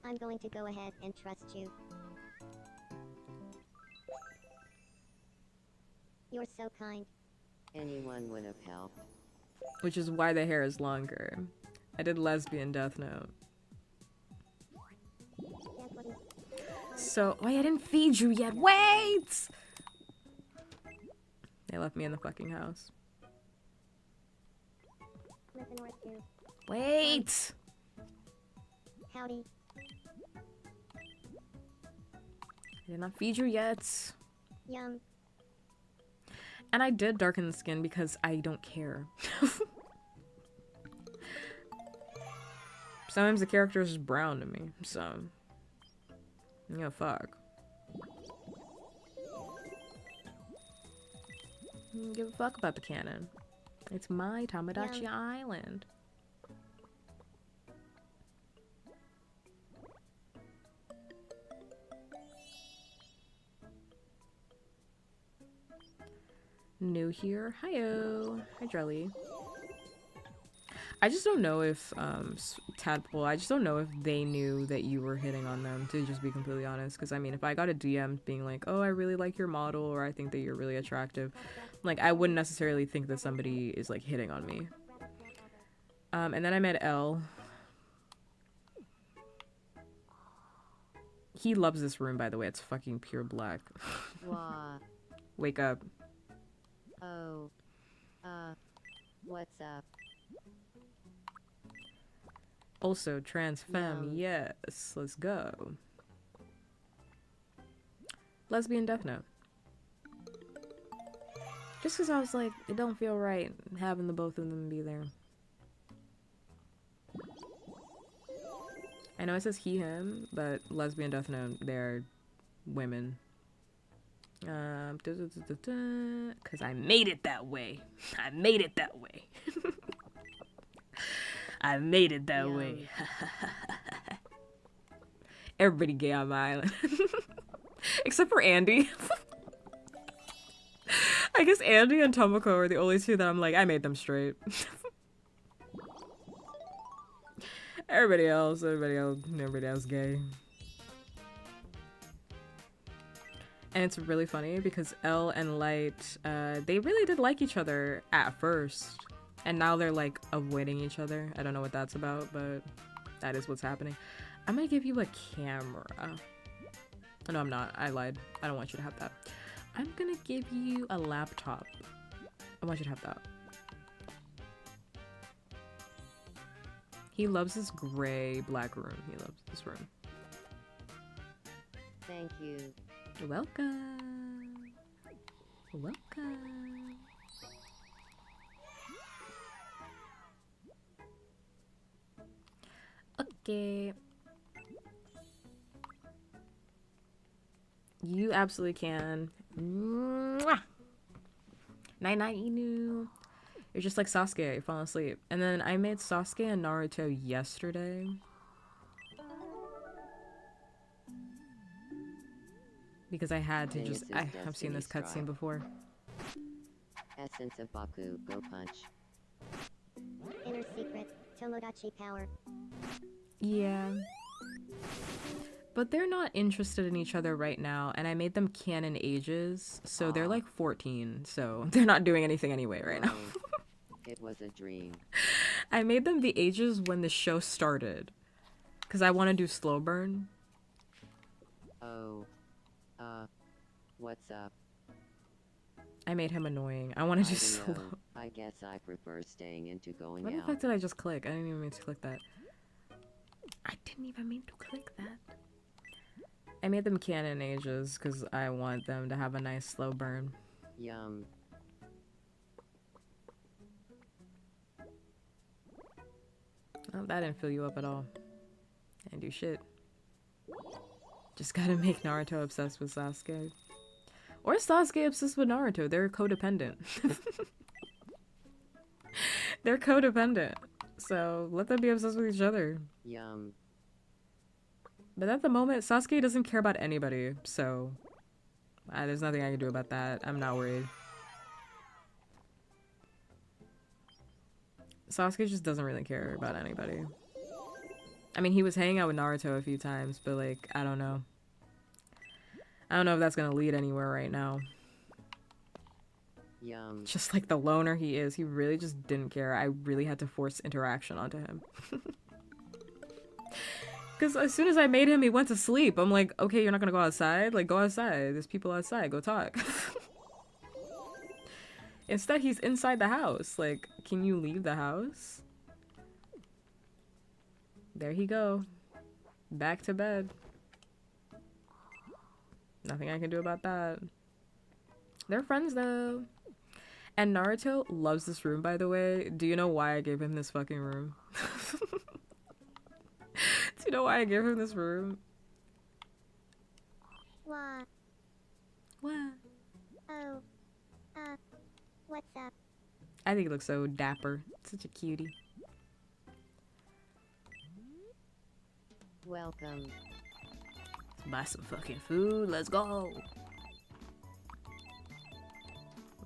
I'm going to go ahead and trust you. You're so kind. Anyone would have helped. Which is why the hair is longer. I did lesbian death note. So, wait, I didn't feed you yet. Wait! They left me in the fucking house. Listen, North too. Wait! Howdy. I did not feed you yet. Yum. And I did darken the skin because I don't care. Sometimes the character is just brown to me, so... Yeah, fuck. I don't give a fuck about the canon. It's my Tamagotchi Island. New here. Hi-yo. Hi, Drelly. I just don't know if, Tadpole, I just don't know if they knew that you were hitting on them, to just be completely honest. Because, I mean, if I got a DM being like, oh, I really like your model, or I think that you're really attractive, like, I wouldn't necessarily think that somebody is, like, hitting on me. And then I met L. He loves this room, by the way. It's fucking pure black. Wah. Wake up. Oh. What's up? Also, trans femme, Yum. yes. Let's go. Lesbian Death Note. Just because I was like, it don't feel right having the both of them be there. I know it says he, him, but Lesbian Death Note, they're women. Because I made it that way. I made it that way. I made it that way. Everybody gay on my island. Except for Andy. I guess Andy and Tomoko are the only two that I'm like, I made them straight. Everybody else gay. And it's really funny because Elle and Light, they really did like each other at first. And now they're like avoiding each other. I don't know what that's about, but that is what's happening. I'm gonna give you a camera. Oh, no, I'm not. I lied. I don't want you to have that. I'm gonna give you a laptop. I want you to have that. He loves this gray black room. He loves this room. Thank you. You're welcome. You're welcome. Okay. You absolutely can. Mwah! Night night, Inu. You're just like Sasuke, you're falling asleep. And then I made Sasuke and Naruto yesterday. Because I had to just, I have seen this cutscene before. Essence of Baku, go punch. Inner secret, Tomodachi power. Yeah. But they're not interested in each other right now, and I made them canon ages, so they're like 14, so they're not doing anything anyway right now. It was a dream. I made them the ages when the show started, because I want to do slow burn. Oh. What's up? I made him annoying. I want to do slow. I guess I prefer staying into going What the out. fuck did I just click? I didn't even mean to click that. I didn't even mean to click that. I made them canon ages because I want them to have a nice slow burn. Yum. Oh, that didn't fill you up at all. I didn't do shit. Just gotta make Naruto obsessed with Sasuke. Or Sasuke obsessed with Naruto. They're codependent. They're codependent. So let them be obsessed with each other. Yum. But at the moment, Sasuke doesn't care about anybody. So there's nothing I can do about that. I'm not worried. Sasuke just doesn't really care about anybody. I mean, he was hanging out with Naruto a few times, but like, I don't know. I don't know if that's gonna lead anywhere right now. Yum. Just like the loner he is, he really just didn't care. I really had to force interaction onto him. Because as soon as I made him, he went to sleep. I'm like, okay, you're not gonna go outside? Like, go outside. There's people outside. Go talk. Instead, he's inside the house. Like, can you leave the house? There he go. Back to bed. Nothing I can do about that. They're friends though. And Naruto loves this room, by the way. Do you know why I gave him this fucking room? Do you know why I gave him this room? What? What? Oh. What's up? I think he looks so dapper. Such a cutie. Welcome. Let's buy some fucking food. Let's go.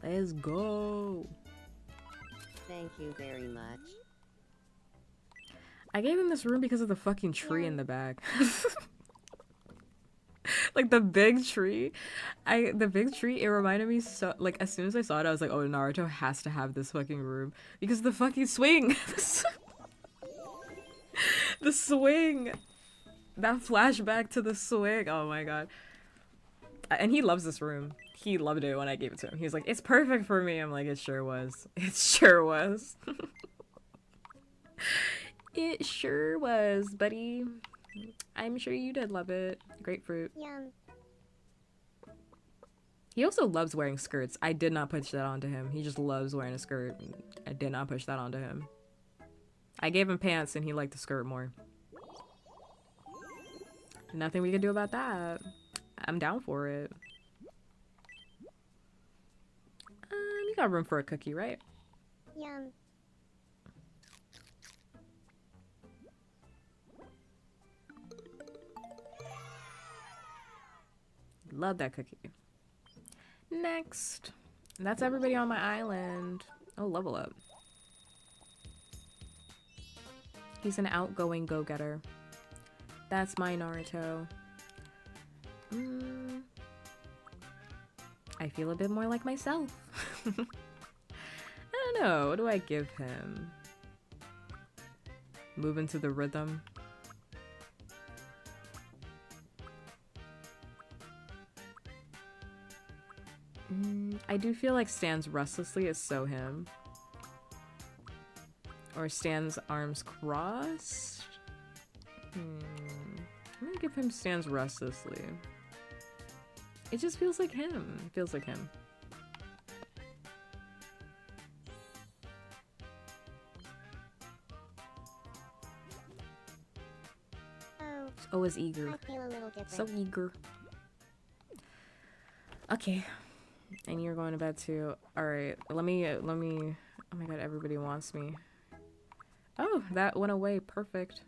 Let's go. Thank you very much. I gave him this room because of the fucking tree in the back. Like the big tree. The big tree, it reminded me so, like as soon as I saw it, I was like, oh, Naruto has to have this fucking room. Because of the fucking swing. The swing. That flashback to the swing. Oh my god. And he loves this room. He loved it when I gave it to him. He was like, it's perfect for me. I'm like, it sure was. It sure was. It sure was, buddy. I'm sure you did love it. Grapefruit. Yum. He also loves wearing skirts. I did not push that onto him. He just loves wearing a skirt. I did not push that onto him. I gave him pants and he liked the skirt more. Nothing we can do about that. I'm down for it. You got room for a cookie, right? Yum. Love that cookie. Next. That's everybody on my island. Oh, level up. He's an outgoing go-getter. That's my Naruto. I feel a bit more like myself. I don't know. What do I give him? Move into the rhythm. I do feel like stands restlessly is so him. Or stands arms crossed. I'm gonna give him stands restlessly. It just feels like him. It feels like him. Oh, is eager. I feel a little different. So eager. Okay. And you're going to bed too. Alright, let me, oh my god, everybody wants me. Oh, that went away, perfect.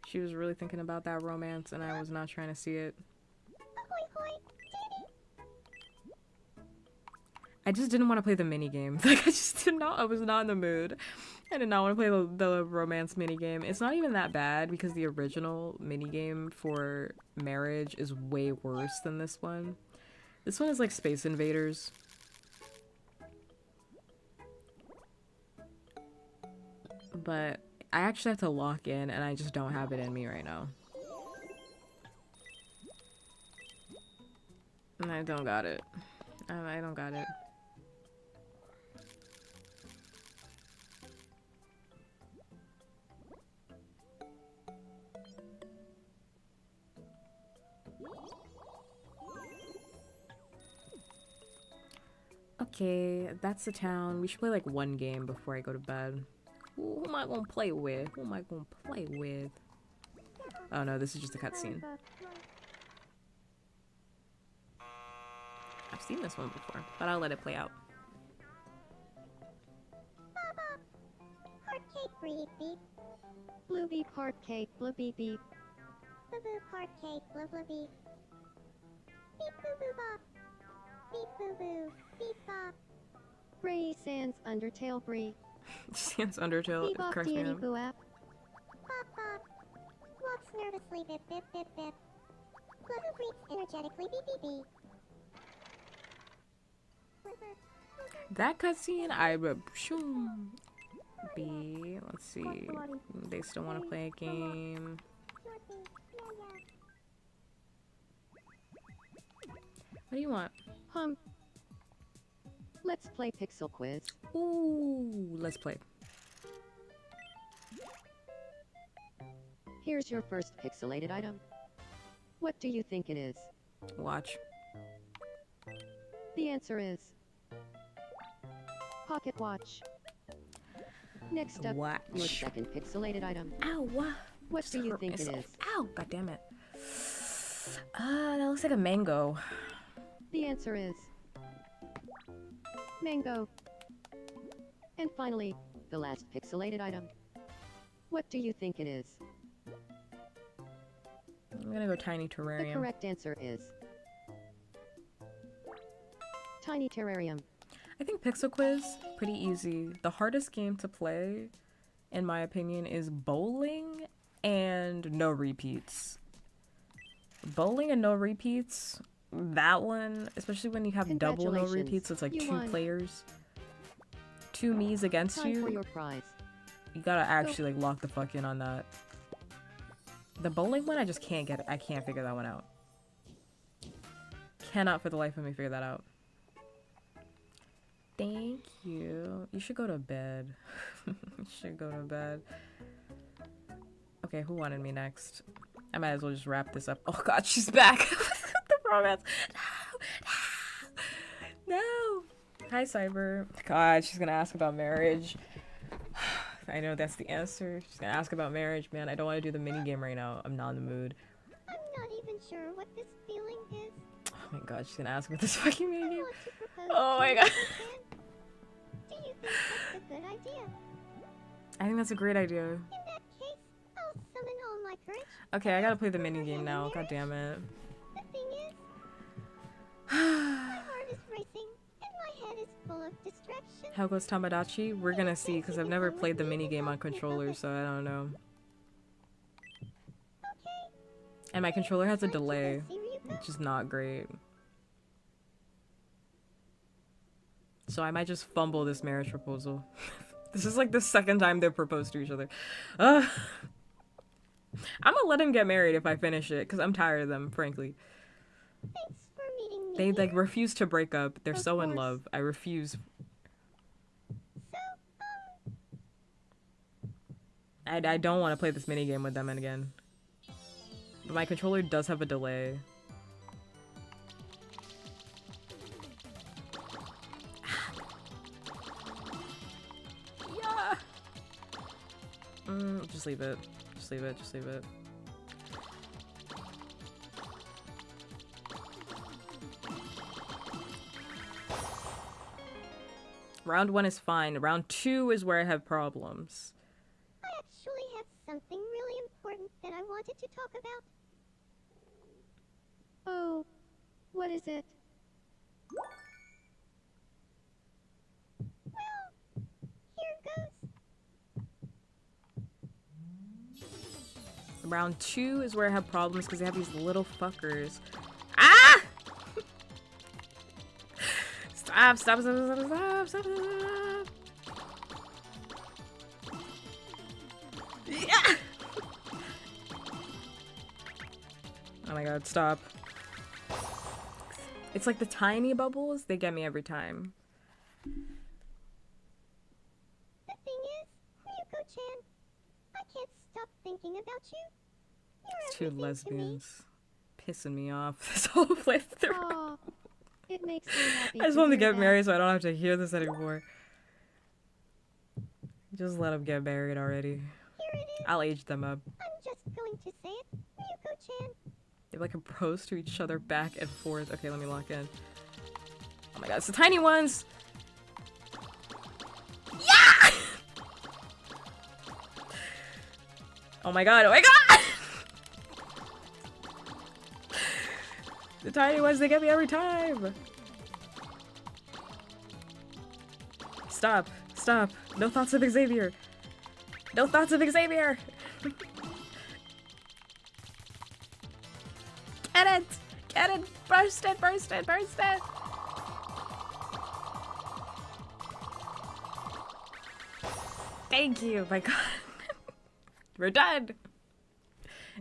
She was really thinking about that romance and I was not trying to see it. I just didn't want to play the mini game. Like, I was not in the mood. I did not want to play the romance mini game. It's not even that bad because the original mini game for marriage is way worse than this one. This one is like Space Invaders. But I actually have to lock in and I just don't have it in me right now. And I don't got it. I don't got it. Okay, that's the town. We should play like one game before I go to bed. Who am I gonna play with? Who am I gonna play with? Oh no, this is just a cutscene. I've seen this one before, but I'll let it play out. Heart cake, beep beep. Blue beep heart cake, blue beep beep. Boo boo heart cake, blue blue beep. Beep boo boo bop. Beep boo boo. Beep bop. Bray sans Undertale Bree. Sans Undertale Bebop cracks me deity up. boo app. Bop bop. Walks nervously bip bip bip bip. Glutton creeps energetically beep beep beep. That cutscene, I would be. Let's see. They still want to play a game. What do you want? Let's play Pixel Quiz. Ooh, let's play. Here's your first pixelated item. What do you think it is? Watch. The answer is pocket watch. Next up, Watch. your second pixelated item. Ow! What do you Hurt think it myself. is? Ow! God damn it. That looks like a mango. The answer is mango. And finally, the last pixelated item. What do you think it is? I'm gonna go tiny The terrarium. correct answer is tiny terrarium. I think Pixel Quiz, pretty easy. The hardest game to play, in my opinion, is bowling and no repeats. Bowling and no repeats, that one, especially when you have double no Congratulations, repeats, it's like you two won. players. Two me's against Time for you. your prize. You gotta actually like lock the fuck in on that. The bowling one, I just can't get it. I can't figure that one out. Cannot for the life of me figure that out. Thank you. You should go to bed. You should go to bed. Okay, who wanted me next? I might as well just wrap this up. Oh god, she's back. The romance. No. No. Hi, Cyber. God, she's gonna ask about marriage. I know that's the answer. She's gonna ask about marriage, man. I don't want to do the mini game right now. I'm not in the mood. I'm not even sure what this feeling is. Oh my god, she's gonna ask about this fucking mini I game. want to propose Oh to my you, god. Jen. Do you think that's a good idea? I think that's a great idea. In that case, I'll summon all my courage. Okay, I gotta play the mini game now. God damn it. The thing is, my heart is racing, and my head is full of distraction. How goes Tamagotchi? We're gonna see, because I've never played the mini game on controller, so I don't know. Okay, And my controller has a time to go delay, see Ryuko. which is not great. So I might just fumble this marriage proposal. This is like the second time they've proposed to each other. I'm gonna let him get married if I finish it, because I'm tired of them, frankly. Thanks for meeting me. They like here. refuse to break up. They're Of so in course. love. I refuse. So, I don't want to play this mini game with them again. But my controller does have a delay. Yeah. Just leave it. Just leave it. Just leave it. Round 1 is fine. Round 2 is where I have problems. I actually have something really important that I wanted to talk about. Oh, what is it? Well, here goes. Round 2 is where I have problems because they have these little fuckers. Ah! Stop, stop, stop, stop, stop, stop, stop. Yeah! Oh my god, stop. It's like the tiny bubbles, they get me every time. The thing is, Ryuko-chan, I can't stop thinking about you. You're Two everything to me. lesbians. Pissing me off this whole playthrough. Aw, it makes me happy I just want them to hear get that. married so I don't have to hear this anymore. Just let them get married already. Here it is. I'll age them up. I'm just going to say it. Ryuko-chan. They like propose to each other back and forth. Okay, let me lock in. Oh my god, it's the tiny ones! Yeah! Oh my god, oh my god! The tiny ones, they get me every time! Stop, stop. No thoughts of Xavier. No thoughts of Xavier! Get it! Get it! Burst it! Burst it! Burst it! Thank you! My god. We're done!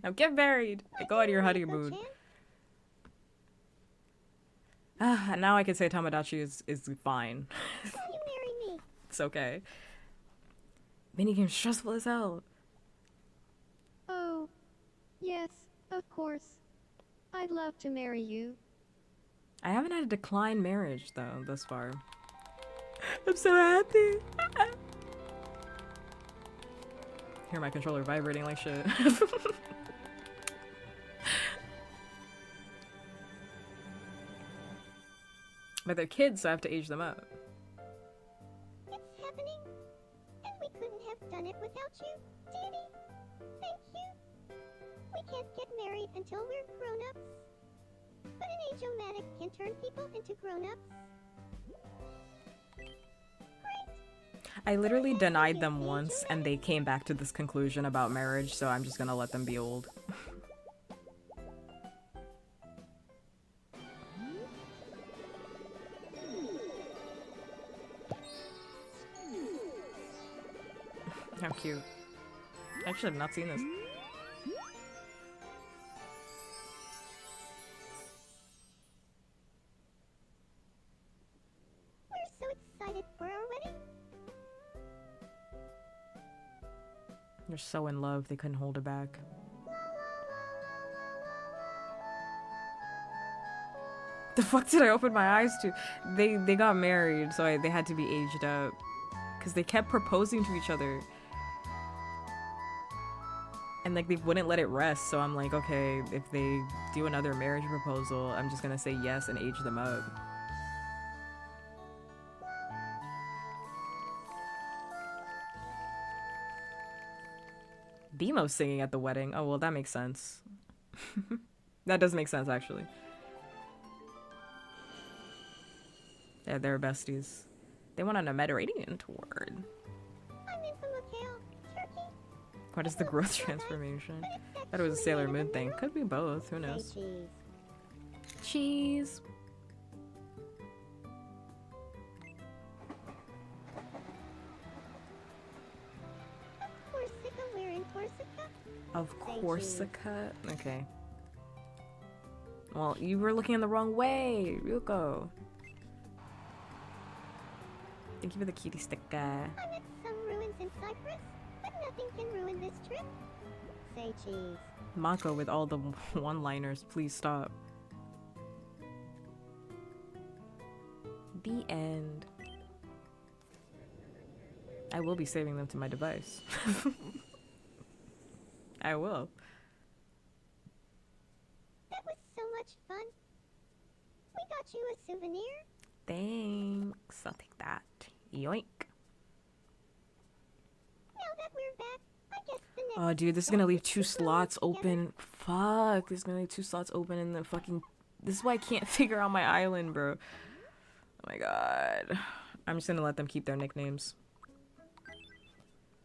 Now get married and go on your honeymoon. Ryuko-chan. Now I can say Tamagotchi is fine. You marry me. It's okay. Minigame's stressful as hell. Oh, yes, of course. I'd love to marry you. I haven't had a decline marriage though thus far. I'm so happy. Hear my controller vibrating like shit. But they're kids, so I have to age them up. It's happening. And we couldn't have done it without you, Danny. Thank you. We can't get married until we're grown-ups. But an age-o-matic can turn people into grown-ups. I literally denied them once and they came back to this conclusion about marriage, so I'm just gonna let them be old. How cute. I actually have not seen this. We're so excited for our wedding. They're so in love, they couldn't hold it back. The fuck did I open my eyes to? They got married, so they had to be aged up. Because they kept proposing to each other. And like they wouldn't let it rest, so I'm like, okay, if they do another marriage proposal, I'm just gonna say yes and age them up. Bemo's singing at the wedding. Oh, well, that makes sense. That does make sense, actually. Yeah, they're besties. They went on a Mediterranean tour. I'm in from Macau, Turkey. What is the growth transformation? I thought it was a Sailor Moon thing. Could be both. Who knows? Say cheese. Cheese. Corsica, we're in Corsica. Of Say cheese. Corsica? Okay. Well, you were looking in the wrong way, Ryuko. Thank you for the cutie sticker. I'm at some ruins in Cyprus, but nothing can ruin this trip. Say cheese. Mako with all the one-liners, please stop. The end. I will be saving them to my device. I will. That was so much fun. We got you a souvenir. Thanks. I'll take that. Yoink. Now that we're back, I guess the next Oh, dude, this is step gonna leave is 2 to grow slots up together. open. Fuck. This is gonna leave 2 slots open in the fucking... This is why I can't figure out my island, bro. Oh my god. I'm just gonna let them keep their nicknames.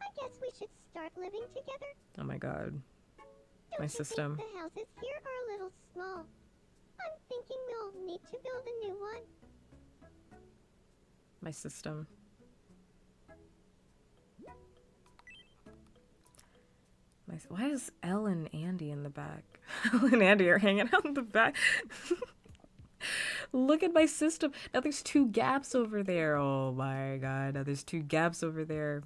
I guess we should start living together. Oh my god. Don't My you system. think the houses here are a little small? I'm thinking we'll need to build a new one. My system. Why is Elle and Andy in the back? Elle and Andy are hanging out in the back. Look at my system. Now there's 2 gaps over there. Oh my god. Now there's 2 gaps over there.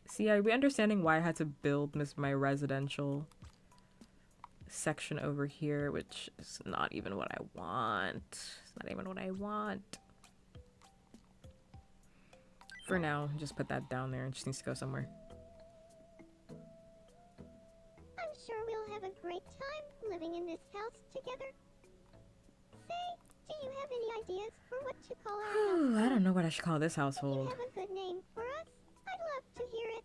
See, are we understanding why I had to build my residential section over here, which is not even what I want. It's not even what I want. For now, just put that down there. It just needs to go somewhere. I'm sure we'll have a great time living in this house together. Say, do you have any ideas for what to call our house? I don't know what I should call this If you household. have a good name for us, I'd love to hear it.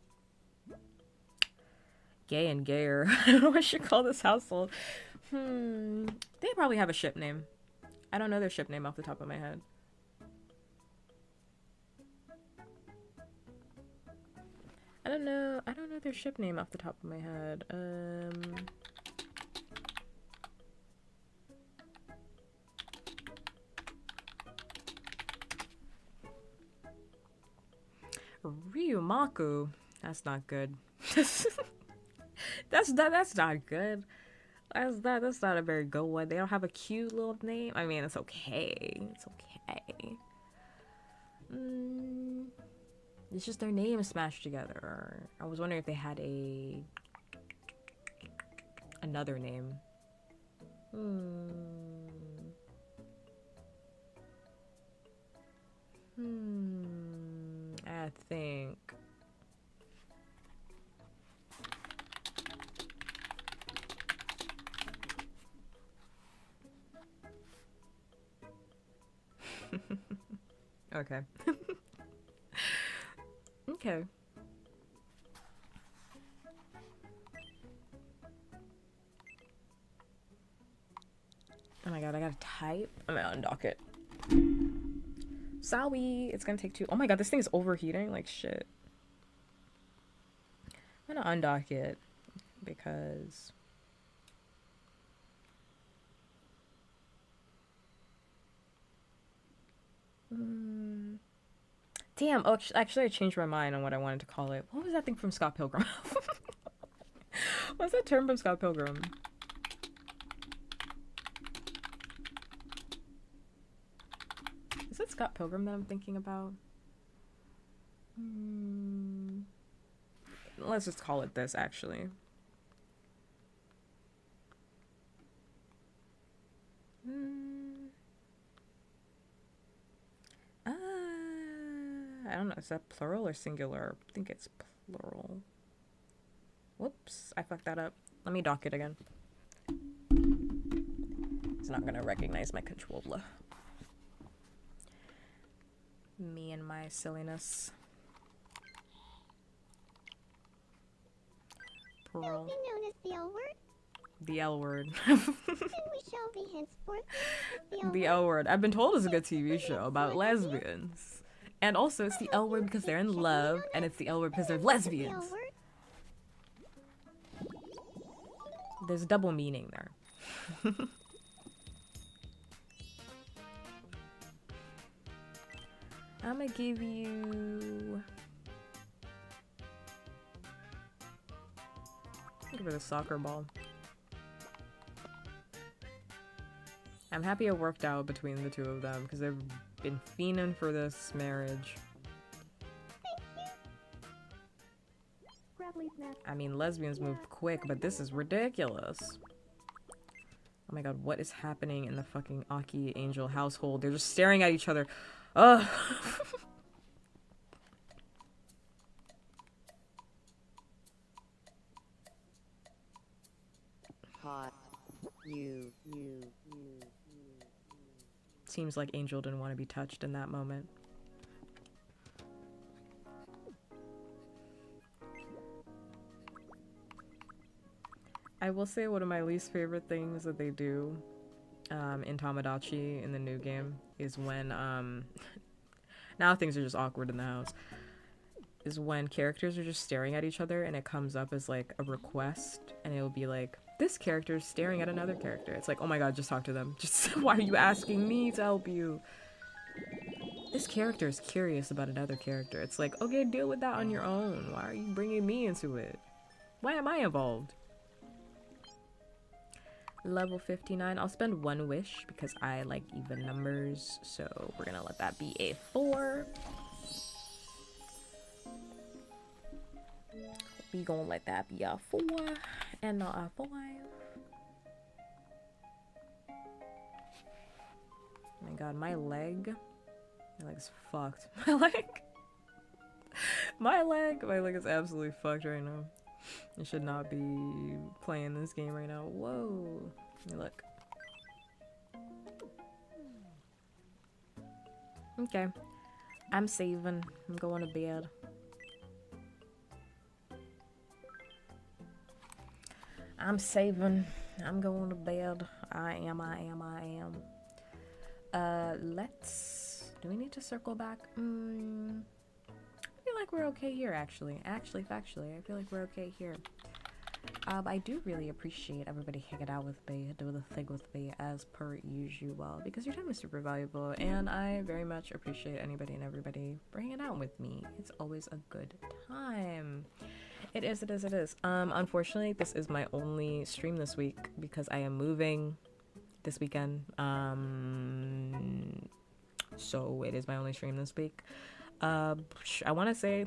Gay and gayer. I don't know what I should call this household. They probably have a ship name. I don't know their ship name off the top of my head. I don't know their ship name off the top of my head. Ryumaku. That's not good. That's not good. That's not a very good one. They don't have a cute little name. I mean, it's okay. It's okay. It's just their names smashed together. I was wondering if they had another name. I think. Okay. Okay. Oh my god, I gotta type. I'm gonna undock it. Sorry, it's gonna take too. Oh my god, this thing is overheating like shit. I'm gonna undock it because. Damn, oh, actually I changed my mind on what I wanted to call it. What was that thing from Scott Pilgrim? What's that term from Scott Pilgrim? Is it Scott Pilgrim that I'm thinking about? Let's just call it this, actually. I don't know, is that plural or singular? I think it's plural. Whoops, I fucked that up. Let me dock it again. It's not gonna recognize my controller. Me and my silliness. Now Plural. be known as the L word, The L word. and we shall be henceforth The L word. I've been told it's a good TV show about lesbians. And also, it's the L word because they're in love, and it's the L word because they're lesbians. There's double meaning there. I'm gonna give you... Give her the soccer ball. I'm happy it worked out between the two of them because they've been fiending for this marriage. I mean, lesbians move quick, but this is ridiculous. Oh my god, what is happening in the fucking Aki Angel household? They're just staring at each other. Ugh. Hot. You. Seems like Angel didn't want to be touched in that moment. I will say one of my least favorite things that they do in Tamagotchi in the new game is when now things are just awkward in the house, is when characters are just staring at each other and it comes up as like a request and it'll be like, this character is staring at another character. It's like, oh my god, just talk to them. Just why are you asking me to help you? This character is curious about another character. It's like, okay, deal with that on your own. Why are you bringing me into it? Why am I involved? Level 59. I'll spend one wish because I like even numbers. So we're gonna let that be a 4. We gonna let that be a 4 and not a 5. Oh my god, my leg is fucked. My leg is absolutely fucked right now. I should not be playing this game right now. Whoa. Let me look. Okay. I'm saving. I'm going to bed. I'm saving. I'm going to bed. I am. Do we need to circle back? I feel like we're okay here, actually. Factually, I feel like we're okay here. I do really appreciate everybody hanging out with me, doing the thing with me as per usual, because your time is super valuable, and I very much appreciate anybody and everybody for hanging out with me. It's always a good time. It is, it is, it is. Unfortunately, this is my only stream this week because I am moving this weekend. So it is my only stream this week. I want to say,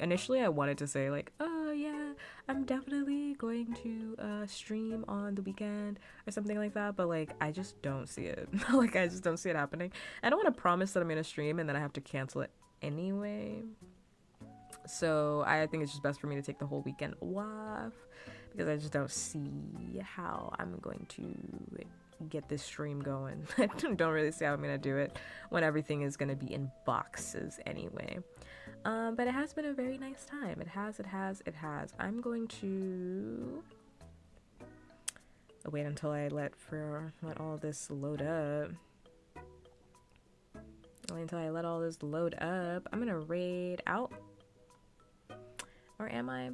initially I wanted to say like, oh yeah, I'm definitely going to stream on the weekend or something like that, but like I just don't see it. Like I just don't see it happening. I don't want to promise that I'm gonna stream and then I have to cancel it anyway. So I think it's just best for me to take the whole weekend off because I just don't see how I'm going to get this stream going. I don't really see how I'm gonna do it when everything is gonna be in boxes anyway. But it has been a very nice time. It has. I'm going to wait until I let all this load up. Wait until I let all this load up. I'm gonna raid out. Or am I?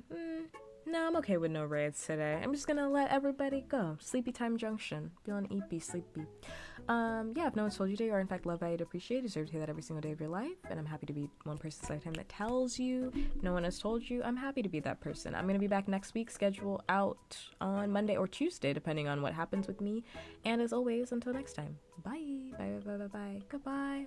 No, I'm okay with no raids today. I'm just gonna let everybody go. Sleepy time junction. Feeling eepy, sleepy. Yeah, if no one's told you today, or in fact love, value, appreciate, you deserve to hear that every single day of your life. And I'm happy to be one person's lifetime that tells you. If no one has told you, I'm happy to be that person. I'm gonna be back next week, schedule out on Monday or Tuesday, depending on what happens with me. And as always, until next time, bye. Bye, bye, bye, bye, bye. Goodbye.